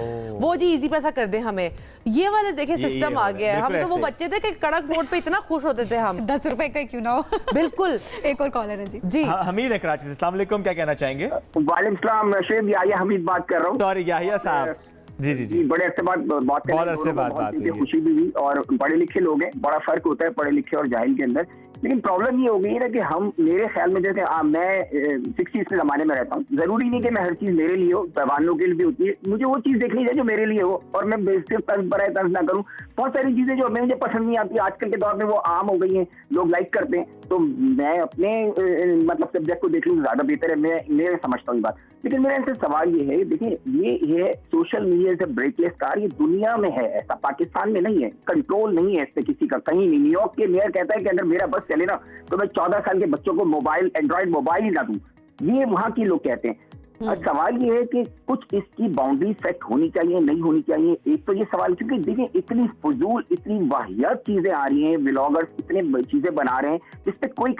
वो जी इजी पैसा कर दें हमें। ये वाले देखे सिस्टम आ गया है। हम तो वो बच्चे थे कि कड़क नोट पे इतना खुश होते थे हम, 10 रुपए का क्यों ना हो। बिल्कुल। एक और कॉलर है जी। हमीद है कराची से, अस्सलाम वालेकुम, क्या कहना चाहेंगे? वालेकुम सलाम, शेख याहिया हमीद बात कर रहा हूँ। सॉरी याहिया साहब। जी जी जी, बड़े अरसे बाद बात कर बहुत अरसे बाद बात हुई, खुशी भी हुई। और पढ़े लिखे लोग हैं, बड़ा फर्क होता है पढ़े लिखे और जाहिल के अंदर। लेकिन प्रॉब्लम ये हो गई है ना कि हम, मेरे ख्याल में जैसे मैं 60s के ज़माने में रहता हूँ, ज़रूरी नहीं कि मैं हर चीज़ मेरे लिए हो, पैवानों के लिए भी होती है। मुझे वो चीज़ देखनी चाहिए जो मेरे लिए हो, और मैं सिर्फ तर्ज ना करूँ। बहुत सारी चीज़ें जो मुझे पसंद नहीं आती आजकल के दौर में वो आम हो गई हैं, लोग लाइक करते हैं, तो मैं अपने मतलब सब्जेक्ट को देख लूँ ज़्यादा बेहतर है। मैं समझता हूँ ये बात। लेकिन मेरा इनसे सवाल ये है, देखिए ये सोशल मीडिया से ब्रेकलेस कार, ये दुनिया में है ऐसा, पाकिस्तान में नहीं है। कंट्रोल नहीं है इस पे किसी का, कहीं नहीं। न्यूयॉर्क के मेयर कहता है कि अगर मेरा बस चले ना तो मैं 14 साल के बच्चों को मोबाइल, एंड्रॉइड मोबाइल ही ना दूं। ये वहाँ के लोग कहते हैं। सवाल ये है कि कुछ इसकी बाउंड्री सेट होनी चाहिए, नहीं होनी चाहिए। एक तो ये सवाल, क्योंकि देखिए इतनी फजूल, इतनी वाहियात चीजें आ रही हैं, व्लॉगर्स इतने चीजें बना रहे हैं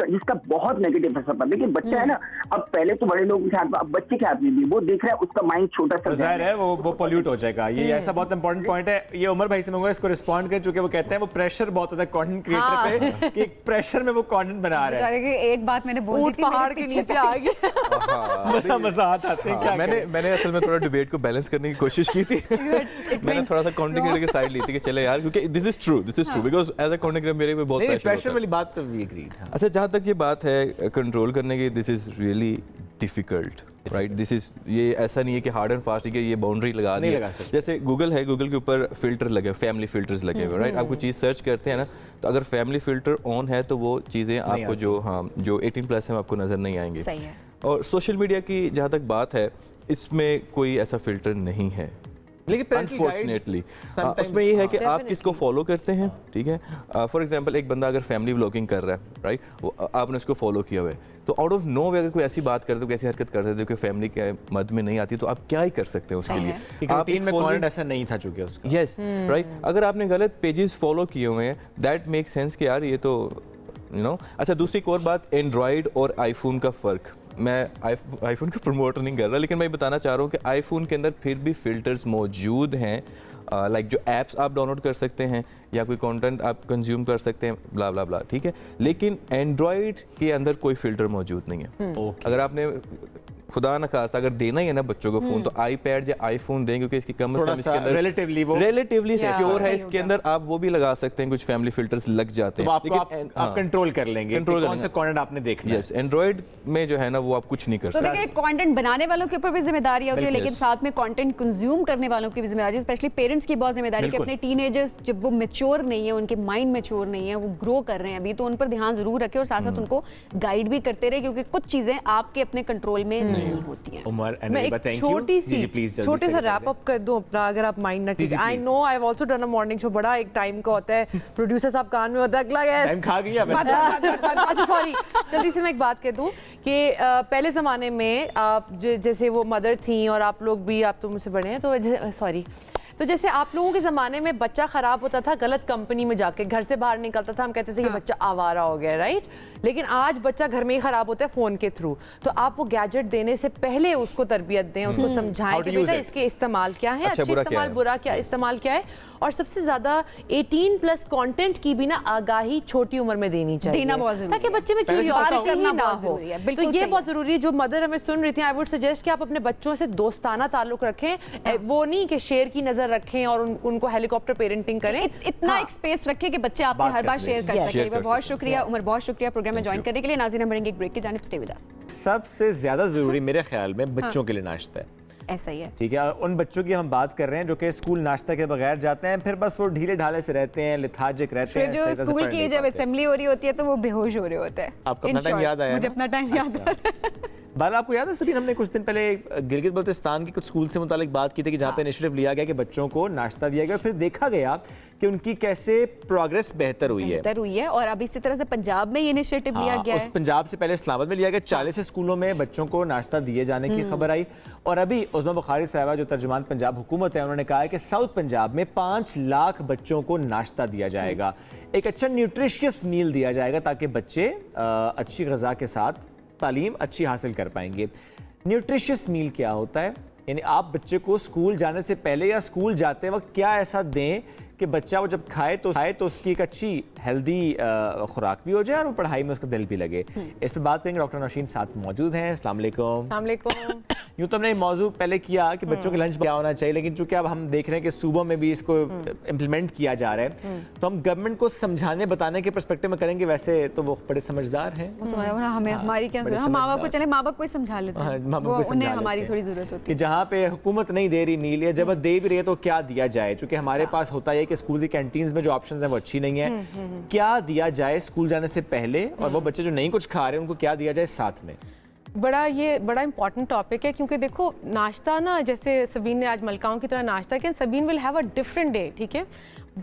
जिसका बहुत नेगेटिव असर पड़ता है। लेकिन बच्चा है ना, अब पहले तो बड़े लोग के हाथ में, अब बच्चे के हाथ में भी वो देख रहा है, उसका माइंड छोटा सा जाहिर है वो पॉल्यूट हो जाएगा। ये ऐसा बहुत इंपॉर्टेंट पॉइंट है। ये उमर भाई से मैं इसको रिस्पॉन्ड कर, चूंकि वो कहते हैं वो प्रेशर बहुत होता है कंटेंट क्रिएटर पे कि प्रेशर में वो कंटेंट बना रहे हैं। एक बात मैंने बोली थी, पहाड़ के नीचे आ गया। मजा आता है। मैंने असल में थोड़ा डिबेट को बैलेंस करने की कोशिश की थी। मैंने थोड़ा सा कंटेंट क्रिएटर की साइड ली थी कि चले यार, क्योंकि this is true because as a content creator मेरे पे बहुत प्रेशर वाली बात तो वी एग्रीड। अच्छा, जहाँ तक ये बात है कंट्रोल करने की, this is really difficult, right. This is, ये ऐसा नहीं है कि हार्ड एंड फास्ट है कि ये बाउंड्री लगा दी। जैसे गूगल है, गूगल के ऊपर फिल्टर लगे, फैमिली फिल्टर्स लगे हुए, राइट। आप कोई चीज़ सर्च करते हैं ना, तो अगर फैमिली फिल्टर ऑन है तो वो चीज़ें आपको जो 18+ है आपको नजर नहीं आएंगी। सही है। और सोशल मीडिया की जहाँ तक बात है, इसमें कोई ऐसा फिल्टर नहीं है, लेकिन अनफॉर्चुनेटली उसमें ये है कि आप किसको फॉलो करते हैं, ठीक है। फॉर एग्जांपल एक बंदा अगर फैमिली व्लॉगिंग कर रहा है, राइट, वो आपने उसको फॉलो किया हुआ है, तो आउट ऑफ नो वे अगर कोई ऐसी बात करते हो, ऐसी हरकत करते हो कि फैमिली के मद में नहीं आती, तो आप क्या ही कर सकते हैं उसके लिए। आप में कंटेंट ऐसा नहीं था चूंकि उसका, यस राइट। अगर आपने गलत पेजेस फॉलो किए हुए हैं, दैट मेक सेंस कि यार ये तो अच्छा, दूसरी एक और बात, एंड्रॉइड और आईफोन का फ़र्क। मैं आईफोन का प्रमोट नहीं कर रहा, लेकिन मैं बताना चाह रहा हूँ कि आईफोन के अंदर फिर भी फिल्टर्स मौजूद हैं, लाइक जो ऐप्स आप डाउनलोड कर सकते हैं या कोई कंटेंट आप कंज्यूम कर सकते हैं, ब्ला ब्ला ब्ला, ठीक है। लेकिन एंड्रॉइड के अंदर कोई फिल्टर मौजूद नहीं है। अगर आपने खुदा न खास्ता अगर देना ही है ना बच्चों को फोन, तो आईपैड या आईफोन दें, क्योंकि इसकी कम से कम इसके अंदर रिलेटिवली सिक्योर है। इसके अंदर आप वो भी लगा सकते हैं, कुछ फैमिली फिल्टर्स लग जाते हैं, लेकिन आप कंट्रोल कर लेंगे कौन सा कंटेंट आपने देखना है। यस, एंड्रॉइड में जो है ना वो आप कुछ नहीं कर सकते। तो देखिए कंटेंट बनाने वालों के ऊपर भी जिम्मेदारी होती है, लेकिन साथ में कंटेंट कंज्यूम करने वालों की भी जिम्मेदारी, स्पेशली पेरेंट्स की बहुत जिम्मेदारी कि अपने टीनेजर्स जब वो मैच्योर नहीं है, उनके माइंड मैच्योर नहीं है, वो ग्रो कर रहे हैं अभी, तो उन पर ध्यान जरूर रखें और साथ साथ उनको गाइड भी करते रहे, क्योंकि कुछ चीजें आपके अपने कंट्रोल में नहीं होती हैं। मैं एक छोटे सा रैप अप कर दूं अपना, अगर आप माइंड ना कीजिए। I know I have also done a morning show, बड़ा एक टाइम का होता है, प्रोड्यूसर साहब कान में होता है, अगला टाइम खा गया। अच्छा सॉरी, जल्दी से मैं एक बात कह दूं कि पहले ज़माने में आप जैसे वो मदर थी और आप लोग भी, आप तो मुझसे बड़े हैं तो सॉरी, तो जैसे आप लोगों के ज़माने में बच्चा ख़राब होता था गलत कंपनी में जाके, घर से बाहर निकलता था, हम कहते थे कि बच्चा आवारा हो गया, राइट? लेकिन आज बच्चा घर में ही ख़राब होता है फ़ोन के थ्रू। तो आप वो गैजेट देने से पहले उसको तरबियत दें, उसको समझाएं कि बेटा इसके इस्तेमाल क्या है, अच्छे इस्तेमाल, बुरा क्या इस्तेमाल क्या है। और सबसे ज़्यादा 18+ कंटेंट की भी ना आगाही छोटी उम्र में देनी चाहिए, ताकि बच्चे में क्यूरियोसिटी ही ना हो। तो ये बहुत ज़रूरी है। जो मदर हमें सुन रही थी, आई वुड सजेस्ट कि आप अपने बच्चों से दोस्ताना ताल्लुक रखें, वो नहीं कि शेर की नज़र रखें और उनको हेलीकॉप्टर पेरेंटिंग करें। इतना एक स्पेस रखें कि बच्चे आपसे हर बार शेयर कर सकें। बहुत शुक्रिया उमर, बहुत शुक्रिया प्रोग्राम में ज्वाइन करने के लिए। नाज़रीन, हम बढ़ेंगे एक ब्रेक की जानिब, स्टे विद अस। सबसे ज्यादा जरूरी मेरे ख्याल में बच्चों के लिए नाश्ता है। ऐसा ही है, ठीक है। उन बच्चों की हम बात कर रहे हैं जो कि स्कूल नाश्ता के बगैर जाते हैं, फिर बस वो ढीले ढाले से रहते हैं, लेथार्जिक रहते हैं। जो स्कूल की जब असेंबली हो रही होती है तो वो बेहोश हो रहे होते हैं। आपको अपना टाइम याद आया? मुझे अपना टाइम याद आ रहा है। बाल, आपको याद है सभी, हमने कुछ दिन पहले गिलगित बल्तिस्तान के कुछ स्कूल से मुतालिक बात की थी कि जहाँ पे इनिशिएटिव लिया गया कि बच्चों को नाश्ता दिया गया, फिर देखा गया कि उनकी कैसे प्रोग्रेस बेहतर हुई है। और अब इसी तरह से पंजाब में ये इनिशिएटिव लिया गया है। उस पंजाब से पहले इस्लामाबाद में लिया गया। 40 स्कूलों में बच्चों को नाश्ता दिए जाने की खबर आई। और अभी उज़मा बुखारी साहिबा जो तर्जुमान पंजाब हुकूमत है, उन्होंने कहा है कि साउथ पंजाब में 5 लाख बच्चों को नाश्ता दिया जाएगा, एक अच्छा न्यूट्रिशियस मील दिया जाएगा ताकि बच्चे अच्छी ग़िज़ा के साथ तालीम अच्छी हासिल कर पाएंगे। न्यूट्रिशियस मील क्या होता है? यानी आप बच्चे को स्कूल जाने से पहले या स्कूल जाते वक्त क्या ऐसा दें कि बच्चा वो जब खाए तो उसकी एक अच्छी हेल्दी खुराक भी हो जाए और वो पढ़ाई में उसका दिल भी लगे। इस पर बात करेंगे, डॉक्टर नौशीन साथ मौजूद हैं। अस्सलाम वालेकुम। यूँ तो हमने मौजू पहले किया कि बच्चों के लंच क्या होना चाहिए, लेकिन चूंकि अब हम देख रहे हैं कि सूबों में भी इसको इम्प्लीमेंट किया जा रहा है, तो हम गवर्नमेंट को समझाने बताने के पर्सपेक्टिव में करेंगे। वैसे तो वो बड़े समझदार हैं, हमें हमारी क्या जरूरत है? माँ बाप को चले, माँ बाप को समझा लेते हैं, उन्हें हमारी थोड़ी जरूरत होती है कि जहाँ पे हुकूमत नहीं दे रही मील या जब दे भी रही है तो क्या दिया जाए। चूंकि हमारे पास होता है कि स्कूल की कैंटीन में जो ऑप्शंस हैं वो अच्छी नहीं है, क्या दिया जाए स्कूल जाने से पहले, और वो बच्चे जो नहीं कुछ खा रहे हैं उनको क्या दिया जाए साथ में? बड़ा इंपॉर्टेंट टॉपिक है, क्योंकि देखो नाश्ता ना, जैसे सबीन ने आज मलकाओं की तरह नाश्ता किया, Sabeen will have a different day, ठीक है।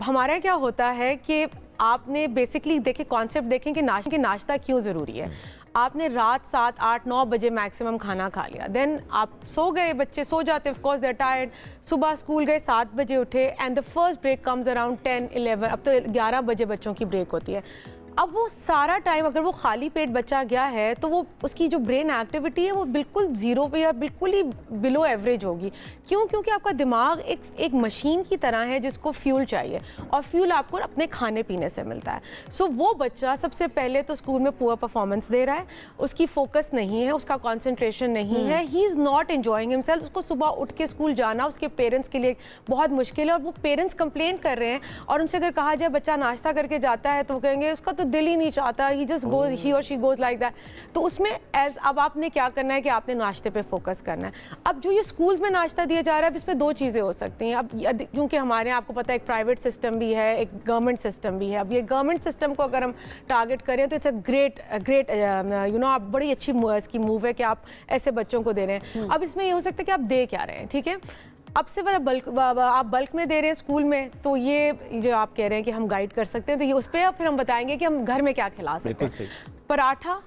हमारा क्या होता है कि आपने बेसिकली देखे कॉन्सेप्ट देखें कि नाश्ता क्यों ज़रूरी है। आपने रात 7, 8, 9 बजे मैक्सिमम खाना खा लिया, देन आप सो गए, बच्चे सो जाते, of course they are tired, सुबह स्कूल गए 7 बजे उठे, and the first break comes around 10, 11, अब तो 11 बजे बच्चों की ब्रेक होती है। अब वो सारा टाइम अगर वो खाली पेट बच्चा गया है तो वो उसकी जो ब्रेन एक्टिविटी है वो बिल्कुल ज़ीरो पे या बिल्कुल ही बिलो एवरेज होगी। क्यों? क्योंकि आपका दिमाग एक मशीन की तरह है जिसको फ्यूल चाहिए, और फ्यूल आपको अपने खाने पीने से मिलता है। सो वो बच्चा सबसे पहले तो स्कूल में पुअर परफॉर्मेंस दे रहा है, उसकी फोकस नहीं है, उसका कॉन्सेंट्रेशन नहीं है, he is not enjoying himself. उसको सुबह उठ के स्कूल जाना उसके पेरेंट्स के लिए बहुत मुश्किल है, और वो पेरेंट्स कंप्लेन कर रहे हैं। और उनसे अगर कहा जाए बच्चा नाश्ता करके जाता है तो वो कहेंगे उसका तो दिल ही नहीं चाहता, ही जस्ट गोज, ही और शी गोज लाइक दैट। तो उसमें अब आपने क्या करना है कि आपने नाश्ते पे फोकस करना है। अब जो ये स्कूल्स में नाश्ता दिया जा रहा है, इसमें 2 चीज़ें हो सकती हैं। अब क्योंकि हमारे यहाँ आपको पता है एक प्राइवेट सिस्टम भी है, एक गवर्नमेंट सिस्टम भी है। अब ये गवर्नमेंट सिस्टम को अगर हम टारगेट करें तो it's a great you know, आप बड़ी अच्छी इसकी मूव है कि आप ऐसे बच्चों को दे रहे हैं। अब इसमें ये हो सकता है कि आप दे क्या रहे हैं, ठीक है। अब से आप बल्क में दे रहे हैं स्कूल में, तो ये जो आप कह रहे हैं कि हम गाइड कर सकते हैं, तो ये उस पर फिर हम बताएंगे कि हम घर में क्या खिला सकते हैं। पराठा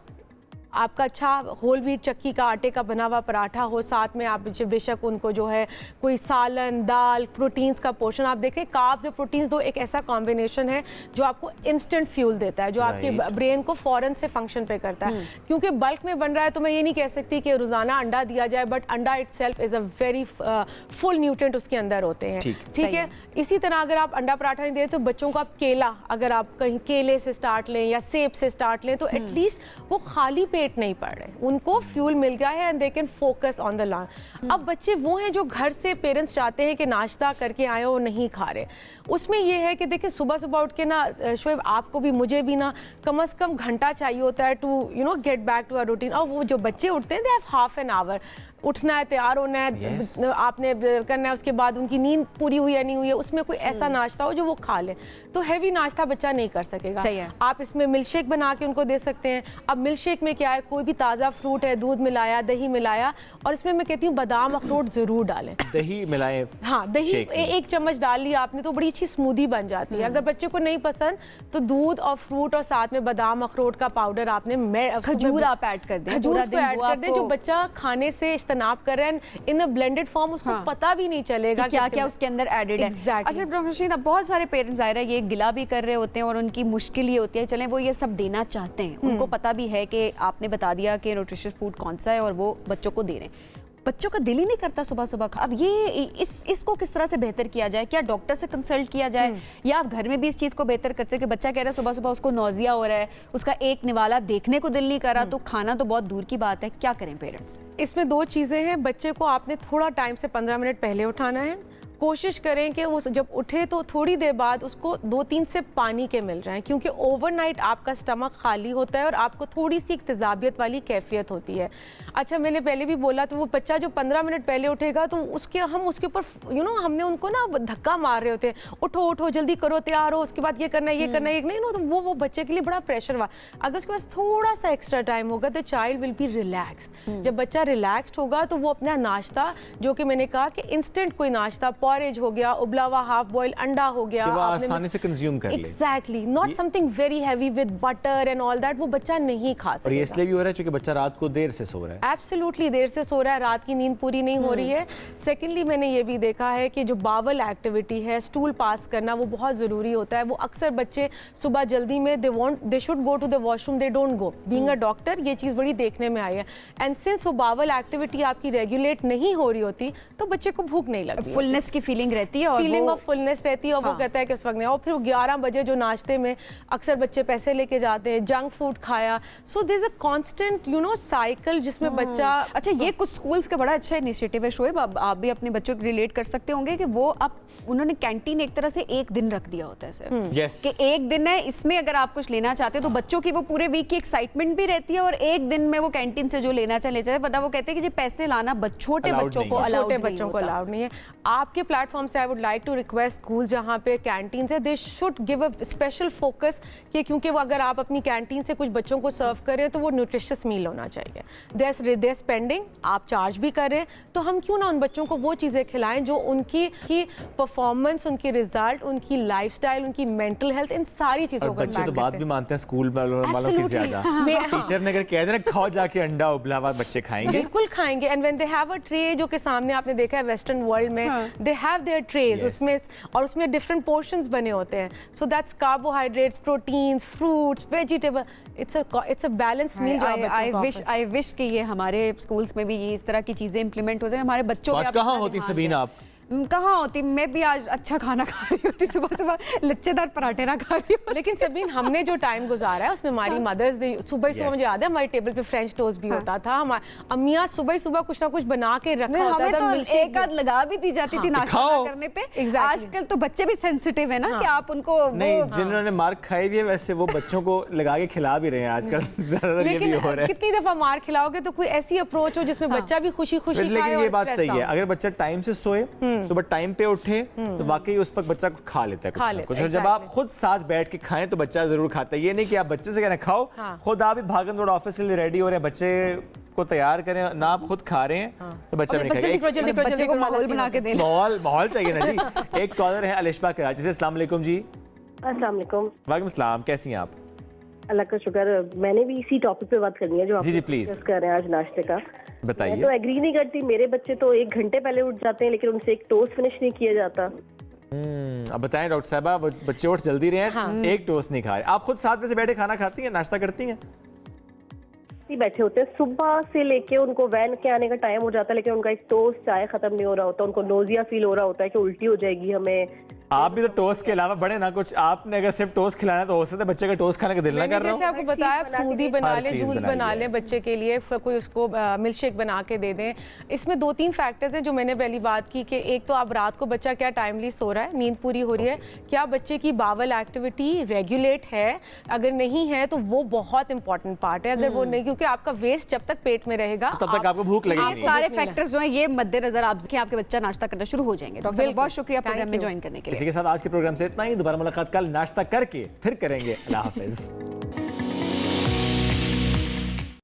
आपका अच्छा होल व्हीट चक्की का आटे का बना हुआ पराठा हो, साथ में आप बेशक उनको जो है कोई सालन, दाल, प्रोटीन्स का पोर्शन आप देखें। कार्ब्स और प्रोटीन्स दो एक ऐसा कॉम्बिनेशन है जो आपको इंस्टेंट फ्यूल देता है, जो आपके ब्रेन को फौरन से फंक्शन पे करता है। क्योंकि बल्क में बन रहा है तो मैं ये नहीं कह सकती कि रोजाना अंडा दिया जाए, बट अंडा itself is a very full nutrient उसके अंदर होते हैं, ठीक है। इसी तरह अगर आप अंडा पराठा नहीं दे तो बच्चों को आप केला, अगर आप कहीं केले से स्टार्ट लें या सेब से स्टार्ट लें, तो एटलीस्ट वो खाली पेट नहीं पड़ रहे, उनको फ्यूल मिल गया है and they can focus on the learn. अब बच्चे वो हैं जो घर से पेरेंट्स चाहते हैं कि नाश्ता करके आए और नहीं खा रहे। उसमें ये है कि देखिए सुबह सुबह उठ के ना शोएब, आपको भी मुझे भी ना कम से कम घंटा चाहिए होता है to you know get back to a routine. और वो जो बच्चे उठते हैं they have half an hour, उठना है, तैयार होना है, आपने करना है, उसके बाद उनकी नींद पूरी हुई या नहीं हुई है, उसमें कोई ऐसा नाश्ता हो जो वो खा ले। तो हैवी नाश्ता बच्चा नहीं कर सकेगा। आप इसमें मिल्क शेक बना के उनको दे सकते हैं। अब मिल्क शेक में क्या आए, कोई भी ताज़ा फ्रूट है, दूध मिलाया, दही मिलाया, और इसमें मैं कहती हूँ बादाम अखरोट ज़रूर डालें। दही मिलाएं? हाँ, दही एक चम्मच डाल लिया आपने तो बड़ी अच्छी स्मूदी बन जाती है। अगर बच्चे को नहीं पसंद तो दूध और फ्रूट और साथ में बादाम अखरोट का पाउडर आपने, खजूर आप ऐड कर दें, खजूर को ऐड कर दें, जो बच्चा खाने से इज्तनाब कर रहा है इन अ ब्लेंडेड फॉर्म, उसको पता भी नहीं चलेगा क्या क्या उसके अंदर एडेड है। अच्छा डॉक्टर रशीद, अब बहुत सारे पेरेंट्स ज़ाहिर है ये गिला भी कर रहे होते हैं और उनकी मुश्किल ये होती है, चलें वो ये सब देना चाहते हैं, उनको पता भी है कि आपने बता दिया कि न्यूट्रिशियस फूड कौन सा है और वो बच्चों को दे रहे हैं, बच्चों का दिल ही नहीं करता सुबह सुबह। अब ये इसको किस तरह से बेहतर किया जाए? क्या डॉक्टर से कंसल्ट किया जाए या आप घर में भी इस चीज़ को बेहतर करते हैं कि बच्चा कह रहा है सुबह सुबह उसको नौजिया हो रहा है, उसका एक निवाला देखने को दिल नहीं कर रहा, तो खाना तो बहुत दूर की बात है, क्या करें पेरेंट्स? इसमें दो चीज़ें हैं। बच्चे को आपने थोड़ा टाइम से 15 मिनट पहले उठाना है। कोशिश करें कि वो जब उठे तो थोड़ी देर बाद उसको 2-3 सिप पानी के मिल रहे हैं, क्योंकि ओवरनाइट आपका स्टमक खाली होता है और आपको थोड़ी सी एक तेजाबियत वाली कैफियत होती है। अच्छा, मैंने पहले भी बोला, तो वो बच्चा जो 15 मिनट पहले उठेगा तो हम उसके ऊपर हमने उनको ना धक्का मार रहे होते हैं, उठो उठो जल्दी करो, तैयार हो, उसके बाद ये करना है, ये करना है, नहीं तो वो बच्चे के लिए बड़ा प्रेशर हुआ। अगर उसके पास थोड़ा सा एक्स्ट्रा टाइम होगा तो चाइल्ड विल बी रिलैक्स्ड। जब बच्चा रिलैक्स्ड होगा तो वो अपना नाश्ता, जो कि मैंने कहा कि इंस्टेंट कोई नाश्ता, पॉरेज हो गया, उबला हुआ हाफ बॉयल अंडा हो गया, वो आसानी से कंज्यूम कर ले। Exactly, not something very heavy with butter and all that, वो बच्चा नहीं खा सकता। और ये इसलिए भी हो रहा है क्योंकि बच्चा रात को देर से सो रहा है। एब्सोल्युटली देर से सो रहा है, रात की नींद पूरी नहीं हो रही है। सेकेंडली, मैंने ये भी देखा है कि जो बावल एक्टिविटी है, स्टूल पास करना, वो बहुत ज़रूरी होता है। वो अक्सर बच्चे सुबह जल्दी में they should go to the washroom, they don't go. Being a doctor ये चीज़ बड़ी देखने में आई है। एंड सिंस वो बावल एक्टिविटी आपकी रेगुलेट नहीं हो रही होती तो बच्चे को भूख नहीं लगती, फुलनेस की फीलिंग रहती है और फीलिंग ऑफ फुलनेस रहती है, और वो कहता है कि उस वक्त नहीं। और फिर 11 बजे जो नाश्ते में अक्सर बच्चे पैसे लेके जाते हैं, जंक फूड खाया, so there is a constant cycle जिसमें बच्चा। अच्छा, ये कुछ स्कूल्स का बड़ा अच्छा इनिशिएटिव है शोएब, आप भी अपने बच्चों को रिलेट कर सकते होंगे कि वो उन्होंने कैंटीन एक तरह से एक दिन रख दिया होता है सर, कि एक दिन है, इसमें अगर आप कुछ लेना चाहते हैं तो बच्चों की वो पूरे वीक की एक्साइटमेंट भी रहती है और एक दिन में वो कैंटीन से जो लेना चाहे ले जाए, वरना वो कहते हैं कि जी पैसे लाना छोटे बच्चों को अलाउड नहीं है। आपके प्लेटफॉर्म से I would like to request school जहाँ पे कैंटीन है, they should give a special focus कि क्योंकि वो अगर आप अपनी कैंटीन से कुछ बच्चों को सर्व करें तो वो न्यूट्रिशियस मील होना चाहिए। दे स्पेंडिंग, आप चार्ज भी करें, तो हम क्यों ना उन बच्चों को वो चीज़ें खिलाएं जो उनकी परफॉर्मेंस, उनकी रिजल्ट, उनकी लाइफस्टाइल, उनकी मेंटल हेल्थ, इन सारी चीज़ों को। बच्चे तो बात भी मानते हैं स्कूल वालों की ज़्यादा। टीचर ने अगर कह दिया ना खाओ जाके अंडा उबला हुआ, बच्चे खाएंगे, बिल्कुल खाएंगे। And when they have a tray, जो कि सामने आपने देखा है वेस्टर्न वर्ल्ड में, दे हैव देयर ट्रेज, उसमें डिफरेंट पोर्शंस बने होते हैं। So that's carbohydrates, proteins, fruits, vegetable, it's a balanced meal. I wish कि ये हमारे स्कूल्स में भी ये इस तरह की चीजें इंप्लीमेंट हो जाए। हमारे बच्चों आज कहाँ होती सबीना आप? कहाँ होती, मैं भी आज अच्छा खाना खा रही होती, सुबह सुबह लच्छेदार पराठे ना खा रही हूँ। लेकिन सबीन, हमने जो टाइम गुजारा है उसमें हमारी मदर्स सुबह मुझे याद है हमारे टेबल पे फ्रेंच टोस्ट भी होता था, हमारी अम्मियाँ सुबह कुछ ना कुछ बना के रखा होता था, तो एक आध लगा भी दी जाती थी नाश्ता करने पे। आजकल तो बच्चे भी सेंसिटिव है ना कि आप उनको नहीं, जिन्होंने मार खाई भी है वैसे वो बच्चों को लगा के खिला भी रहे हैं आजकल। ज्यादातर ये भी हो रहा है। कितनी दफा मार खिलाओगे तो कोई ऐसी अप्रोच हो जिसमें बच्चा भी खुशी खुशी खाए। लेकिन ये बात सही है, अगर बच्चा टाइम से सोए, सुबह टाइम पे उठे, तो वाकई उस वक्त बच्चा खा लेता है कुछ। जब आप खुद साथ बैठ के खाएं तो बच्चा जरूर खाता है। ये नहीं कि आप बच्चे से कहना खाओ, खुद आप भी भागम दौड़ ऑफिस के लिए रेडी हो रहे हैं, बच्चे को तैयार करें ना, आप खुद खा रहे हैं तो बच्चा नहीं खाएगा। बच्चे को माहौल बना के देना, माहौल चाहिए ना जी। एक कॉलर है अलिशबा कराची से। अस्सलाम वालेकुम जी। अस्सलाम वालेकुम। वालेकुम सलाम, कैसी हैं आप? अल्लाह का शुक्र। मैंने भी इसी टॉपिक पे बात करनी है जो आप डिस्कस कर रहे हैं आज, नाश्ते का। बताइए। मैं तो एग्री नहीं करती, मेरे बच्चे तो 1 घंटे पहले उठ जाते हैं लेकिन उनसे एक टोस्ट फिनिश नहीं किया जाता। अब बताएं डॉक्टर साहबा, बच्चे उठ जल्दी रहे हैं, एक टोस्ट नहीं खाए। आप खुद साथ में से बैठे खाना खाती हैं, नाश्ता करती हैं? बैठे होते हैं, सुबह से लेके उनको वैन के आने का टाइम हो जाता है लेकिन उनका एक टोस्ट चाय खत्म नहीं हो रहा होता, उनको नोजिया फील हो रहा होता है कि उल्टी हो जाएगी हमें। आप भी तो टोस्ट के अलावा बड़े ना कुछ, आपने अगर सिर्फ टोस्ट खिलाना तो हो सकता है बच्चे का टोस्ट खाने का दिल ना कर रहा हो। जैसे आपको बताया, स्मूदी बना लें, जूस बना लें बच्चे के लिए, कोई उसको मिल्क शेक बना के दे दें। इसमें 2-3 फैक्टर्स हैं जो मैंने पहली बात की कि एक तो आप रात को बच्चा क्या टाइमली सो रहा है, नींद पूरी हो रही है, क्या बच्चे की बावल एक्टिविटी रेगुलेट है, अगर नहीं है तो वो बहुत इंपॉर्टेंट पार्ट है। अगर वो नहीं, क्योंकि आपका वेस्ट जब तक पेट में रहेगा तब तक आपको भूख लगेगी। सारे फैक्टर्स जो हैं ये मद्देनजर आपके बच्चा नाश्ता करना शुरू हो जाएंगे। डॉक्टर साहब बहुत शुक्रिया प्रोग्राम में ज्वाइन करने के लिए। इसी के साथ आज के प्रोग्राम से इतना ही। दोबारा मुलाकात कल नाश्ता करके फिर करेंगे। अल्लाह हाफिज।